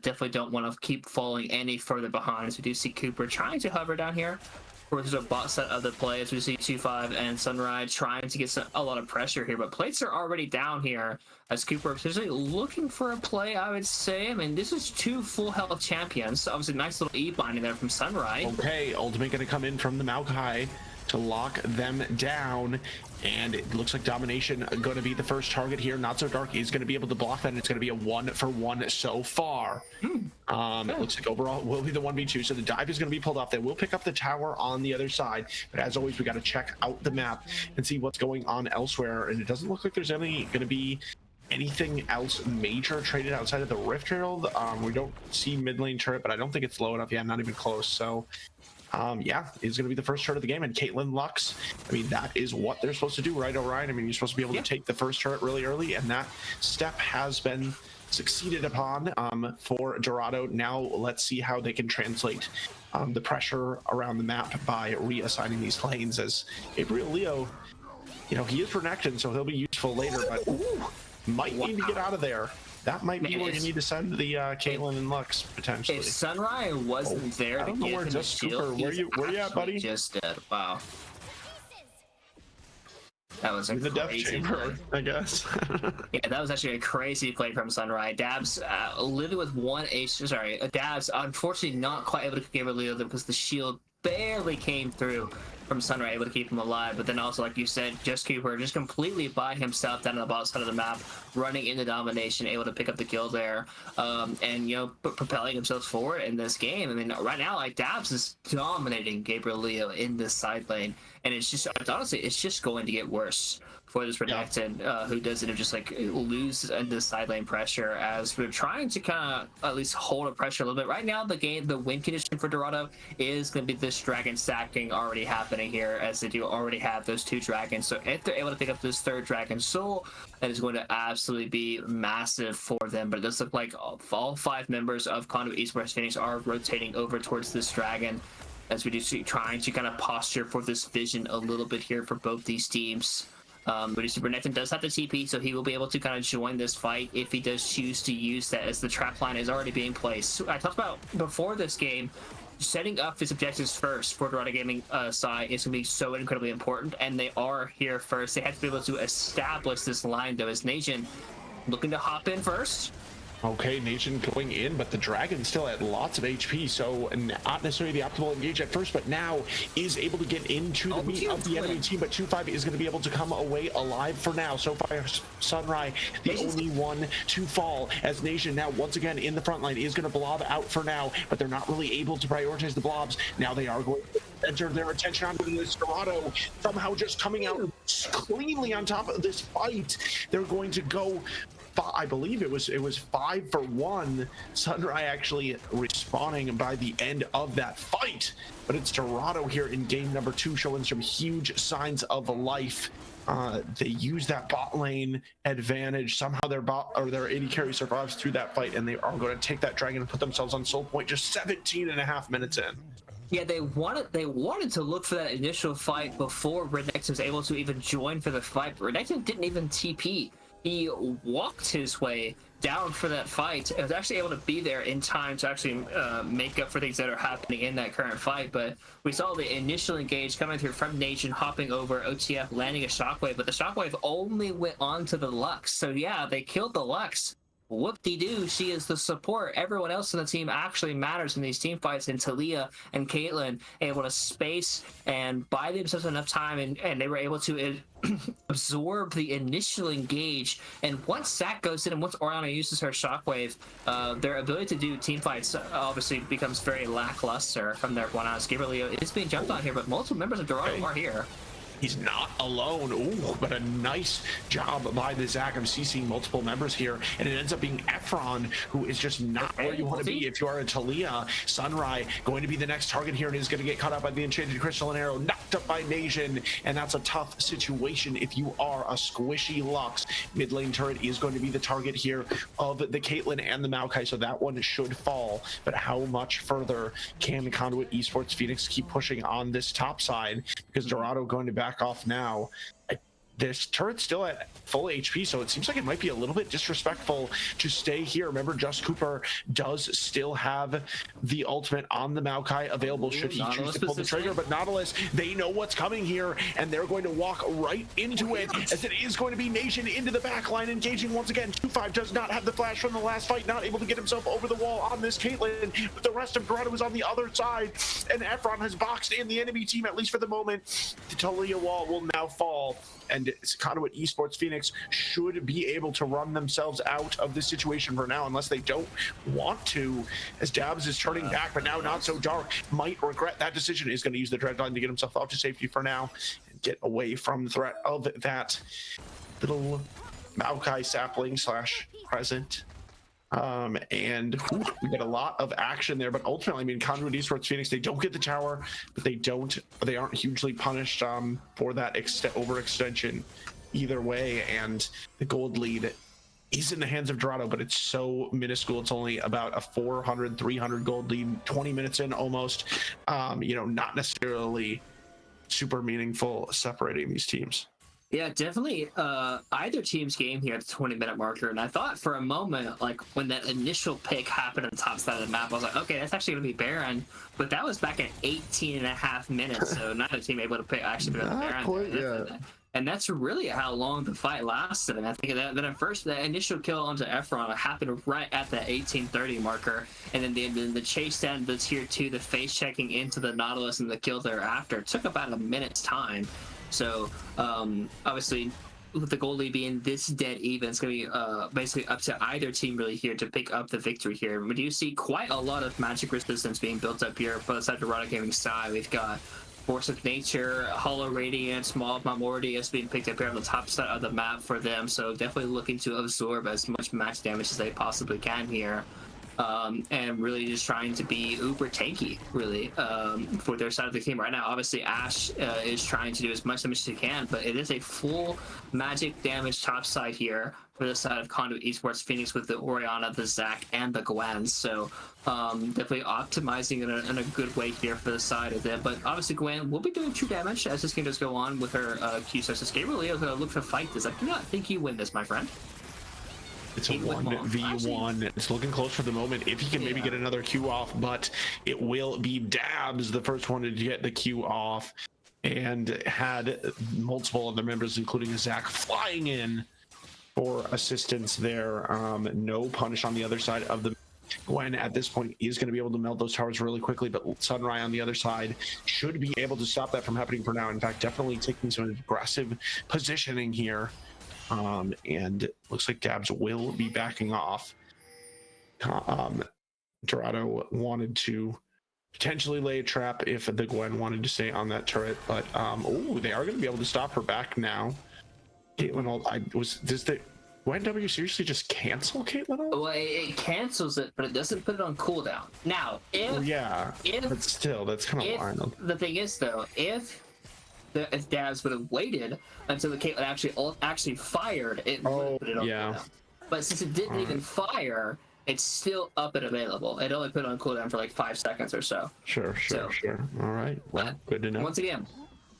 definitely don't want to keep falling any further behind. So we do see Cooper trying to hover down here. Of course, there's a bot set of the plays. We see 2-5 and Sunrise trying to get a lot of pressure here, but plates are already down here as Cooper potentially looking for a play, I would say. I mean, this is 2 full health champions. Obviously, nice little E binding there from Sunrise. Okay, ultimate going to come in from the Maokai to lock them down, and it looks like Domination going to be the first target here. Not So Dark is going to be able to block that, and it's going to be a 1-for-1 so far. It looks like overall it will be the 1v2, so the dive is going to be pulled off. They will pick up the tower on the other side, but as always, we got to check out the map and see what's going on elsewhere, and it doesn't look like there's any going to be anything else major traded outside of the Rift Herald. We don't see mid lane turret, but I don't think it's low enough. Yeah, not even close. So yeah, it's going to be the first turret of the game, and Caitlyn Lux, I mean, that is what they're supposed to do, right, Orion? I mean, you're supposed to be able to take the first turret really early, and that step has been succeeded upon for Dorado. Now let's see how they can translate the pressure around the map by reassigning these lanes, as Gabriel Leo, he is Renekton, so he'll be useful later, but might need to get out of there. That might be where you need to send the Caitlyn and Lux potentially. If Sunrise wasn't there to give him a shield, where you at, buddy? Just dead. Wow. That was a in the death crazy chamber, play. I guess. Yeah, that was actually a crazy play from Sunrise. Dabs living with one ace. Sorry, Dabs unfortunately not quite able to get Leo because the shield barely came through from Sunrise, able to keep him alive. But then also, like you said, just Cooper just completely by himself down on the bottom side of the map, running into Domination, able to pick up the kill there, and propelling himself forward in this game. I mean, right now, like, Dabs is dominating Gabriel Leo in this side lane, and it's honestly just going to get worse for this Renekton, who doesn't just like lose into side lane pressure, as we're trying to kind of at least hold a pressure a little bit. Right now, the win condition for Dorado is going to be this dragon stacking already happening here, as they do already have those 2 dragons. So if they're able to pick up this 3rd dragon soul, that is going to absolutely be massive for them. But it does look like all 5 members of Conduit Esports Phoenix are rotating over towards this dragon, as we do see trying to kind of posture for this vision a little bit here for both these teams. But Renekton does have the TP, so he will be able to kind of join this fight if he does choose to use that, as the trap line is already being placed. So I talked about before this game, setting up his objectives first for Dorado Gaming side is going to be so incredibly important, and they are here first. They have to be able to establish this line, though, as Nation looking to hop in first. Okay, Nation going in, but the dragon still at lots of HP, so not necessarily the optimal engage at first, but now is able to get into the meat of the enemy team, but 2-5 is going to be able to come away alive for now. So far, Sunrise, the only one to fall, as Nation now once again in the front line is going to blob out for now, but they're not really able to prioritize the blobs. Now they are going to enter their attention onto this Dorado, somehow just coming out cleanly on top of this fight. They're going to go I believe it was 5-for-1. Sunrai actually respawning by the end of that fight, but it's Dorado here in game number 2 showing some huge signs of life. They use that bot lane advantage. Somehow their bot or their AD carry survives through that fight, and they are going to take that dragon and put themselves on soul point just 17.5 minutes in. Yeah, they wanted to look for that initial fight before Renekton was able to even join for the fight. But Renekton didn't even TP. He walked his way down for that fight and was actually able to be there in time to actually make up for things that are happening in that current fight. But we saw the initial engage coming through from Nation, hopping over OTF, landing a shockwave, but the shockwave only went on to the Lux. So yeah, they killed the Lux. Whoop-de-doo, she is the support. Everyone else in the team actually matters in these team fights, and Talia and Caitlyn able to space and buy themselves enough time, and they were able to absorb the initial engage. And once Zac goes in and once Orianna uses her shockwave, their ability to do team fights obviously becomes very lackluster from their one on. Gabriel is being jumped on here, but multiple members of Dorado are here. He's not alone. Ooh, but a nice job by the Zac of CCing multiple members here, and it ends up being Efron, who is just not where you want to be if you are a Talia. Sunrai going to be the next target here, and is going to get caught up by the Enchanted Crystal and Arrow, knocked up by Nation, and that's a tough situation if you are a squishy Lux. Mid lane turret is going to be the target here of the Caitlyn and the Maokai, so that one should fall. But how much further can Conduit Esports Phoenix keep pushing on this top side? Because Dorado going to back off now. This turret's still at full HP, so it seems like it might be a little bit disrespectful to stay here. Remember, Just Cooper does still have the ultimate on the Maokai available should he choose to pull the trigger, but Nautilus, they know what's coming here, and they're going to walk right into it, as it is going to be Nation into the back line, engaging once again. 2-5 does not have the flash from the last fight, not able to get himself over the wall on this Caitlyn, but the rest of Dorado is on the other side, and Efron has boxed in the enemy team, at least for the moment. The Talia wall will now fall, and Conduit Esports Phoenix should be able to run themselves out of this situation for now, unless they don't want to, as Dabs is turning back, but now Not So Dark might regret that decision. Is going to use the Dreadline to get himself off to safety for now and get away from the threat of that little Maokai sapling slash present. And we get a lot of action there, but ultimately, I mean, Conduit Esports Phoenix, they don't get the tower, but they aren't hugely punished for that overextension either way. And the gold lead is in the hands of Dorado, but it's so minuscule. It's only about a 400-300 gold lead, 20 minutes in almost. Not necessarily super meaningful separating these teams. Yeah, definitely either team's game here at the 20-minute marker. And I thought for a moment, like when that initial pick happened on the top side of the map, I was like, okay, that's actually going to be Baron. But that was back at 18.5 minutes. So neither team able to pick actually pick up Baron. And that's really how long the fight lasted. And I think that at first, the initial kill onto Efron happened right at the 18:30 marker. And then the chase down the tier 2, the face checking into the Nautilus, and the kill thereafter took about a minute's time. So obviously, with the goal lead being this dead even, it's going to be basically up to either team really here to pick up the victory here. We do see quite a lot of magic resistance being built up here. Both sides of Dorado Gaming side, we've got Force of Nature, Hollow Radiance, Maw of Primordius being picked up here on the top side of the map for them. So definitely looking to absorb as much max damage as they possibly can here. And really just trying to be uber tanky, really, for their side of the team right now. Obviously, Ashe is trying to do as much damage as he can, but it is a full magic damage top side here for the side of Conduit Esports Phoenix with the Orianna, the Zac, and the Gwen. So definitely optimizing in a good way here for the side of them. But obviously, Gwen will be doing true damage as this game does go on with her Q. So Gabriel is going to look to fight this. I do not think you win this, my friend. It's a 1v1. It's looking close for the moment. If he can maybe get another Q off, but it will be Dabs, the first one to get the Q off, and had multiple other members, including Zac, flying in for assistance there. No punish on the other side of the Gwen at this point is going to be able to melt those towers really quickly, but Sunrai on the other side should be able to stop that from happening for now. In fact, definitely taking some aggressive positioning here. And looks like Dabs will be backing off. Dorado wanted to potentially lay a trap if the Gwen wanted to stay on that turret, but they are going to be able to stop her back now. Caitlyn, Why did W seriously just cancel Caitlyn? Well, it cancels it, but it doesn't put it on cooldown. Now, if but still, that's kind of wild. The thing is, though, if Daz would have waited until the Caitlyn actually fired, it would put it on cooldown. But since it didn't even fire, it's still up and available. It only put it on cooldown for like 5 seconds or so. Sure. All right. Well, good to know. Once again,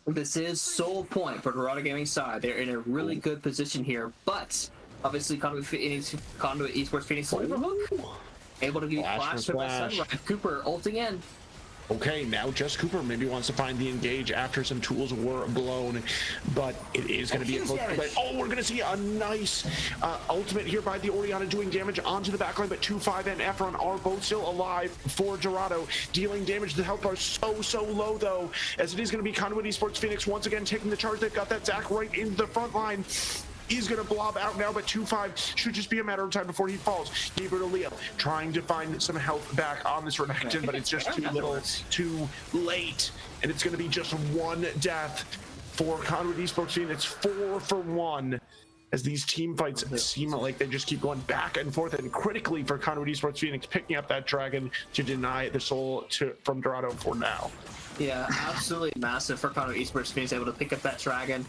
this is sole point for Dorado Gaming side. They're in a really good position here, but obviously Conduit Esports Phoenix able to get flash by Sunrise. Cooper ulting in. Okay, now just Cooper maybe wants to find the engage after some tools were blown, but it is going to be a close play. Oh, we're going to see a nice ultimate here by the Orianna doing damage onto the backline, but 2-5 and Efron are both still alive for Dorado, dealing damage. The health bar so low, though, as it is going to be Conduit Esports Phoenix once again taking the charge. They've got that Zach right in the front line. He's going to blob out now, but 2-5 should just be a matter of time before he falls. Gabriel Leo trying to find some health back on this Renekton, but it's just too little, too late. And it's going to be just one death for Conduit Esports Team. It's 4 for 1 as these team fights seem like they just keep going back and forth, and critically for Conduit Esports Phoenix picking up that dragon to deny the soul from Dorado for now. Yeah, absolutely massive for Conduit Esports Phoenix, able to pick up that dragon,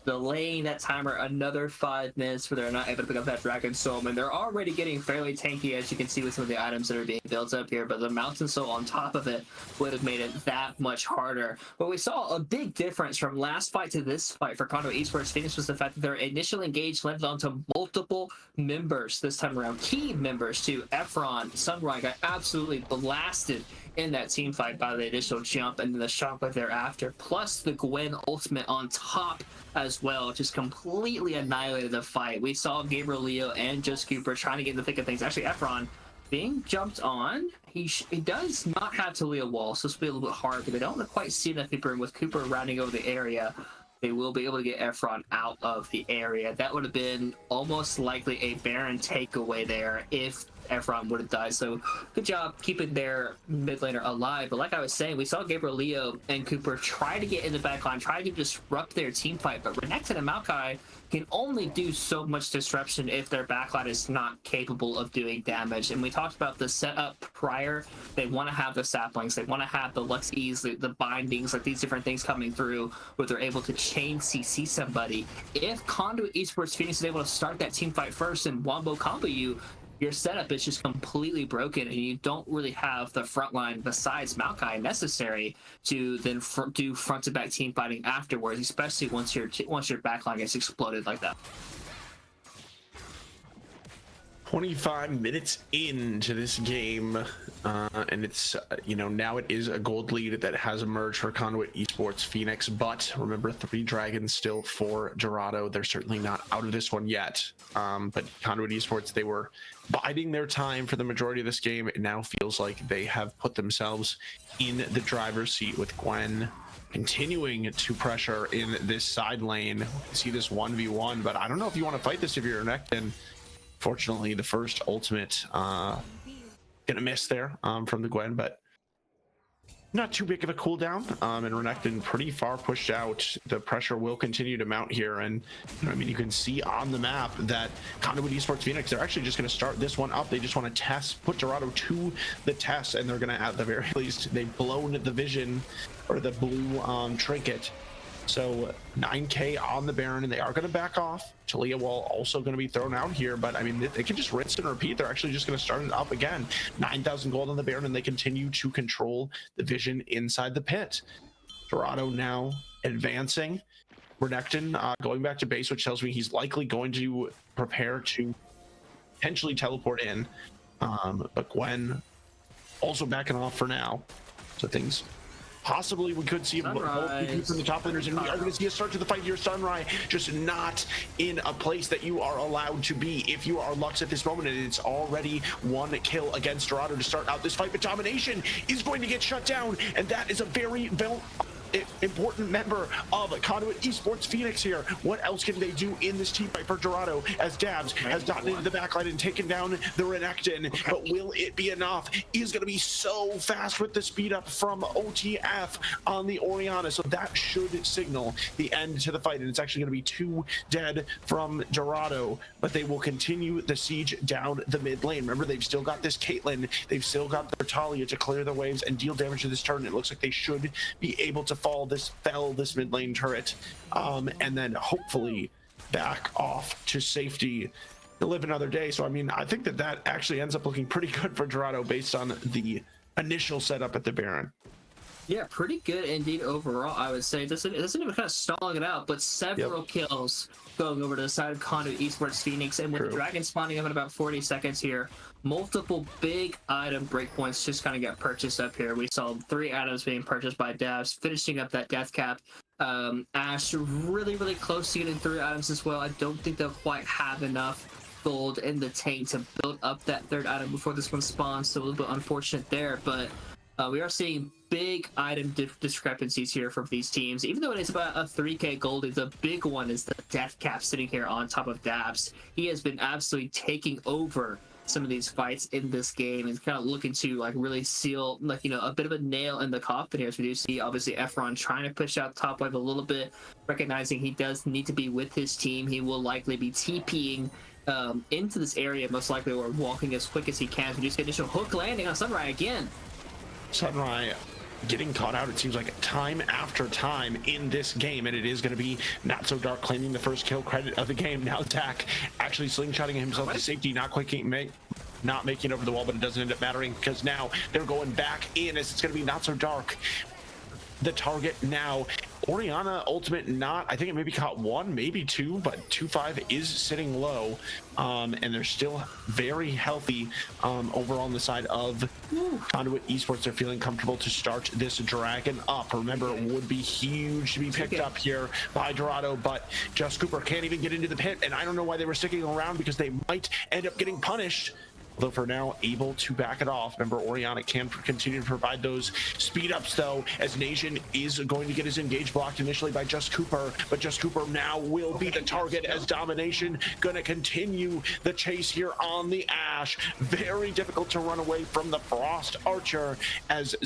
delaying that timer another 5 minutes where they're not able to pick up that Dragon Soul. I mean, they're already getting fairly tanky, as you can see with some of the items that are being built up here, but the Mountain Soul on top of it would have made it that much harder. But we saw a big difference from last fight to this fight for Conduit Esports Phoenix was the fact that their initial engage led onto multiple members this time around. Key members to Efron, Sunrise got absolutely blasted in that team fight by the initial jump and then the shockwave thereafter, plus the Gwen ultimate on top as well, just completely annihilated the fight. We saw Gabriel Leo and Just Cooper trying to get in the thick of things. Actually, Efron being jumped on. He does not have to Leo wall, so this will be a little bit hard, but they don't quite see enough people. And with Cooper rounding over the area, they will be able to get Efron out of the area. That would have been almost likely a Baron takeaway there if Efron would have died. So good job keeping their mid laner alive. But like I was saying, we saw Gabriel Leo and Cooper try to get in the backline, try to disrupt their team fight, but Renekton and Maokai can only do so much disruption if their backline is not capable of doing damage. And we talked about the setup prior. They want to have the saplings, they want to have the Lux E's, the bindings, like these different things coming through where they're able to chain CC somebody. If Conduit Esports Phoenix is able to start that team fight first and wombo combo you, your setup is just completely broken, and you don't really have the front line besides Maokai necessary to then do front-to-back team fighting afterwards, especially once your back line gets exploded like that. 25 minutes into this game, and it's now it is a gold lead that has emerged for Conduit Esports Phoenix, but remember, 3 dragons still for Dorado. They're certainly not out of this one yet, but Conduit Esports, they were biding their time for the majority of this game. It now feels like they have put themselves in the driver's seat with Gwen continuing to pressure in this side lane. See this 1v1, but I don't know if you want to fight this if you're a Renekton. Fortunately, the first ultimate gonna miss there from the Gwen, but not too big of a cooldown. And Renekton pretty far pushed out. The pressure will continue to mount here, and you can see on the map that Conduit Esports Phoenix, they're actually just going to start this one up. They just want to put Dorado to the test, and they're going to, at the very least, they've blown the vision or the blue trinket. So 9k on the Baron, and they are going to back off. Talia Wall also going to be thrown out here, but I mean, they can just rinse and repeat. They're actually just going to start it up again. 9,000 gold on the Baron, and they continue to control the vision inside the pit. Dorado now advancing. Renekton going back to base, which tells me he's likely going to prepare to potentially teleport in. But Gwen also backing off for now. So things... Possibly we could see both from the top laners, and we are going to see a start to the fight here. Sunrise just not in a place that you are allowed to be if you are Lux at this moment, and it's already 1 kill against Dorado to start out this fight. But Domination is going to get shut down, and that is a very important member of Conduit Esports Phoenix here. What else can they do in this team fight for Dorado as Dabs has gotten into the backline and taken down the Renekton? But will it be enough? He's going to be so fast with the speed up from OTF on the Orianna, so that should signal the end to the fight. And it's actually going to be 2 dead from Dorado, but they will continue the siege down the mid lane. Remember, they've still got this Caitlyn, they've still got their Talia to clear the waves and deal damage to this turret. It looks like they should be able to fell this mid lane turret, and then hopefully back off to safety to live another day. So I mean, I think that actually ends up looking pretty good for Dorado based on the initial setup at the Baron. Yeah, pretty good indeed overall, I would say. Doesn't even kind of stalling it out, but several kills going over to the side of Conduit Esports Phoenix. And with the Dragon spawning up in about 40 seconds here, multiple big item breakpoints just kind of got purchased up here. We saw 3 items being purchased by Davs, finishing up that death cap. Ash really close to getting 3 items as well. I don't think they'll quite have enough gold in the tank to build up that 3rd item before this one spawns, so a little bit unfortunate there, but we are seeing big item discrepancies here from these teams. Even though it is about a 3k gold, the big one is the death cap sitting here on top of Dabs. He has been absolutely taking over some of these fights in this game and kind of looking to like really seal, like, you know, a bit of a nail in the coffin here. As we do see obviously Efron trying to push out top wave a little bit, recognizing he does need to be with his team. He will likely be TPing into this area, most likely, or walking as quick as he can. We just get initial hook landing on Sunrise again. Sunrise getting caught out, it seems like, time after time in this game, and it is going to be Not So Dark claiming the first kill credit of the game. Now Zach actually slingshotting himself to safety, not making it over the wall, but it doesn't end up mattering because now they're going back in as it's going to be Not So Dark the target now. Orianna ultimate not, I think it maybe caught 1, maybe 2, but 2-5 is sitting low, and they're still very healthy over on the side of Conduit Esports. They're feeling comfortable to start this dragon up. Remember, it would be huge to be picked up here by Dorado, but Just Cooper can't even get into the pit, and I don't know why they were sticking around, because they might end up getting punished. Although for now, able to back it off. Remember, Orianna can continue to provide those speed ups, though, as Nation is going to get his engage blocked initially by Just Cooper, but Just Cooper now will be the target as Domination going to continue the chase here on the Ash. Very difficult to run away from the Frost Archer as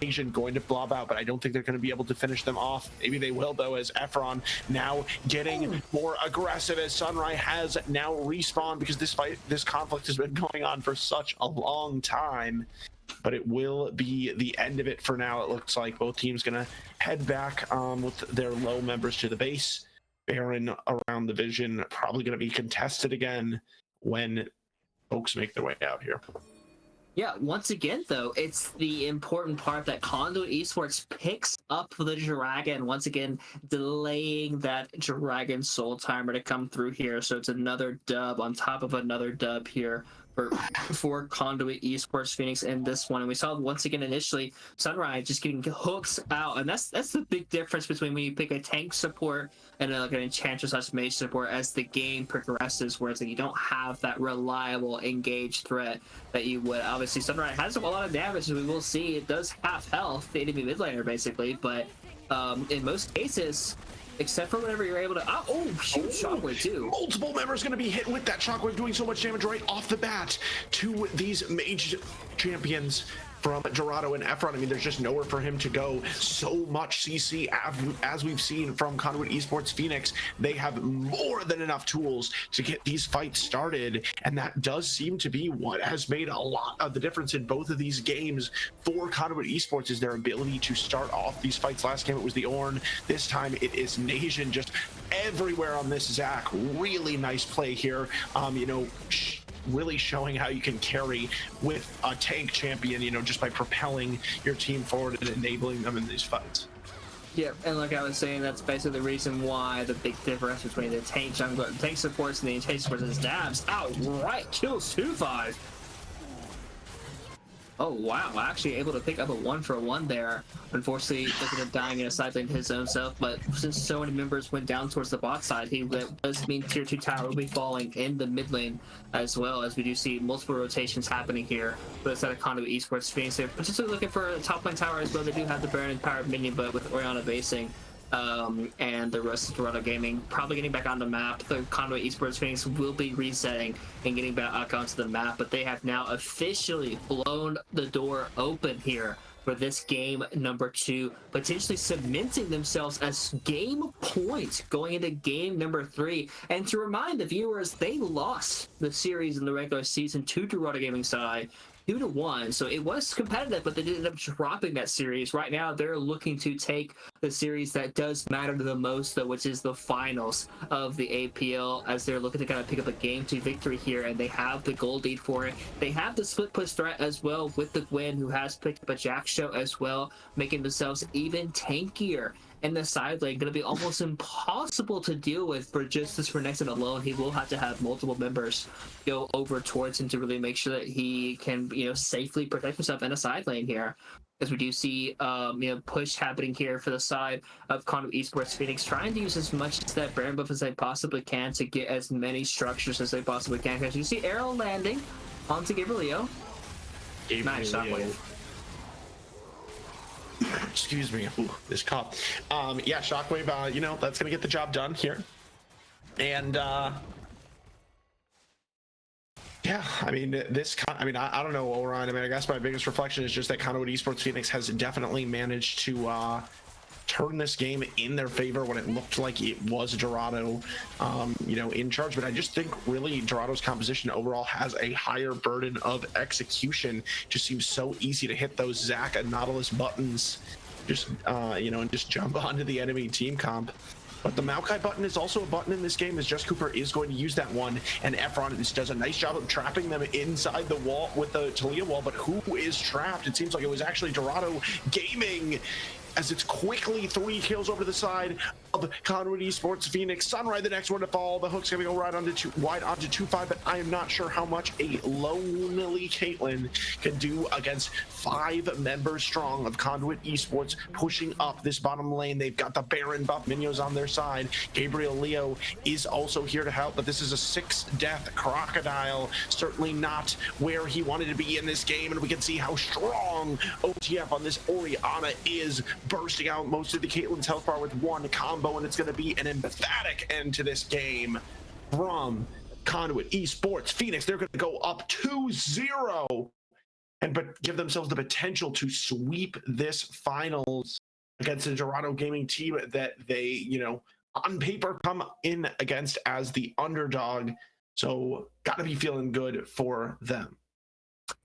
Nation going to blob out, but I don't think they're going to be able to finish them off. Maybe they will, though, as Efron now getting more aggressive as Sunrise has now respawned, because this conflict has been going on for such a long time, but it will be the end of it for now. It looks like both teams gonna head back with their low members to the base. Baron around the vision, probably gonna be contested again when folks make their way out here. Yeah, once again, though, it's the important part that Conduit Esports picks up the Dragon, once again, delaying that Dragon soul timer to come through here. So it's another dub on top of another dub here for Conduit Esports Phoenix in this one. And we saw once again initially Sunrise just getting hooks out, and that's the big difference between when you pick a tank support and like an enchantress slash mage support as the game progresses, whereas like, you don't have that reliable engaged threat that you would. Obviously Sunrise has a lot of damage, as we will see. It does half health, the enemy mid laner basically, but in most cases, except for whenever you're able to shoot shockwave too. Multiple members going to be hit with that shockwave, doing so much damage right off the bat to these mage champions from Dorado and Efron. I mean, there's just nowhere for him to go. So much CC, as we've seen from Conduit Esports Phoenix. They have more than enough tools to get these fights started, and that does seem to be what has made a lot of the difference in both of these games for Conduit Esports, is their ability to start off these fights. Last game it was the Ornn, this time it is Nation, just everywhere on this Zach. Really nice play here. Really showing how you can carry with a tank champion, just by propelling your team forward and enabling them in these fights. Yeah, and like I was saying, that's basically the reason why the big difference between the tank jungler, tank supports and the tank supports is Dabs outright kills 2-5. Oh wow, actually able to pick up a 1-for-1 there. Unfortunately, ended up dying in a side lane his own self, but since so many members went down towards the bot side, that does mean tier 2 tower will be falling in the mid lane, as well as we do see multiple rotations happening here. But it's at a Conduit Esports Phoenix. They're particularly looking for a top lane tower as well. They do have the Baron and Powered Minion, but with Orianna basing, and the rest of Dorado Gaming probably getting back on the map. The Conduit Esports Phoenix will be resetting and getting back onto the map, but they have now officially blown the door open here for this game number 2, potentially cementing themselves as game point going into game number 3. And to remind the viewers, they lost the series in the regular season to Dorado Gaming side 2-1, so it was competitive, but they did end up dropping that series. Right now, they're looking to take the series that does matter the most, though, which is the finals of the APL, as they're looking to kind of pick up a game 2 victory here, and they have the gold lead for it. They have the split push threat as well with the Gwen, who has picked up a Jack show as well, making themselves even tankier in the side lane. Going to be almost impossible to deal with for just this Renekton alone. He will have to have multiple members go over towards him to really make sure that he can, safely protect himself in a side lane here. As we do see, push happening here for the side of Conduit Esports Phoenix, trying to use as much as that Baron buff as they possibly can to get as many structures as they possibly can. Because you see Arrow landing onto Gabriel. Nice shockwave. Excuse me. Ooh, this cough. Yeah, Shockwave, that's going to get the job done here. And, yeah, I mean, I don't know, Orion. I mean, I guess my biggest reflection is just that Conduit Esports Phoenix has definitely managed to turn this game in their favor when it looked like it was Dorado, in charge. But I just think really Dorado's composition overall has a higher burden of execution. Just seems so easy to hit those Zac and Nautilus buttons, just and just jump onto the enemy team comp. But the Maokai button is also a button in this game, as Just Cooper is going to use that one, and Efron does a nice job of trapping them inside the wall with the Talia wall. But who is trapped? It seems like it was actually Dorado Gaming, as it's quickly 3 kills over to the side of Conduit Esports Phoenix. Sunrise, the next one to fall. The hook's going to go right onto wide onto 2-5, but I am not sure how much a lonely Caitlyn can do against 5 members strong of Conduit Esports pushing up this bottom lane. They've got the Baron buff minions on their side. Gabriel Leo is also here to help, but this is a 6-death Crocodile. Certainly not where he wanted to be in this game, and we can see how strong OTF on this Orianna is, bursting out most of the Caitlyn's health bar with one combo, and it's going to be an emphatic end to this game from Conduit Esports Phoenix. They're going to go up 2-0 but give themselves the potential to sweep this finals against a Dorado Gaming team that they, on paper come in against as the underdog. So got to be feeling good for them.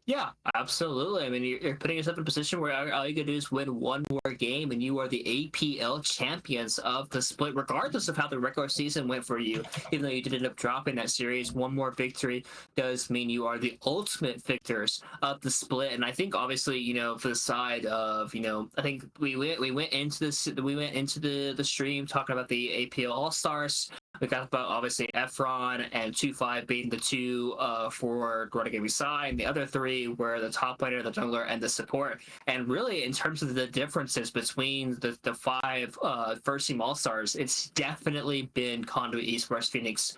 Yeah, absolutely. I mean, you're putting yourself in a position where all you can do is win one more game, and you are the APL champions of the split, regardless of how the regular season went for you. Even though you did end up dropping that series, one more victory does mean you are the ultimate victors of the split. And I think, obviously, for the side of, I think we went into the stream talking about the APL All Stars. We got about, obviously, Efron and 2-5 being the 2 for Dorado Gaming side, and the other 3 were the top laner, the jungler, and the support. And really, in terms of the differences between the 5 first team All-Stars, it's definitely been Conduit Esports Phoenix,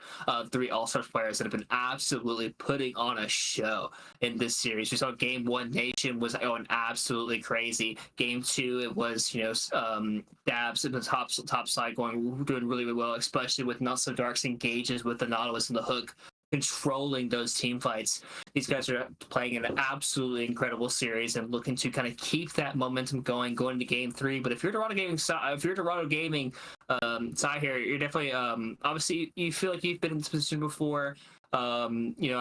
3 All-Stars players that have been absolutely putting on a show in this series. We saw Game 1 Nation was going absolutely crazy. Game 2, it was, Dabs in the top side doing really, really well, especially with Not So Dark's engages with the Nautilus and the hook, controlling those team fights. These guys are playing an absolutely incredible series and looking to kind of keep that momentum going into game 3. But if you're Dorado Gaming side here, you're definitely obviously you feel like you've been in this position before. I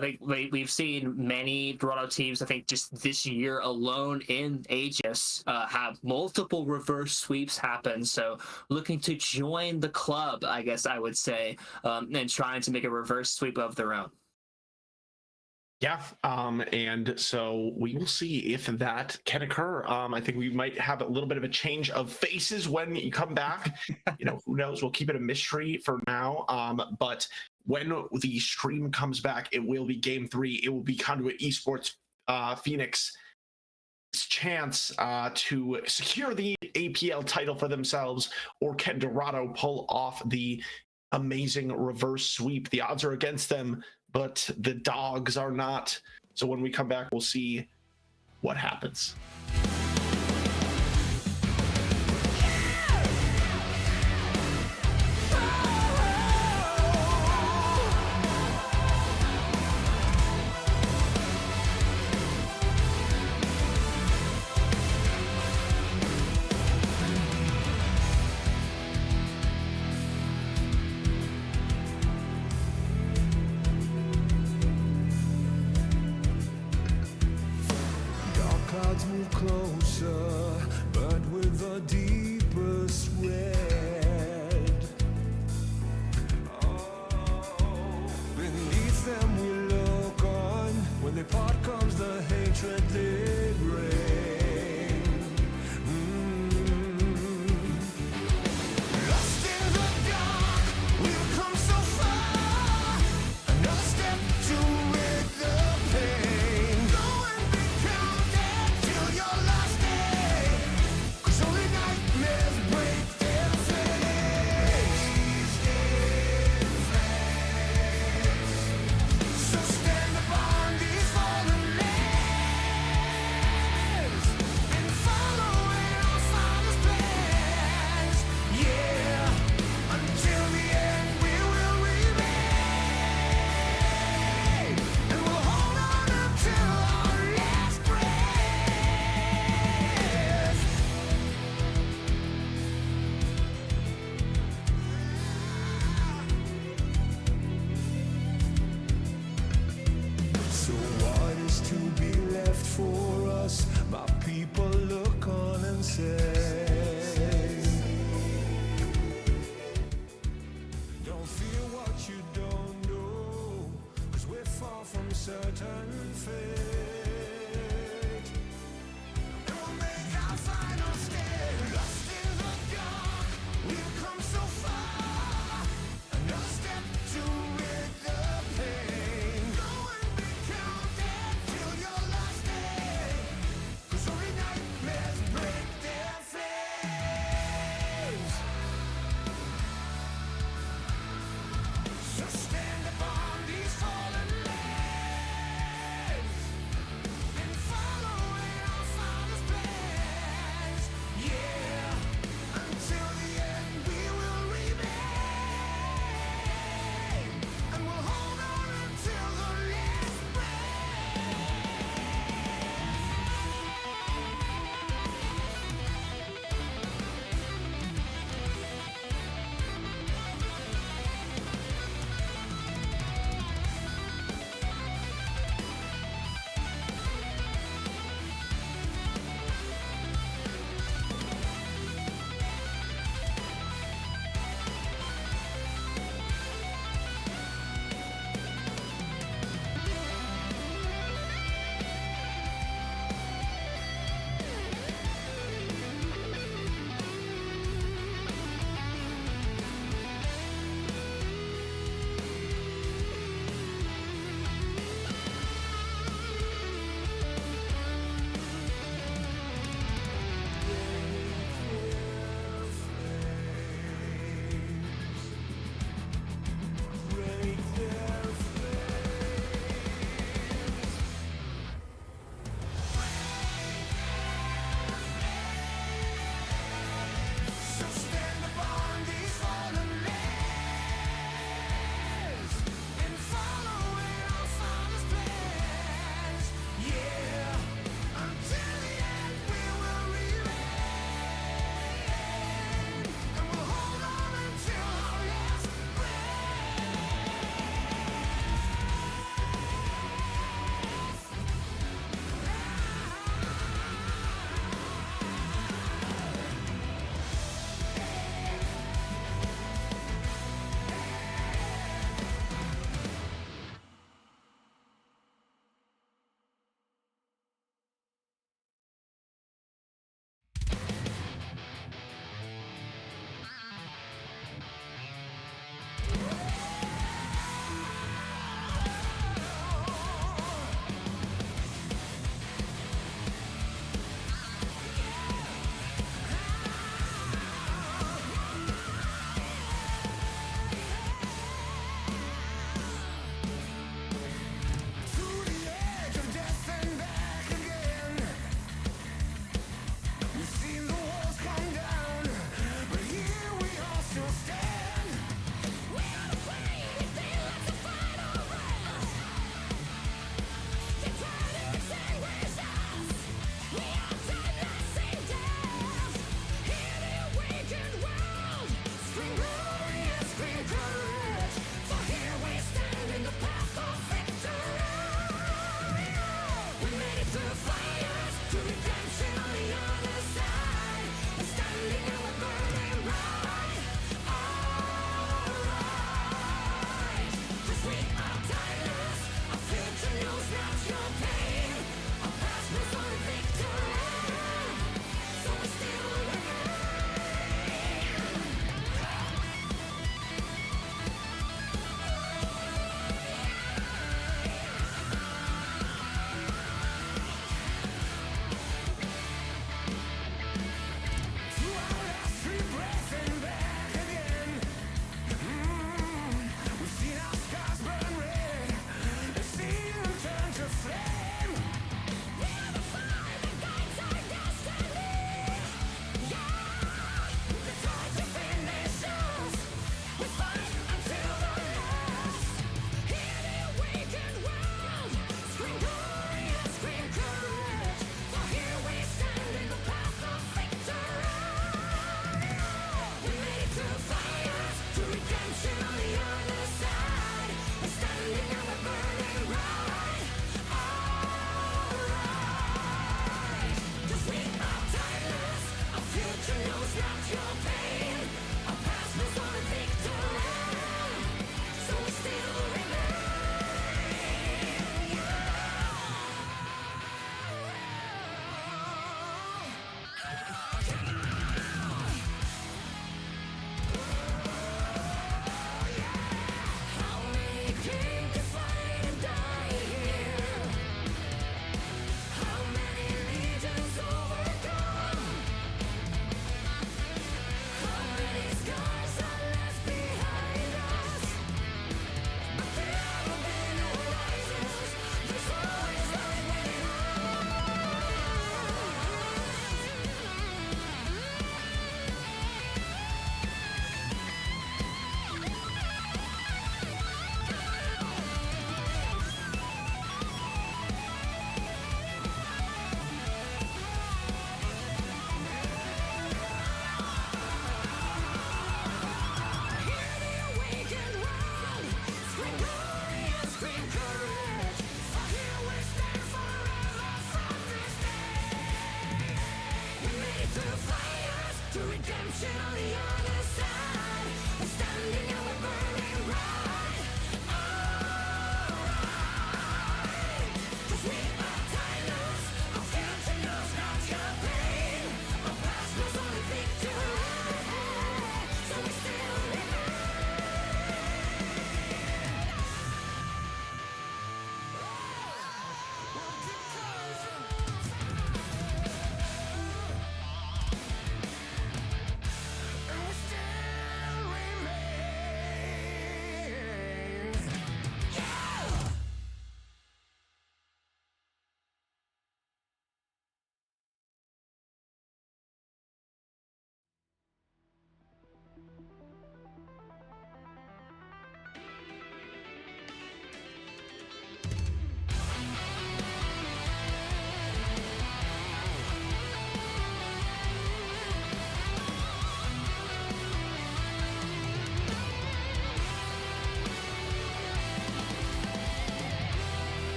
think we've seen many Dorado teams, I think just this year alone in Aegis, have multiple reverse sweeps happen. So looking to join the club, I guess I would say, and trying to make a reverse sweep of their own. Yeah, and so we will see if that can occur. I think we might have a little bit of a change of faces when you come back. Who knows? We'll keep it a mystery for now. But when the stream comes back, it will be game 3. It will be Conduit Esports Phoenix chance to secure the APL title for themselves, or can Dorado pull off the amazing reverse sweep? The odds are against them, but the dogs are not. So when we come back, we'll see what happens. Clouds move closer, but with a deepest red. Oh, beneath them we look on. When they part comes the hatred they bring. Lost in the dark, we've come so far. Another step to rid the pain. Go and be counted till your last day. 'Cause only nightmares break their face. So stand upon these fallen lands and follow in our Father's plans. Yeah, until the end we will remain, and we'll hold on until our last breath. So what is to be left for us? My people look on and say, don't fear what you don't know, 'cause we're far from certain fate. And we'll make our final stand. Lost in the dark, we've come so far. Another step to rid the pain. Go and be counted till your last day.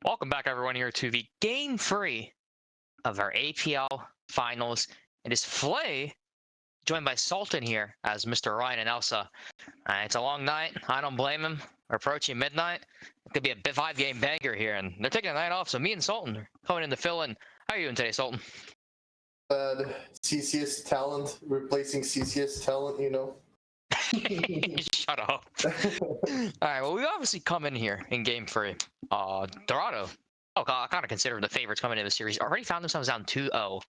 Welcome back, everyone, here to the game 3 of our APL finals. It is Flay, joined by Sultan here as Mr. Ryan and Elsa. It's a long night. I don't blame him. We're approaching midnight. It could be a Bo5 game banger here, and they're taking the night off, so me and Sultan are coming in to fill in. How are you doing today, Sultan? CCS talent replacing CCS talent, you know. Shut up. Alright, well, we obviously come in here in game 3. Dorado. Oh, God, I kind of consider them the favorites coming into the series. Already found themselves down 2-0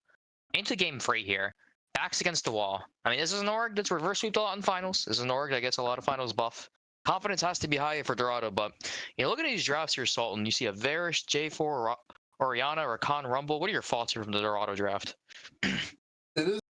into game 3 here. Backs against the wall. I mean, this is an org that's reverse sweeped a lot in finals. This is an org that gets a lot of finals buff. Confidence has to be high for Dorado, but you know, look at these drafts here, Sultan. You see a Varus, J4, Oriana, or Khan Rumble. What are your thoughts here from the Dorado draft? It is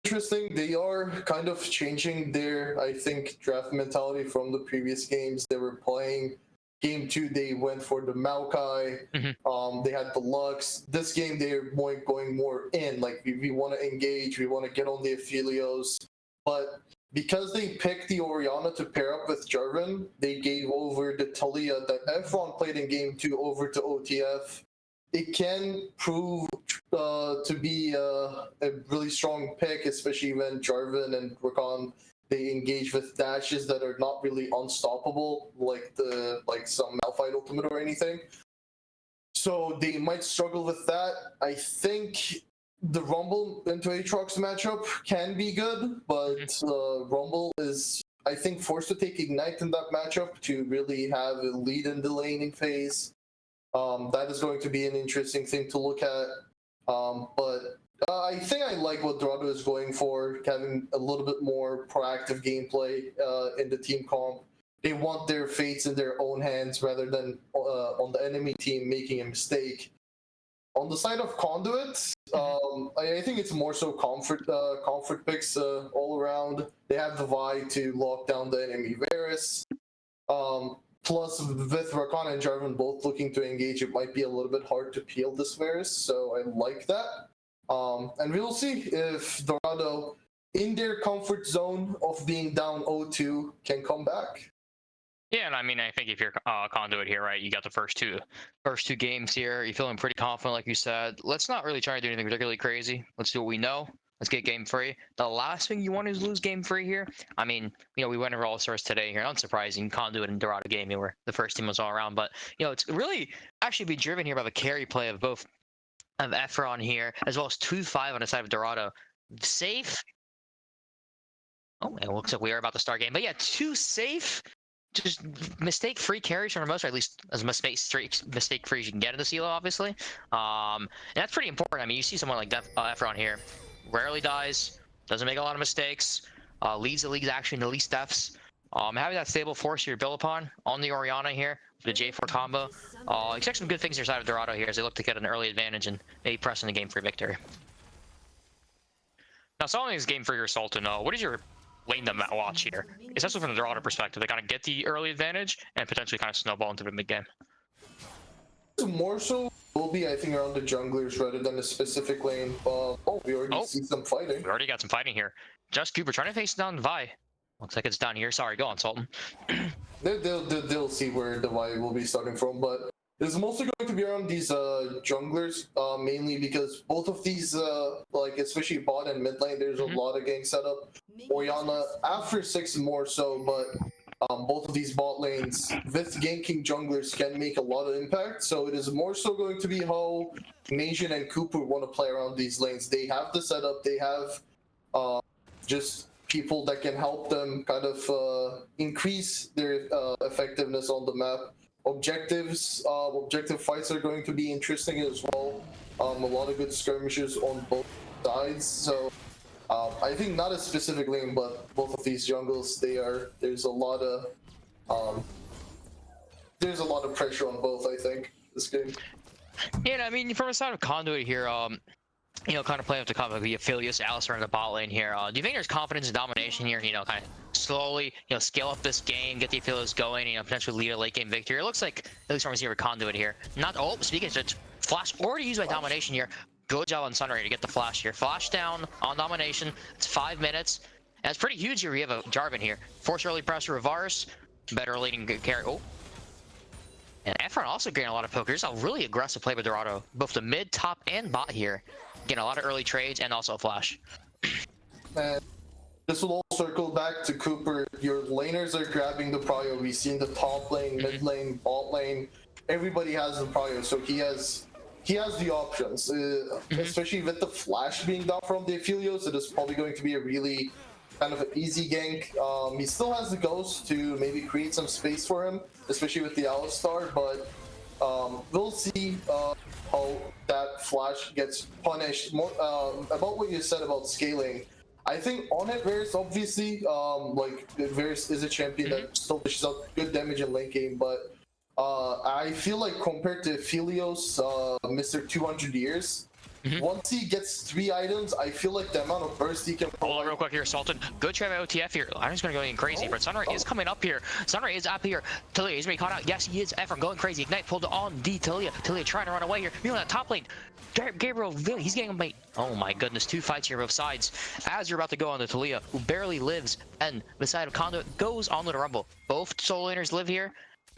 interesting. They are kind of changing their, I think, draft mentality from the previous games they were playing. Game 2, they went for the Maokai. They had the Lux. This game, they're going more in. Like, we want to engage. We want to get on the Aphelios. But because they picked the Oriana to pair up with Jarvan, they gave over the Talia that Efron played in Game 2 over to OTF. It can prove to be a really strong pick, especially when Jarvan and Rakan, they engage with dashes that are not really unstoppable, like some Malphite ultimate or anything. So they might struggle with that. I think the Rumble into Aatrox matchup can be good, but Rumble is, I think, forced to take Ignite in that matchup to really have a lead in the laning phase. That is going to be an interesting thing to look at. But I think I like what Dorado is going for, having a little bit more proactive gameplay in the team comp. They want their fates in their own hands rather than on the enemy team making a mistake. On the side of Conduit, I think it's more so comfort picks all around. They have the Vi to lock down the enemy Varus. Plus, with Rakan and Jarvan both looking to engage, it might be a little bit hard to peel this Varus, so I like that. And we'll see if Dorado, in their comfort zone of being down 0-2, can come back. Yeah, and I mean, I think if you're Conduit here, right, you got the first two games here. You're feeling pretty confident, like you said. Let's not really try to do anything particularly crazy. Let's do what we know. Let's get game 3. The last thing you want is lose game 3 here. I mean, you know, we went over all stars today here. Unsurprising, Conduit and Dorado game where the first team was all around. But, you know, it's really actually be driven here by the carry play of both of Efron here, as well as 2-5 on the side of Dorado. Safe. Oh, it looks like we are about to start game. But yeah, 2 safe, just mistake-free carries for the most, or at least as mistake-free as you can get in the CeeLo, obviously. And that's pretty important. I mean, you see someone like Efron here. Rarely dies, doesn't make a lot of mistakes, leads the league's actually in the least deaths. Having that stable force here built upon on the Oriana here, the J4 combo. Expect some good things here side of Dorado here as they look to get an early advantage and maybe press in the game for victory. Now, following this game for your Sultan, what is your lane to watch here? Especially from the Dorado perspective, they kind of get the early advantage and potentially kind of snowball into the mid game. More so will be, I think, around the junglers rather than a specific lane. We already see some fighting. We already got some fighting here. Just Cooper trying to face down Vi. Looks like it's down here. Sorry, go on, Sultan. They'll see where the Vi will be starting from, but it's mostly going to be around these junglers, mainly because both of these, like especially bot and mid lane, there's a lot of gang setup. Oriana after 6 more so, but both of these bot lanes with ganking junglers can make a lot of impact. So it is more so going to be how Nation and Cooper want to play around these lanes. They have the setup, they have just people that can help them kind of increase their effectiveness on the map. Objective fights are going to be interesting as well. A lot of good skirmishes on both sides. So I think not a specific lane, but both of these jungles, there's a lot of pressure on both, I think, this game. Yeah, I mean, from the side of Conduit here, you know, kind of playing with the combo of the Aphelios, Alistar in the bot lane here. Do you think there's confidence and domination here? You know, kind of slowly, you know, scale up this game, get the Aphelios going, you know, potentially lead a late game victory. It looks like, at least from here with Conduit here. Speaking of it, Flash already used by domination here. Good job on Sunray to get the flash here. Flash down on domination. It's 5 minutes. And it's pretty huge here. We have a Jarvan here. Force early pressure of Varus. Better leading carry. Oh. And Efron also getting a lot of poke. There's a really aggressive play with Dorado. Both the mid, top, and bot here. Getting a lot of early trades and also a flash. And this will all circle back to Cooper. Your laners are grabbing the prio. We see in the top lane, mid lane, bot lane. Everybody has the prio, so he has the options. Especially with the flash being down from the Aphelios, it is probably going to be a really kind of an easy gank. He still has the ghost to maybe create some space for him, especially with the Alistar, but we'll see how that flash gets punished. More about what you said about scaling. I think on it, Varus obviously, like Varus is a champion that still dishes out good damage in late game, but I feel like compared to Aphelios, Mr. 200 years, once he gets 3 items, I feel like the amount of burst he can Hold on real quick here, Sultan. Good try by OTF here. Iron's gonna go in crazy, but Sunray is coming up here. Sunray is up here. Talia is being caught out. Yes, he is. Efron going crazy. Ignite pulled on D. Talia. Talia trying to run away here. Meanwhile, that top lane. Gabriel, he's getting a mate. Oh my goodness, 2 fights here both sides. As you're about to go on to Talia, who barely lives, and beside of Conduit goes on to the Rumble. Both solo laners live here.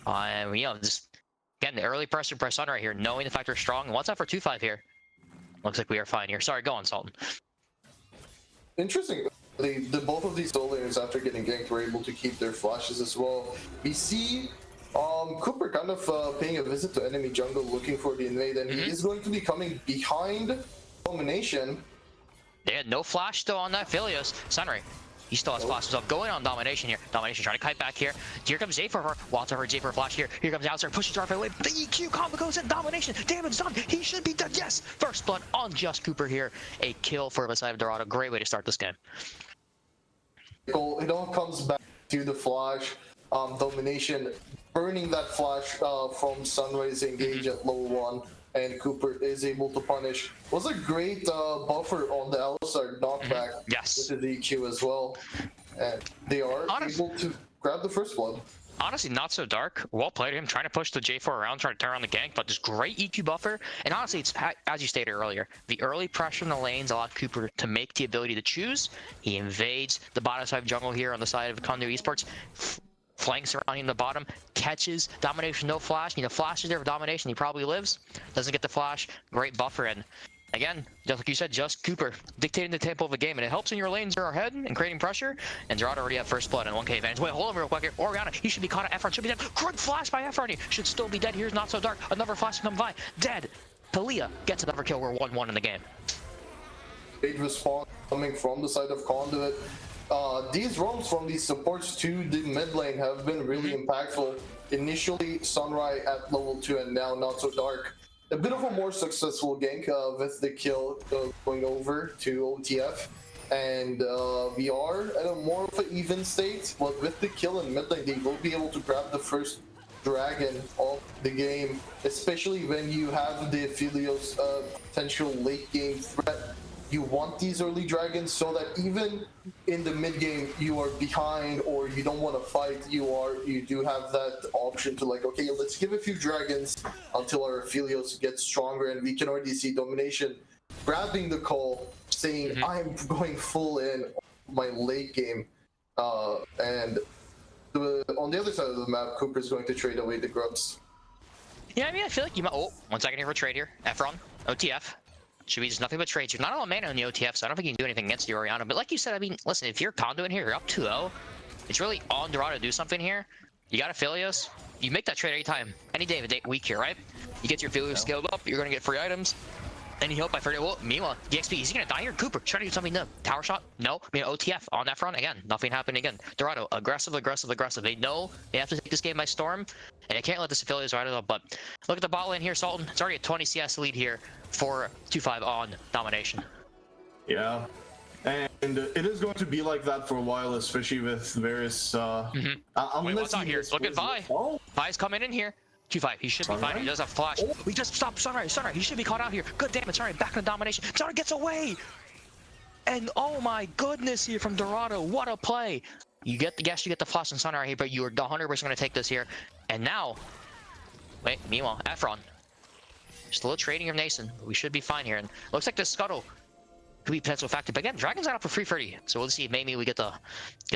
And you know, just again, the early pressure press on right here, knowing the fact they're strong. What's up for 2-5 here? Looks like we are fine here. Sorry, go on, Sultan. Interesting. The both of these solo laners, after getting ganked, were able to keep their flashes as well. We see Cooper kind of paying a visit to enemy jungle looking for the invade, and he is going to be coming behind Domination. They had no flash though on that Philios. Sunray, he still has flashes up. Going on Domination here. Domination trying to kite back here. Here comes J for her. Walter her J for a flash here. Here comes Outside, pushes Darth away. The EQ combo goes in. Domination. Damage done. He should be dead. Yes. First blood on Just Cooper here. A kill for the side of Dorado. Great way to start this game. It all comes back to the flash. Domination burning that flash from Sunrise engage at low 1, and Cooper is able to punish. Was a great buffer on the Alistar knockback Yes. with the EQ as well, and they are able to grab the first blood. Honestly, not so dark. Well played him, trying to push the J4 around, trying to turn on the gank, but this great EQ buffer. And honestly, it's as you stated earlier, the early pressure in the lanes allowed Cooper to make the ability to choose. He invades the bottom side of jungle here on the side of Conduit Esports, flanks around in the bottom, catches Domination, no flash. You know, flash is there for Domination. He probably lives, doesn't get the flash. Great buffer, and again, just like you said, Just Cooper dictating the tempo of the game, and it helps when your lanes are ahead and creating pressure. And Dorado already have first blood and 1k advantage. Wait, hold on real quick here. Oriana, he should be caught at Efron, should be dead. Great flash by Efron. He should still be dead. Here's Not So Dark. Another flash to come by. Dead. Talia gets another kill. We're 1-1 in the game. Great response coming from the side of Conduit. These roams from these supports to the mid lane have been really impactful. Initially, Sunrise at level 2, and now Not So Dark. A bit of a more successful gank with the kill going over to OTF. And we are at a more of an even state, but with the kill in mid lane, they will be able to grab the first dragon of the game, especially when you have the Aphelios potential late game threat. You want these early dragons so that even in the mid game you are behind or you don't want to fight, you do have that option to like, okay, let's give a few dragons until our Aphelios get stronger. And we can already see Domination grabbing the call, saying I'm going full in my late game, and on the other side of the map, Cooper is going to trade away the grubs. Yeah, I mean, I feel like you might. Oh, 1 second here for trade here. Efron, OTF. Should be just nothing but trades. You're not all mana on the OTF, so I don't think you can do anything against the Oriana. But like you said, I mean, listen, if you're Conduit here, you're up 2-0. It's really on Dorado to do something here. You got Aphelios. You make that trade anytime, any day of the week here, right? You get your Aphelios scaled up, you're going to get free items. And you hope I forget. Well, meanwhile, the XP, is he going to die here? Cooper, trying to do something new. Tower shot? No. I mean, OTF on that front. Again, nothing happened again. Dorado, aggressive, aggressive, aggressive. They know they have to take this game by storm. And they can't let this Aphelios ride it up. But look at the bot lane here, Sultan. It's already a 20 CS lead here for 2-5 on Domination. Yeah. And it is going to be like that for a while, especially with various... Wait, what's on here? Look at Vi. Oh. Vi's coming in here. 2-5. He should be fine. He does have flash. Oh. We just stopped Sunrise. He should be caught out here. Good damn it. Sunrise back in Domination. Sunrise gets away. And oh my goodness here from Dorado. What a play. You get the flash on Sunrise here, but you are 100% going to take this here. And now, wait, meanwhile, Efron. Still a trading of Nason. We should be fine here. And looks like the scuttle could be potential factor. But again, Dragon's not up for free 30, so we'll see if maybe we get the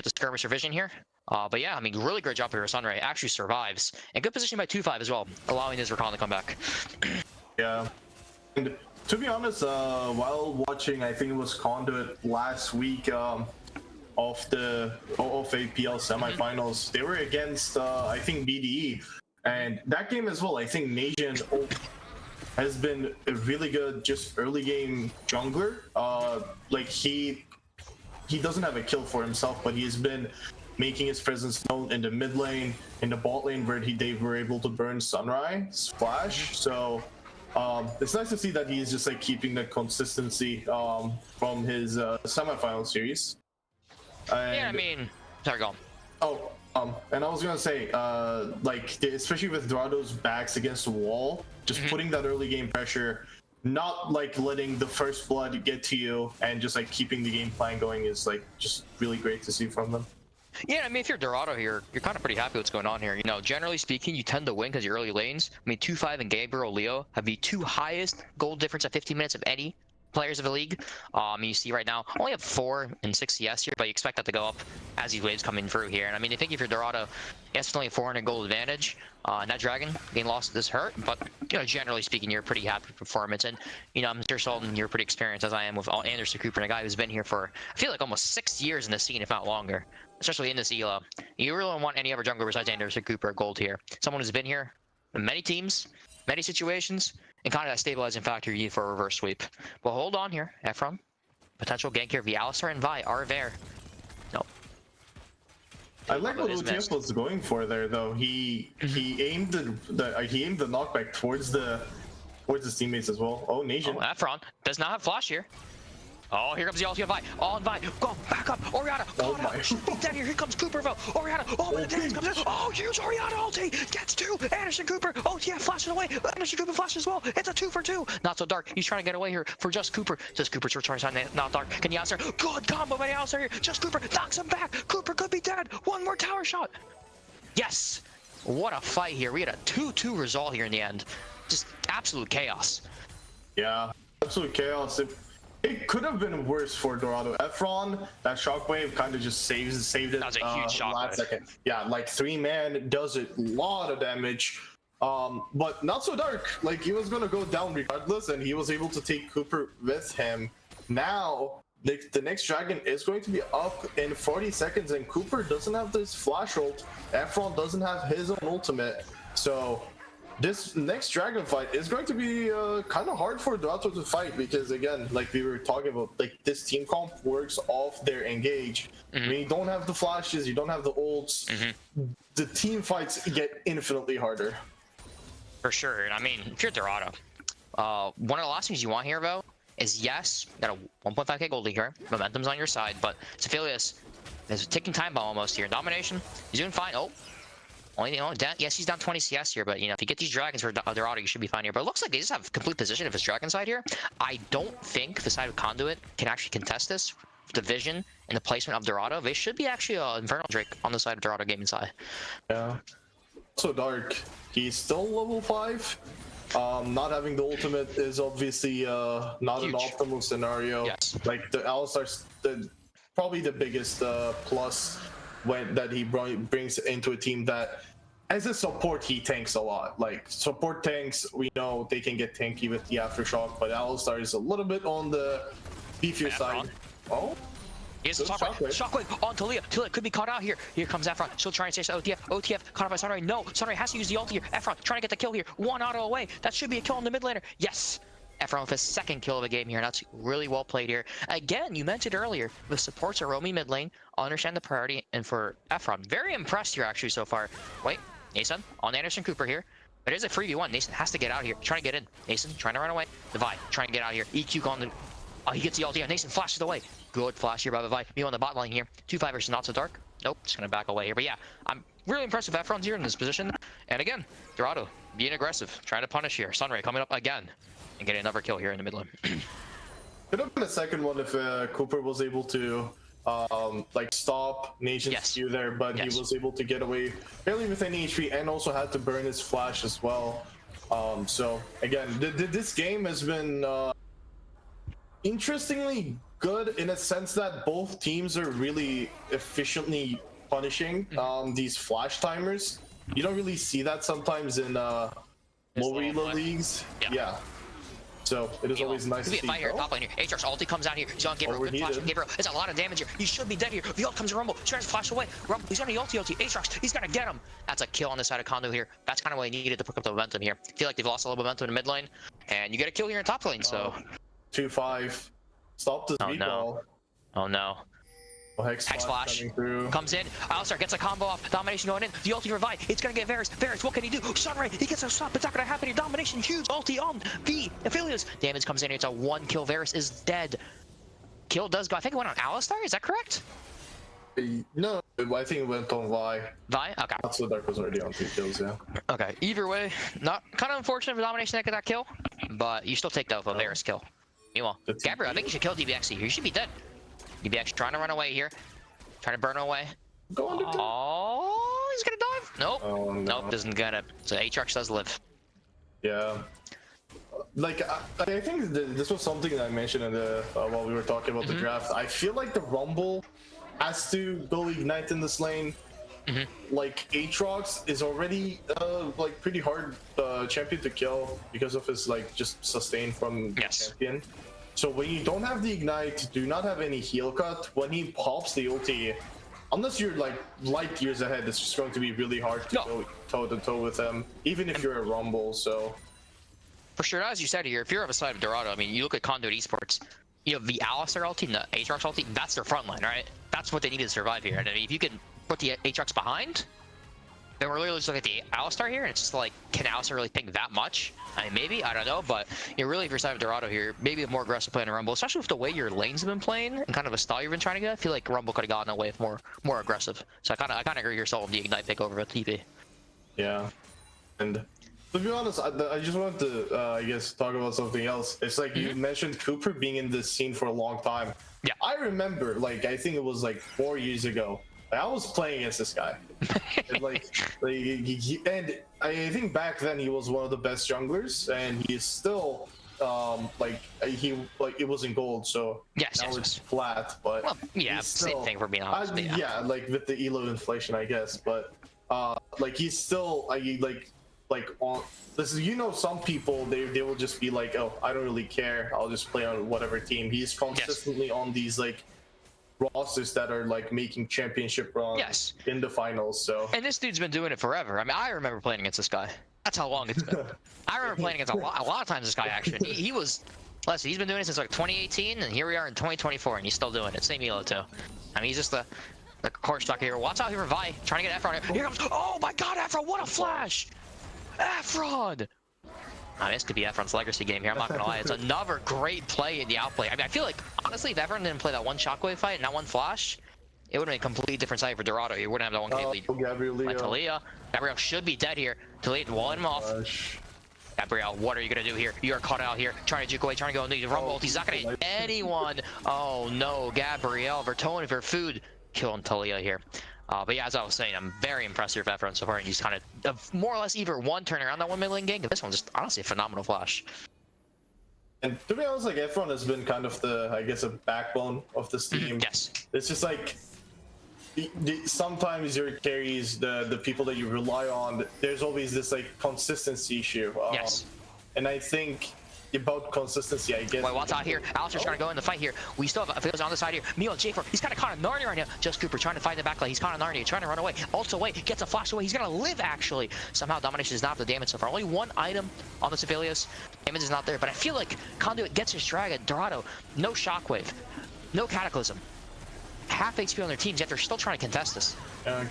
skirmisher vision here. But yeah, I mean, really great job here. Sunray actually survives, and good position by 2-5 as well, allowing his Rakan to come back. Yeah. And to be honest, while watching, I think it was Conduit last week of the OFAPL semifinals, they were against I think BDE, and that game as well. I think Nation has been a really good just early game jungler. Like he doesn't have a kill for himself, but he's been making his presence known in the mid lane, in the bot lane where they were able to burn Sunrise Flash. So it's nice to see that he's just like keeping the consistency from his semifinal series. And, yeah, I mean, sorry, go on. Oh, and I was gonna say, like, especially with Dorado's backs against the wall, just putting that early game pressure, not like letting the first blood get to you, and just like keeping the game plan going is like just really great to see from them. Yeah, I mean, if you're Dorado here, you're kind of pretty happy what's going on here. You know, generally speaking, you tend to win because your early lanes. I mean, 2-5 and Gabriel Leo have the 2 highest goal difference at 15 minutes of any players of the league. You see right now, only have 4 and 6 CS here, but you expect that to go up as these waves coming through here. And I mean, I think if you're Dorado, it's only a 400 goal advantage. That Dragon getting lost this hurt, but you know, generally speaking, you're pretty happy with performance. And you know, I'm sure Sultan, you're pretty experienced as I am with Anderson Cooper, and a guy who's been here for I feel like almost 6 years in the scene, if not longer. Especially in this elo. You really don't want any other jungler besides Anderson Cooper gold here. Someone who's been here in many teams, many situations, and kind of that stabilizing factor you need for a reverse sweep. But hold on here, Ephron. Potential gank here via Alistar and Vi are there. No. I like what OTF was going for there, though. He aimed the knockback towards his teammates as well. Oh, Nation. Oh, Ephron does not have flash here. Oh, here comes the ulti of Vi. On Vi. Go back up. Orianna. Oh my. He's down here. Here comes Cooperville. Orianna. Oh, when the dance comes in. Oh, huge Orianna ulti. Gets 2. Anderson Cooper. Oh, yeah, flashes away. Anderson Cooper flashes as well. It's a 2 for 2. Not so dark. He's trying to get away here for just Cooper. Just Cooper's return sign. Not dark. Can you answer? Good combo by Alistar here. Just Cooper knocks him back. Cooper could be dead. One more tower shot. Yes. What a fight here. We had a 2-2 result here in the end. Just absolute chaos. Yeah, absolute chaos. It could have been worse for Dorado. Ephron, that shockwave kind of just saved it. That was a huge shockwave. Last second. Yeah, like 3-man does a lot of damage. But not so dark. Like he was gonna go down regardless, and he was able to take Cooper with him. Now the next dragon is going to be up in 40 seconds, and Cooper doesn't have this flash ult. Ephron doesn't have his own ultimate, so this next dragon fight is going to be kind of hard for Dorado to fight, because again, like we were talking about, like this team comp works off their engage. When you don't have the flashes, you don't have the ults, the team fights get infinitely harder. For sure. And I mean, if you're Dorado, one of the last things you want here, though, is yes, you got a 1.5k goldie here, momentum's on your side, but Sophilius is a ticking time bomb almost here. Domination, he's doing fine. Oh. Only, you know, yes, he's down 20 CS here, but you know, if you get these dragons for Dorado, you should be fine here. But it looks like they just have complete position of his dragon side here. I don't think the side of Conduit can actually contest this. The vision and the placement of Dorado, they should be actually Infernal Drake on the side of Dorado gaming side. Yeah. So dark. He's still level 5. Not having the ultimate is obviously not Huge. an optimal scenario. Yes. Like the Alistar's probably the biggest plus that he brings into a team that, as a support, he tanks a lot. Like support tanks, we know they can get tanky with the aftershock, but Alistar is a little bit on the beefier side. Oh, he has a shockwave on Talia. Talia could be caught out here. Here comes Ephron. She'll try and chase OTF. OTF caught out by Sunray. No, Sunray has to use the ult here. Ephron trying to get the kill here. 1 auto away. That should be a kill on the mid laner. Yes. Ephron with his 2nd kill of the game here, and that's really well played here. Again, you mentioned earlier, the supports are roaming mid lane, understand the priority, and for Ephron, very impressed here actually so far. Wait, Nason on Anderson Cooper here. But it is a 3v1. Nason has to get out here, trying to get in. Nason trying to run away. Divide, trying to get out here. EQ on the... Oh, he gets the ulti. Nason flashes away. Good flash here by Divide. Me on the bot lane here. 2-5 versus not so dark. Nope, just gonna back away here. But yeah, I'm really impressed with Ephron's here in this position. And again, Dorado being aggressive, trying to punish here. Sunray coming up again. And getting another kill here in the mid lane. Could have been a second one if Cooper was able to like stop Nation's skew there, but he was able to get away barely with any HP and also had to burn his flash as well. So again, this game has been interestingly good in a sense that both teams are really efficiently punishing these flash timers. You don't really see that sometimes in lower elo leagues. Yeah. So it is always nice to see. Fight here, top lane here. Aatrox ulti comes out here. He's on Gabriel. Good flash. Gabriel, it's a lot of damage here. He should be dead here. The ult comes to Rumble. Tries to flash away. Rumble, he's on the ulti. Aatrox, he's gonna get him. That's a kill on the side of Conduit here. That's kind of what he needed to pick up the momentum here. I feel like they've lost a little momentum in the mid lane, and you get a kill here in top lane. So 2-5. Stop this recall. Oh no. Hex flash comes in. Alistar gets a combo off. Domination going in. The ulti revive. It's gonna get Varus. Varus, what can he do? Sunray, he gets a stop. It's not gonna happen here. Domination, huge ulti on the Aphelios. Damage comes in. It's a 1 kill. Varus is dead. Kill does go. I think it went on Alistar. Is that correct? No, I think it went on Vi. Vi? Okay. That's what Dark was already on 2 kills, yeah. Okay. Either way, not kind of unfortunate for Domination to get that kill, but you still take that with a Varus kill. Meanwhile, Gabriel, I think you should kill DBX here. You should be dead. DBX trying to run away here. Trying to burn away. Oh, he's gonna dive. Nope. Oh, no. Nope, doesn't get it. So Aatrox does live. Yeah. Like, I think this was something that I mentioned in the while we were talking about the draft. I feel like the Rumble has to go Ignite in this lane. Like, Aatrox is already like pretty hard champion to kill because of his like just sustain from the champion. So when you don't have the Ignite, do not have any heal cut, when he pops the ulti, unless you're like light years ahead, it's just going to be really hard to go toe to toe with him, even if you're a Rumble. So for sure, as you said here, if you're on the side of Dorado, I mean, you look at Conduit Esports, you know, the Alistar ulti and the Aatrox ulti, that's their front line, right? That's what they need to survive here. And I mean, if you can put the Aatrox behind, then we're literally just looking at the Alistar here, and it's just like, can Alistar really think that much? I mean, maybe, I don't know, but you know, really, if you're side of Dorado here, maybe a more aggressive play in a Rumble, especially with the way your lanes have been playing and kind of a style you've been trying to get. I feel like Rumble could have gotten away with more aggressive. So I kind of agree yourself with the Ignite pick over at TP. Yeah, and to be honest, I just wanted to, I guess, talk about something else. It's like you mentioned Cooper being in this scene for a long time. Yeah, I remember, like, I think it was like 4 years ago. I was playing against this guy, and and I think back then he was one of the best junglers, and he is still, it was in gold, so now it's flat, but well, yeah, same thing for being honest. Yeah, like with the elo inflation, I guess, but like he's still like on this is, you know, some people they will just be like, oh, I don't really care, I'll just play on whatever team. He's consistently on these like rosters that are like making championship runs in the finals. So, and this dude's been doing it forever. I mean, I remember playing against this guy. That's how long it's been. I remember playing against a lot of times this guy actually. He was, listen, he's been doing it since like 2018, and here we are in 2024, and he's still doing it. Same elo too. I mean, he's just the core stock here. Watch out here for Vi, trying to get Efron. Here comes, oh my God, Efron, what a flash! Efron! This could be Efron's legacy game here, I'm not gonna lie. It's another great play in the outplay. I mean, I feel like, honestly, if Efron didn't play that one shockwave fight and that one flash, it would have been a completely different side for Dorado. You wouldn't have that 1k lead. Gabriel should be dead here. Talia walling him off. Gabriel, what are you gonna do here? You are caught out here, trying to juke away, trying to go into the Rumble. He's not gonna hit anyone. Oh no, Gabriel, Vertone for food. Killing Talia here. But yeah, as I was saying, I'm very impressed with Efron so far, and he's kind of more or less either one turning around that 1 mid lane gank, and this one's just honestly a phenomenal flash. And to be honest, like Efron has been kind of the, I guess, a backbone of this team. Yes. It's just like sometimes your carries, the people that you rely on, there's always this like consistency issue. Yes. And I think about consistency, I guess. Wait, what's out here? Alistar's trying to go in the fight here. We still have Aphelios on the side here. Mio and J4, he's kind of caught on Narnia right now. Just Cooper trying to fight the back line. He's caught on Narnia, trying to run away. Also away, gets a flash away. He's gonna live actually. Somehow Domination does not have the damage so far. Only one item on this Aphelios. Damage is not there, but I feel like Conduit gets his dragon. Dorado, no shockwave, no cataclysm. Half HP on their teams, yet they're still trying to contest this.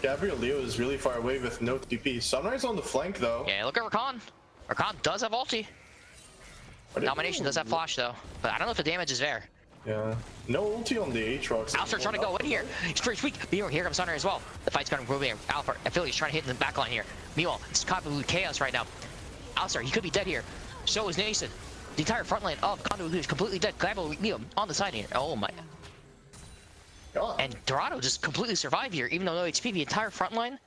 Gabriel Leo is really far away with no TP. Sunrise on the flank though. Yeah, look at Rakan. Rakan does have ulti. Domination does have flash though, but I don't know if the damage is there. Yeah, no ulti on the Aatrox. Alistar trying to go in here. He's pretty weak. Here comes Thunder as well. The fight's going to improve here. Alpha, I feel he's trying to hit in the back line here. Meanwhile, it's complete chaos right now. Alistar, he could be dead here. So is Nason. The entire front line of Conduit is completely dead. Glabo on the side here. Oh my God. And Dorado just completely survived here, even though no HP. The entire front line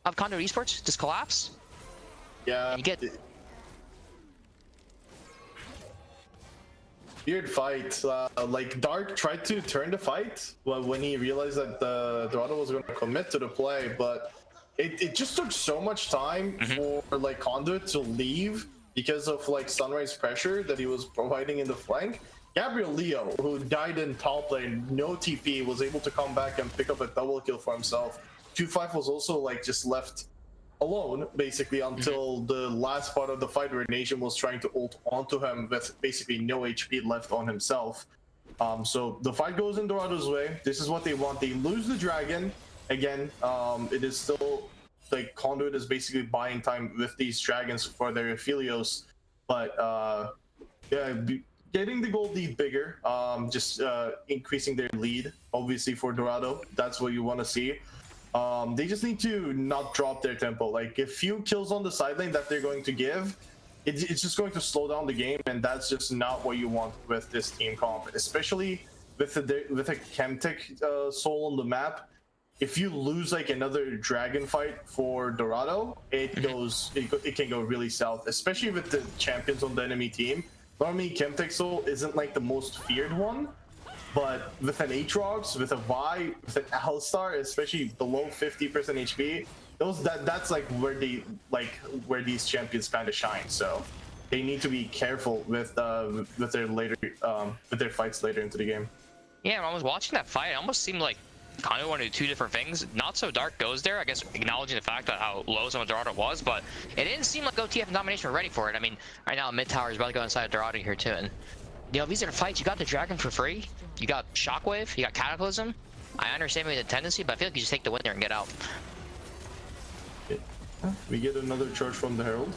of Conduit Esports just collapse. Yeah. And you get. weird fight. Like Dark tried to turn the fight when he realized that the Dorado was going to commit to the play, but it just took so much time for like Conduit to leave because of like Sunrise pressure that he was providing in the flank. Gabriel Leo, who died in top lane, no TP, was able to come back and pick up a double kill for himself. 2-5 was also like just left alone basically until the last part of the fight where Nation was trying to ult onto him with basically no HP left on himself. So the fight goes in Dorado's way. This is what they want. They lose the dragon again. It is still like Conduit is basically buying time with these dragons for their Aphelios, but yeah, getting the gold lead bigger, just increasing their lead obviously for Dorado. That's what you want to see. They just need to not drop their tempo. Like a few kills on the side lane that they're going to give, it's just going to slow down the game, and that's just not what you want with this team comp, especially with a Chemtech soul on the map. If you lose like another dragon fight for Dorado, it can go really south, especially with the champions on the enemy team. Normally Chemtech soul isn't like the most feared one, but with an Aatrox, with a Vi, with an Alistar, especially below 50% HP, that's like where these champions kind of shine. So they need to be careful with their fights later into the game. Yeah, when I was watching that fight, it almost seemed like kind of want to do two different things. Not so Dark goes there, I guess, acknowledging the fact that how low some of Dorado was, but it didn't seem like OTF and Domination were ready for it. I mean, right now mid tower is about to go inside Dorado here too, and you know, these are the fights. You got the dragon for free, you got Shockwave, you got Cataclysm. I understand maybe the tendency, but I feel like you just take the win there and get out. We get another charge from the Herald.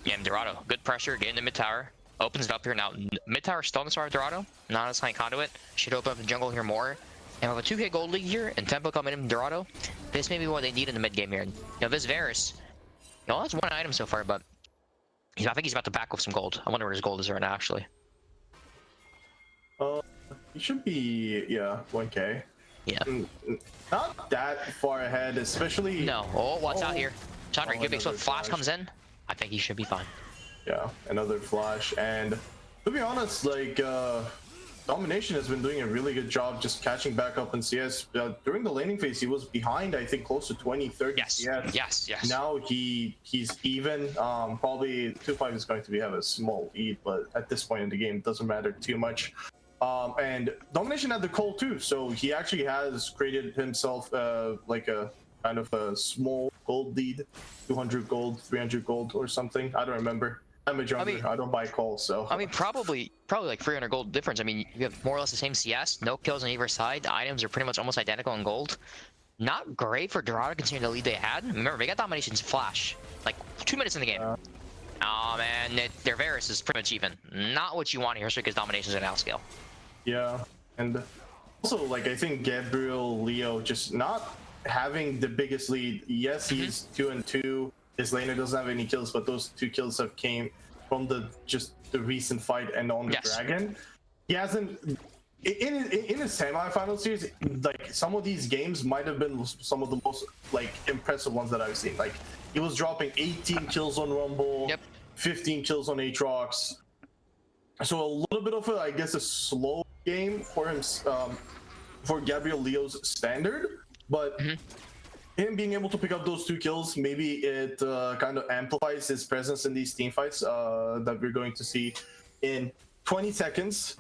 Yeah, and Dorado, good pressure, getting the mid tower. Opens it up here now. Mid tower still on the start of Dorado. Not as high Conduit. Should open up the jungle here more. And with a 2k gold league here and tempo coming in from Dorado, this may be what they need in the mid game here. You know, this Varus, you know, that's one item so far, but I think he's about to back with some gold. I wonder where his gold is right now, actually. He should be, yeah, 1k. Yeah. Not that far ahead, especially. No. Oh, watch out here. Chandra, good big split. Flash comes in. I think he should be fine. Yeah, another flash, and to be honest, like Domination has been doing a really good job just catching back up in CS. During the laning phase, he was behind, I think, close to 20-30 CS. Yes. Now he's even. Probably 2-5 is going to have a small lead, but at this point in the game, it doesn't matter too much. And Domination had the call too, so he actually has created himself like a kind of a small gold lead, 200 gold, 300 gold, or something. I don't remember. I'm a jungler. I don't buy calls, so. I mean, probably like 300 gold difference. I mean, you have more or less the same CS, no kills on either side. The items are pretty much almost identical in gold. Not great for Dorado considering the lead they had. Remember, they got Domination's flash, like 2 minutes in the game. Oh man, their Varus is pretty much even. Not what you want here, because Domination's an outscale. Yeah, and also, like, I think Gabriel Leo just not having the biggest lead. Yes, he's 2-2. His laner doesn't have any kills, but those 2 kills have came from the recent fight and on the dragon. He hasn't in a semi-final series. Like, some of these games might have been some of the most like impressive ones that I've seen. Like, he was dropping 18 kills on Rumble, 15 kills on Aatrox. So a little bit of I guess a slow game for him, for Gabriel Leo's standard, but. Him being able to pick up those 2 kills, maybe it kind of amplifies his presence in these team fights that we're going to see in 20 seconds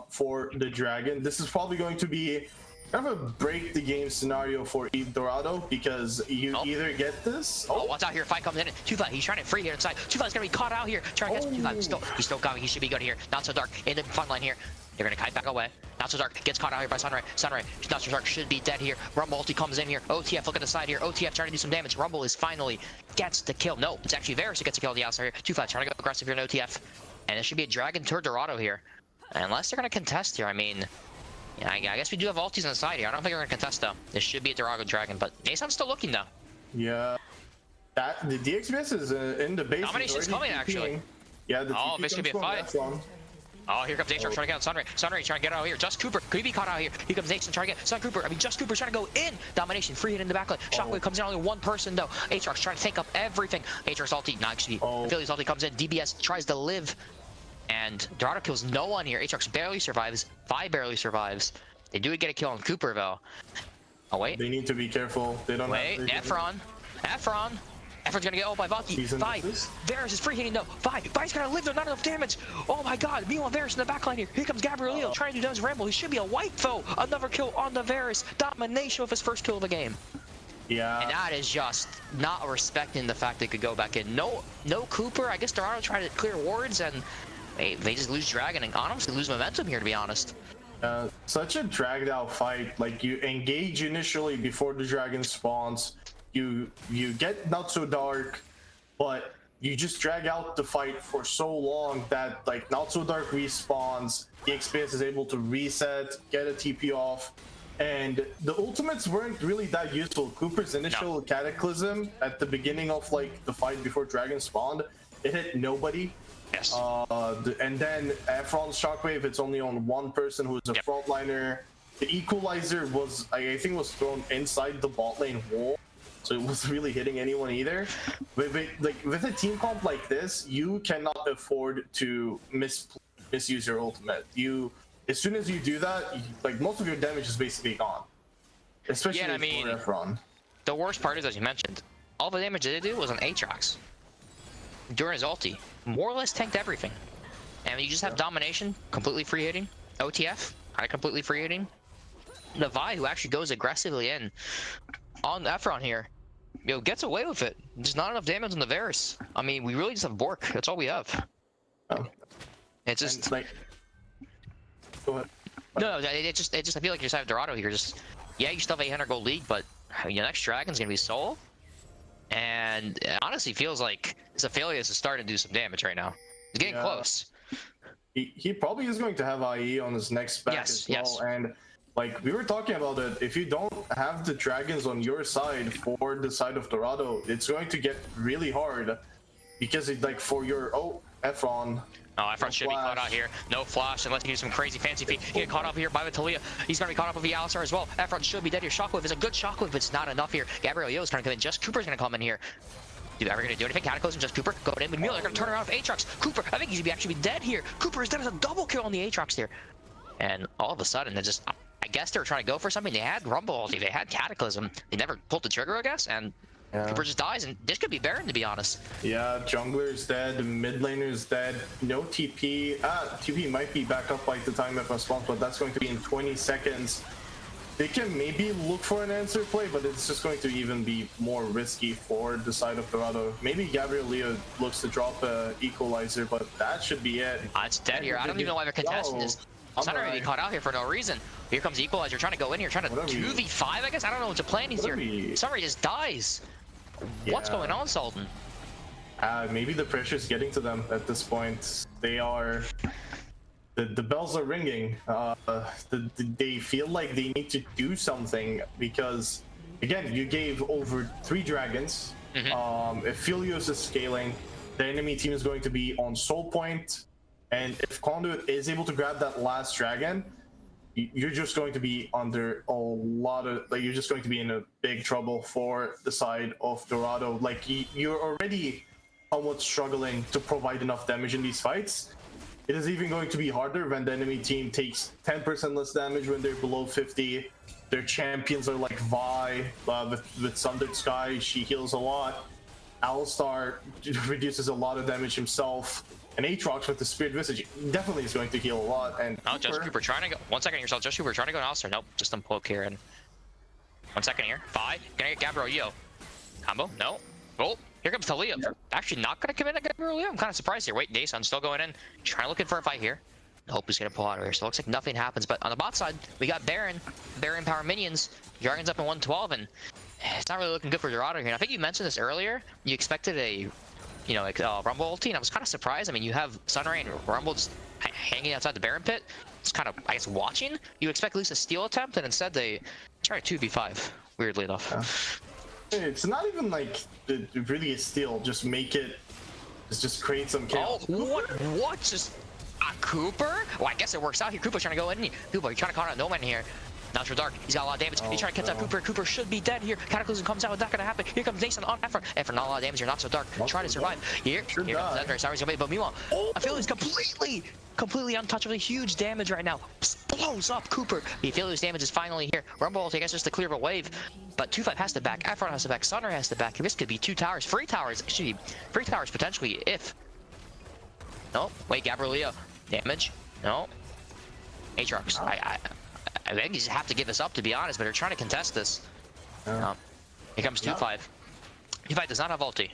for the Dragon. This is probably going to be kind of a break the game scenario for Dorado, because you either get this. Oh, watch out here. Fight comes in. 2-5. He's trying to free here inside. 2-5 is going to be caught out here. Trying to get 2-5. He's still going. He should be good here. Not so Dark in the front line here. They're going to kite back away. Not so Dark gets caught out here by Sunray. Not so Dark should be dead here. Rumble ulti comes in here. OTF look at the side here. OTF trying to do some damage. Rumble is finally gets the kill. No, it's actually Varus who gets the kill on the outside here. 2-5 trying to go aggressive here in OTF. And it should be a Dragon to Dorado here. Unless they're going to contest here. I mean, yeah, I guess we do have ultis on the side here. I don't think we're going to contest though. This should be a Dorado Dragon, but Nason's still looking though. Yeah. The DXBS is in the base. Domination's coming actually. Yeah, this could be a fight. Oh, here comes Aatrox trying to get out Sunray. Sunray trying to get out here. Just Cooper could be caught out here. Here comes Nason trying to get Sun Cooper. I mean, Just Cooper's trying to go in. Domination, free hit in the backline. Shockwave comes in, only 1 person though. Aatrox trying to take up everything. Aatrox ulti, not actually. Philly's ulti comes in. DBS tries to live. And Dorado kills no one here. Aatrox barely survives. Vi barely survives. They do get a kill on Cooper though. Oh wait. They need to be careful. They don't Wait, have Efron's gonna get ult by Vati. Vi, Varus is free hitting though. Vi's gonna live there, not enough damage. Oh my god, meanwhile Varus in the backline here. Here comes Gabriel Leo trying to do his ramble. He should be a wipe though. Another kill on the Varus. Domination of his first kill of the game. Yeah. And that is just not respecting the fact they could go back in. No Cooper. I guess Dorado tried to clear wards and they just lose Dragon and honestly lose momentum here, to be honest. Such a dragged out fight. Like, you engage initially before the dragon spawns. You get not so dark, but you just drag out the fight for so long that like not so dark respawns. The Expanse is able to reset, get a TP off, and the ultimates weren't really that useful. Cooper's initial Cataclysm at the beginning of like the fight before dragon spawned, it hit nobody. Yes. And then Efron's Shockwave, it's only on one person who's a frontliner. The Equalizer was, I think, was thrown inside the bot lane wall, so it wasn't really hitting anyone either. With a team comp like this, you cannot afford to misuse your ultimate. As soon as you do that, like most of your damage is basically gone. Especially for Efron. The worst part is, as you mentioned, all the damage they did was on Aatrox. During his ulti, more or less tanked everything. And you just have domination, completely free hitting. OTF, completely free hitting. The Vi, who actually goes aggressively in on Efron here, gets away with it. There's not enough damage on the Varus. I mean, we really just have Bork. That's all we have. Oh. It's just like. Go ahead. No, it just I feel like you just have Dorado here. Yeah, you still have 800 gold league, but your next dragon's gonna be Soul. And it honestly feels like Aphelios is starting to do some damage right now. He's getting close. He probably is going to have IE on his next back as well. And like we were talking about it, if you don't have the dragons on your side for the side of Dorado, it's going to get really hard because it like for your Efron. Oh, Efron should be caught out here. No flash unless he do some crazy fancy feat. He get caught up here by the Talia. He's gonna be caught up with the Alistar as well. Efron should be dead here. Shockwave is a good shockwave, but it's not enough here. Gabriel Yo is gonna come in. Just Cooper's gonna come in here. Dude, ever gonna do anything? Cataclysm, just Cooper. Go in. They're gonna turn around with Aatrox. Cooper, I think he's gonna be actually dead here. Cooper is dead as a double kill on the Aatrox there. And all of a sudden, I guess they were trying to go for something. They had Rumble ulti, they had Cataclysm. They never pulled the trigger, I guess, and Cooper just dies, and this could be Baron, to be honest. Yeah, jungler's dead, mid laner's dead, no TP. TP might be back up by the time F spawns, but that's going to be in 20 seconds. They can maybe look for an answer play, but it's just going to even be more risky for the side of Dorado. Maybe Gabriel Leo looks to drop a Equalizer, but that should be it. It's dead here. I don't even know why they're contesting this. It's not really caught out here for no reason. Here comes Equalizer, trying to go in here, trying to 2v5, I guess? I don't know what the plan is here. Somebody just dies. What's going on, Sultan? Maybe the pressure's getting to them at this point. They are... The bells are ringing. They feel like they need to do something because, again, you gave over 3 dragons. If Aphelios is scaling, the enemy team is going to be on Soul Point. And if Conduit is able to grab that last dragon, you're just going to be under a lot of, like, you're just going to be in a big trouble for the side of Dorado. Like, you're already somewhat struggling to provide enough damage in these fights. It is even going to be harder when the enemy team takes 10% less damage when they're below 50. Their champions are like Vi with Sundered Sky. She heals a lot. Alistar reduces a lot of damage himself. And Aatrox with the Spirit Visage definitely is going to heal a lot. And Just Cooper trying to go. 1 second yourself. Just Cooper trying to go to Alistar. Nope, just unpoke here. And 1 second here. Vi, gonna get Gabriel Yo. Combo? No. Oh, here comes Talia. Actually not gonna commit to Gabriel Yo. I'm kind of surprised here. Wait, Dason still going in. Trying to looking for a fight here. Hope he's gonna pull out of here. So it looks like nothing happens. But on the bot side, we got Baron power minions. Dragon's up in 112, and it's not really looking good for Dorado here. And I think you mentioned this earlier. You expected a Rumble ulti, and I was kind of surprised. I mean, you have Sunray and Rumble just hanging outside the Baron pit. It's kind of, I guess, watching. You expect at least a steal attempt, and instead they try 2v5, weirdly enough. It's not even like really a steal. Just make it, just create some chaos. Oh, what? Just Cooper? Well, I guess it works out here. Cooper's trying to go in. Cooper, you're trying to call out no man here. Not for Dark. He's got a lot of damage. He's trying to catch that Cooper. Cooper should be dead here. Cataclysm comes out. What's not going to happen? Here comes Nathan on Efron. Efron, not a lot of damage here. Not so Dark. Trying to survive. Here comes Zendra. Sorry, but meanwhile, I feel he's completely untouched with huge damage right now. Blows up Cooper. Aphelios damage is finally here. Rumble will take us just to clear of a wave, but 2-5 has to back. Efron has to back. Sunray has to back. This could be 2 towers. 3 towers. Actually, 3 towers potentially if. No. Wait, Gabrielio. Damage. No. Aatrox. I think you just have to give this up, to be honest, but they're trying to contest this. Here comes 2-5. 2-5 does not have ulti.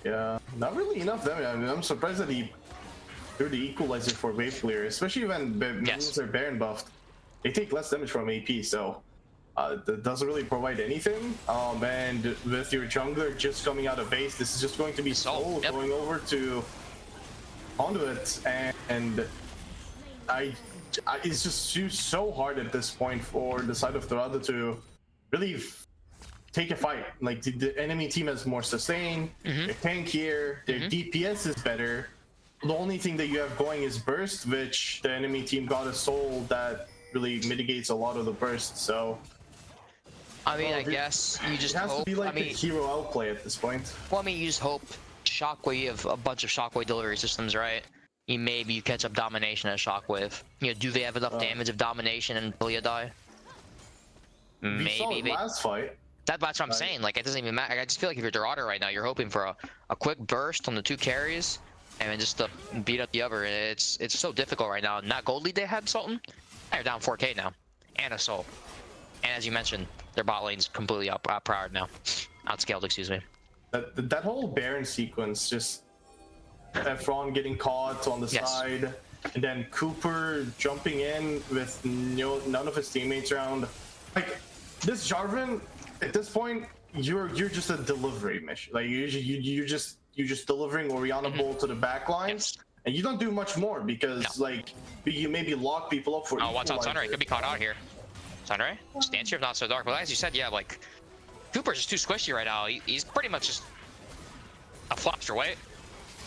Yeah, not really enough damage. I mean, I'm surprised that he threw the equalizer for wave clear, especially when minions are Baron buffed. They take less damage from AP, so that doesn't really provide anything. And with your jungler just coming out of base, this is just going to be Soul going over to Conduit, and it's just so hard at this point for the side of Dorado to really take a fight. Like the enemy team has more sustain, they're tankier, their DPS is better. The only thing that you have going is burst, which the enemy team got a soul that really mitigates a lot of the burst. So I mean, I guess you just has hope. to be like I mean, a hero outplay at this point. Well, I mean, you just hope Shockwave, a bunch of Shockwave delivery systems, right? Maybe you catch up Domination as Shockwave. You know, do they have enough damage of Domination and Lilia die? We saw it Maybe. last fight. That's what I'm saying. Like, it doesn't even matter. I just feel like if you're Dorado right now, you're hoping for a quick burst on the 2 carries, and then just to beat up the other. It's so difficult right now. Not Gold Lead they had Sultan. They're down 4K now, and a soul. And as you mentioned, their bot lane's completely outpowered now. Outscaled, excuse me. That whole Baron sequence, just Efron getting caught on the side, and then Cooper jumping in with none of his teammates around. Like this Jarvan, at this point, you're just a delivery mission. Like you're just delivering Orianna Bolt to the back lines, and you don't do much more because like you maybe lock people up for. Oh, watch out, Sunray could be caught out here. Sunray, stance here, not so dark. But as you said, yeah, like Cooper's just too squishy right now. He's pretty much just a flopster, right?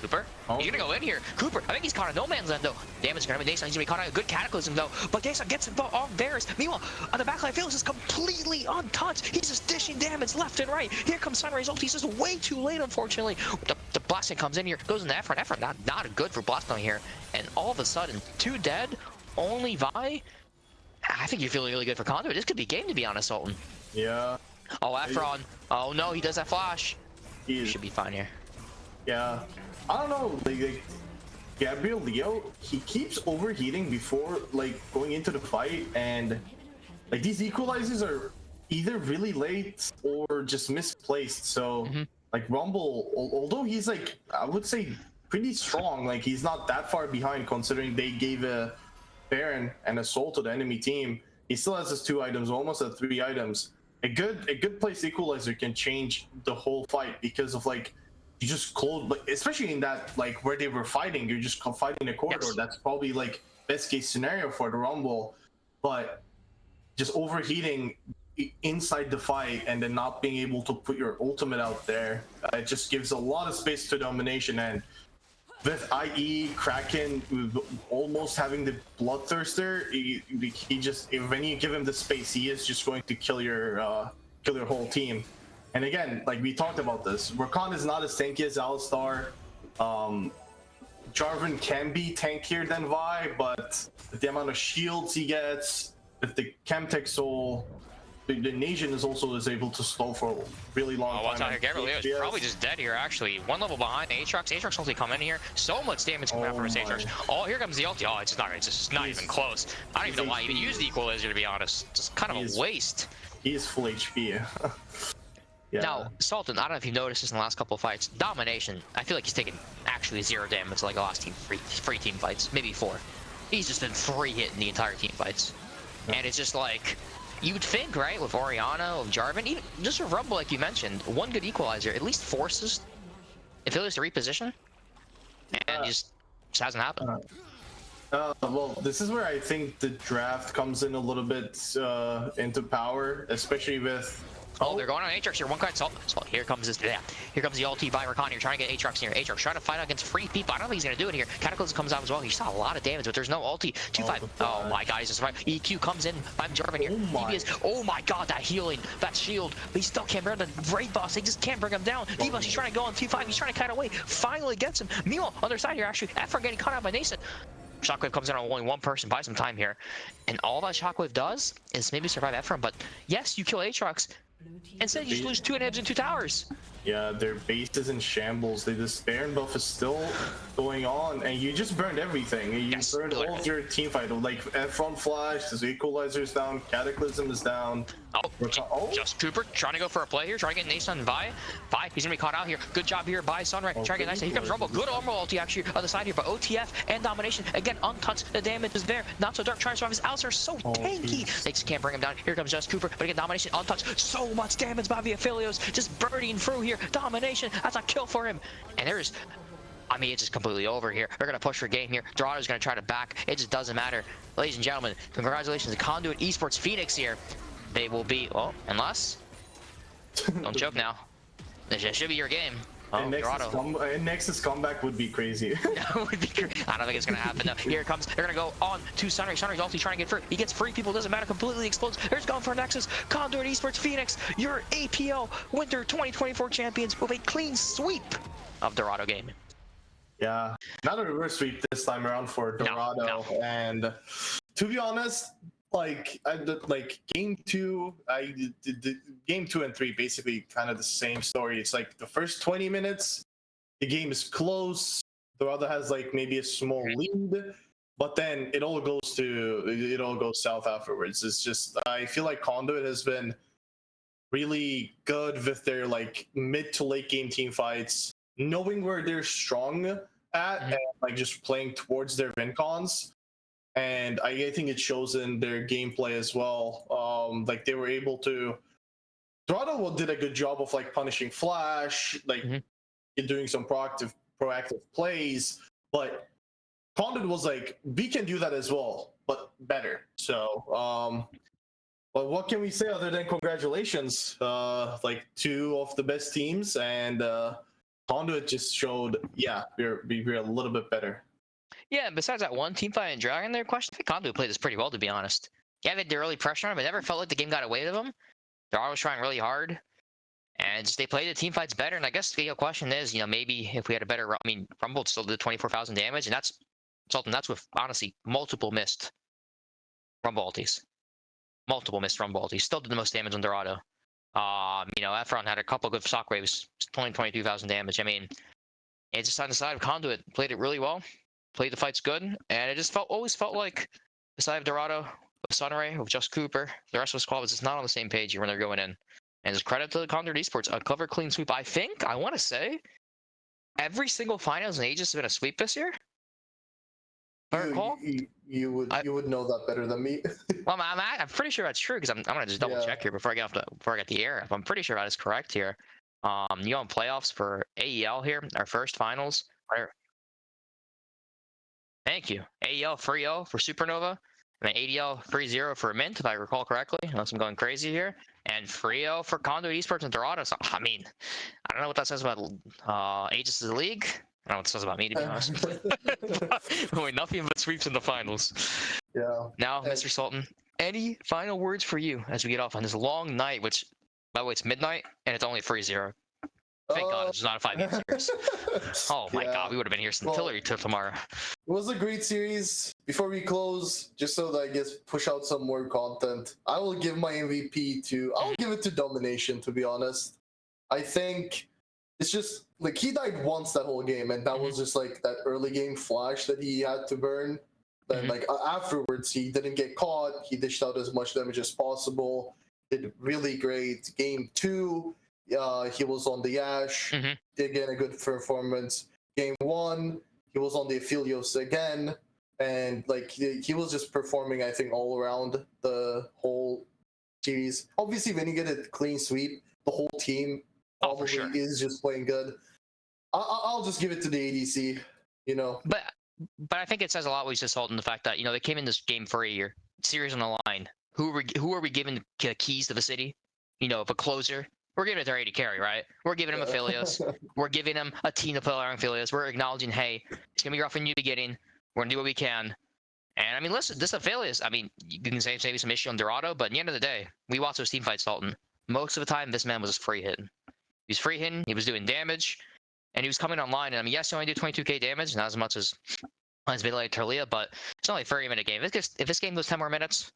Cooper, he's gonna go in here. Cooper, I think he's caught in no man's land though. Damage gonna be Dason. He's gonna be caught on a good Cataclysm though. But Dason gets involved on Varus. Meanwhile, on the backline, Felix is completely untouched. He's just dishing damage left and right. Here comes Sunray's ult. He's just way too late, unfortunately. The blasting comes in here, goes into Efron. Efron not good for blasting here. And all of a sudden, 2 dead, only Vi. I think you're feeling really good for Conduit. This could be game, to be honest, Sultan. Yeah. Oh, Efron. Oh no, he does that flash. He should be fine here. Yeah. I don't know, like Gabrielio, he keeps overheating before like going into the fight, and like these equalizers are either really late or just misplaced. So like Rumble, although he's like, I would say pretty strong, like he's not that far behind considering they gave a Baron and a Soul to the enemy team. He still has his 2 items, almost at 3 items. A good placed equalizer can change the whole fight because of like you just close, like especially in that like where they were fighting, you're just fighting a corridor. That's probably like best case scenario for the Rumble, but just overheating inside the fight and then not being able to put your ultimate out there, it just gives a lot of space to Domination. And with IE Kraken almost having the Bloodthirster, he just, when you give him the space, he is just going to kill your whole team. And again, like we talked about this, Rakan is not as tanky as Alistar. Jarvan can be tankier than Vi, but with the amount of shields he gets, with the Chemtech Soul, the Nation is also able to slow for a really long time. Watch out here, Gabriel is probably just dead here actually. 1 level behind Aatrox. Aatrox ulti come in here. So much damage coming out from his Aatrox. Oh, here comes the ulti. Oh, it's just not even close. I don't even know why he even used the equalizer, to be honest. Just kind of a waste. He is full HP. Yeah. Now, Sultan, I don't know if you've noticed this in the last couple of fights. Domination, I feel like he's taken actually 0 damage like the last three team fights, maybe 4. He's just been 3 hit in the entire team fights. And it's just like, you would think, right, with Orianna, with Jarvan, even just with Rumble, like you mentioned, 1 good equalizer at least forces Aphelios to reposition. And just hasn't happened. Well, this is where I think the draft comes in a little bit into power, especially with Oh, they're going on Aatrox here. One card. Salt. Here comes this. Yeah. Here comes the ulti by Rakan here, trying to get Aatrox here. Aatrox trying to fight against free people. I don't think he's going to do it here. Cataclysm comes out as well. He saw a lot of damage, but there's no ulti. 2-5. Oh my god, he's just right. EQ comes in by Jarvan here. Oh my god, that healing, that shield. But he still can't bear the raid boss. They just can't bring him down. D-Boss, he's trying to go on 2-5. He's trying to cut away. Finally gets him. Meanwhile, on their side here, actually, Efron getting caught out by Nascent. Shockwave comes in on only one person, buys some time here. And all that Shockwave does is maybe survive Efron, but yes, you kill Aatrox. Instead, you just lose 2 inhibs and 2 towers. Yeah, their base is in shambles. The Baron buff is still going on, and you just burned everything. You burned all of your team fight. Like, Efron flash, the Equalizer's down, Cataclysm is down. Just Cooper trying to go for a play here, trying to get Nason and Vi. He's gonna be caught out here. Good job here by Sunray. Trying to get nice. Here comes Rumble. Good armor ulti actually on the side here, but OTF and domination again untouched. The damage is there. Not so dark. Trying to survive. His outs are so tanky. They just can't bring him down. Here comes Just Cooper, but again domination untouched. So much damage by the Aphelios, just burning through here. Domination. That's a kill for him. And there's. I mean, it's just completely over here. They're going to push for game here. Dorado's going to try to back. It just doesn't matter. Ladies and gentlemen, congratulations to Conduit Esports Phoenix here. They will be, well, unless, don't choke now. This should be your game. Oh, and Nexus comeback would be crazy. That would be crazy. I don't think it's going to happen though. Here it comes. They're going to go on to Sunray. Sunray's ulti trying to get free. He gets free. People, doesn't matter. Completely explodes. There's going for Nexus. Conduit Esports Phoenix, your APL Winter 2024 champions with a clean sweep of Dorado Gaming. Yeah, not a reverse sweep this time around for Dorado. No. And to be honest, like game 2, game 2 and 3 basically kind of the same story. It's like the first 20 minutes, the game is close. Dorado has like maybe a small lead, but then it all goes south afterwards. It's just, I feel like Conduit has been really good with their like mid to late game team fights, knowing where they're strong at and like just playing towards their win cons. And I think it shows in their gameplay as well. Like they were able to. Dorado did a good job of like punishing Flash, like doing some proactive plays. But Conduit was like, we can do that as well, but better. So, but what can we say other than congratulations? Like 2 of the best teams, and Conduit just showed, yeah, we're a little bit better. Yeah, and besides that one team fight and Dragon there, question, I think Conduit played this pretty well, to be honest. Yeah, they had the early pressure on him, but never felt like the game got away to them. They're always trying really hard, and just, they played the team fights better. And I guess the question is, maybe if we had a better, I mean, Rumble still did 24,000 damage, and that's something that's with, honestly, multiple missed Rumble ultis. Still did the most damage on Dorado. Efron had a couple good shockwaves, 22,000 damage. I mean, it's just on the side of Conduit, played it really well. Played the fights good, and it just always felt like the side of Dorado, with Sunray, with Just Cooper, the rest of the squad was just not on the same page when they're going in. And just credit to the Conduit Esports, a clever clean sweep. I want to say, every single finals in Aegis has been a sweep this year. You would know that better than me. Well, I'm pretty sure that's true, because I'm gonna just double check here before I get the air. I'm pretty sure that is correct here. You on playoffs for AEL here, our first finals. Thank you. AEL 3-0 for Supernova, and then ADL 3-0 for Mint, if I recall correctly, unless I'm going crazy here, and 3-0 for Conduit Esports and Dorado. So, I mean, I don't know what that says about Aegis' league. I don't know what it says about me, to be honest. Wait, nothing but sweeps in the finals. Yeah. Now, Mr. Sultan, any final words for you as we get off on this long night, which, by the way, it's midnight, and it's only 3-0. Thank God it's not a 5-game series. Oh my God, we would have been here since Tillery till tomorrow. It was a great series. Before we close, just so that I guess push out some more content, I will give my MVP I'll give it to Domination, to be honest. I think it's just like he died once that whole game, and that was just like that early game flash that he had to burn. Then like afterwards, he didn't get caught. He dished out as much damage as possible. Did really great. Game 2. He was on the Ash, did get a good performance. Game 1, he was on the Aphelios again, and like he was just performing, I think, all around the whole series. Obviously, when you get a clean sweep, the whole team probably is just playing good. I'll just give it to the ADC, But I think it says a lot what we just told in the fact that they came in this game for a year, series on the line. Who are we giving the keys to the city? of a closer. We're giving it to Ray to carry, right? We're giving him Aphelios. We're giving him a team to play around Aphelios. We're acknowledging, hey, it's gonna be rough in the beginning. We're gonna do what we can. And I mean, listen, this Aphelios, I mean, you can say maybe some issue on Dorado, but at the end of the day, we watched those team fights, Dalton. Most of the time, this man was just free hitting. He was free hitting, he was doing damage, and he was coming online. And I mean, yes, he only did 22k damage, not as much as Baylor Turlia, but it's only a 30-minute game. If this game goes 10 more minutes,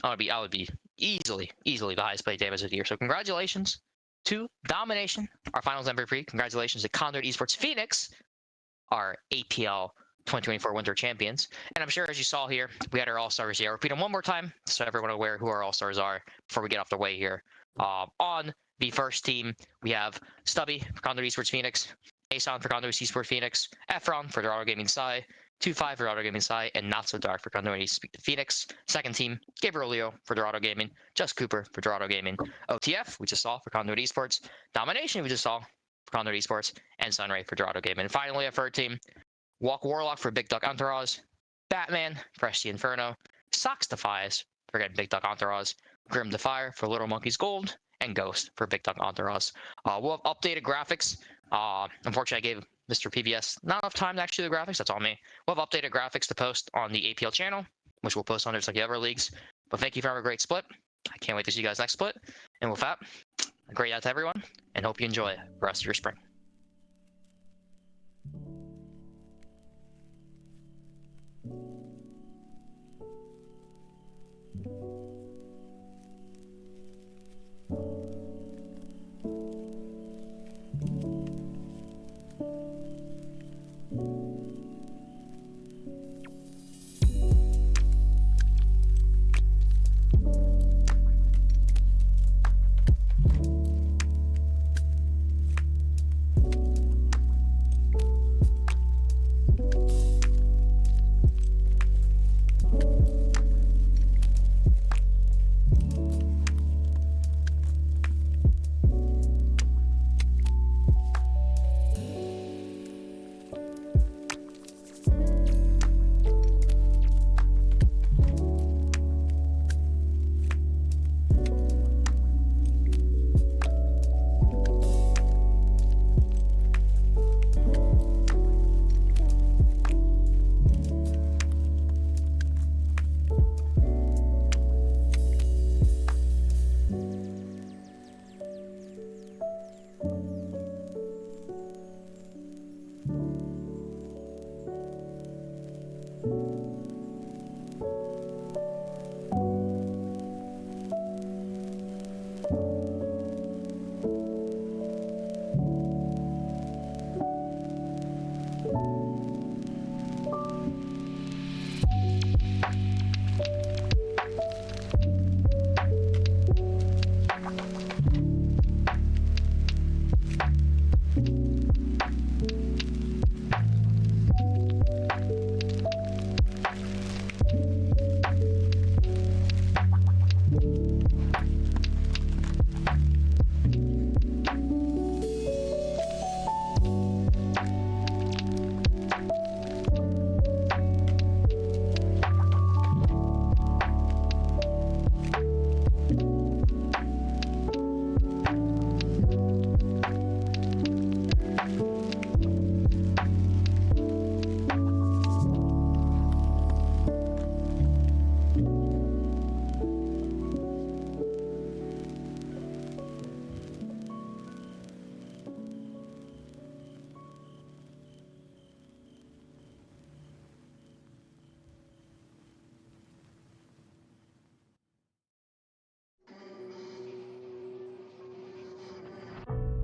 I would be easily the highest played damage of the year. So congratulations to Domination, our finals MVP. Congratulations to Conduit Esports Phoenix, our APL 2024 Winter Champions. And I'm sure, as you saw here, we had our All-Stars here. I'll repeat them one more time so everyone aware who our All-Stars are before we get off the way here. On the first team, we have Stubby for Conduit Esports Phoenix, Ason for Conduit Esports Phoenix, Efron for Dorado Gaming Sai, 2-5 for Dorado Gaming Sai, and Not So Dark for Conduit Esports Phoenix. Second team, Gabriel Leo for Dorado Gaming, Just Cooper for Dorado Gaming, OTF, we just saw for Conduit Esports, Domination, we just saw for Conduit Esports, and Sunray for Dorado Gaming. And finally, a third team, Walk Warlock for Big Duck Entourage, Batman for SG Inferno, Sox Defies for again Big Duck Entourage, Grim Defire for Little Monkeys Gold, and Ghost for Big Duck Entourage. We'll have updated graphics. Unfortunately, I gave Mr. PBS not enough time to actually do the graphics. That's all me. We'll have updated graphics to post on the APL channel, which we'll post on just like the other leagues. But thank you for having a great split. I can't wait to see you guys next split. And with that, a great night to everyone, and hope you enjoy the rest of your spring.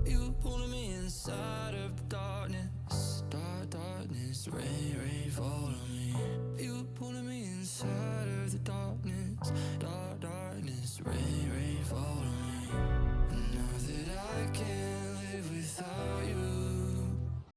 You pulling me inside of darkness, darkness, rain, fall on me. You pulling me inside.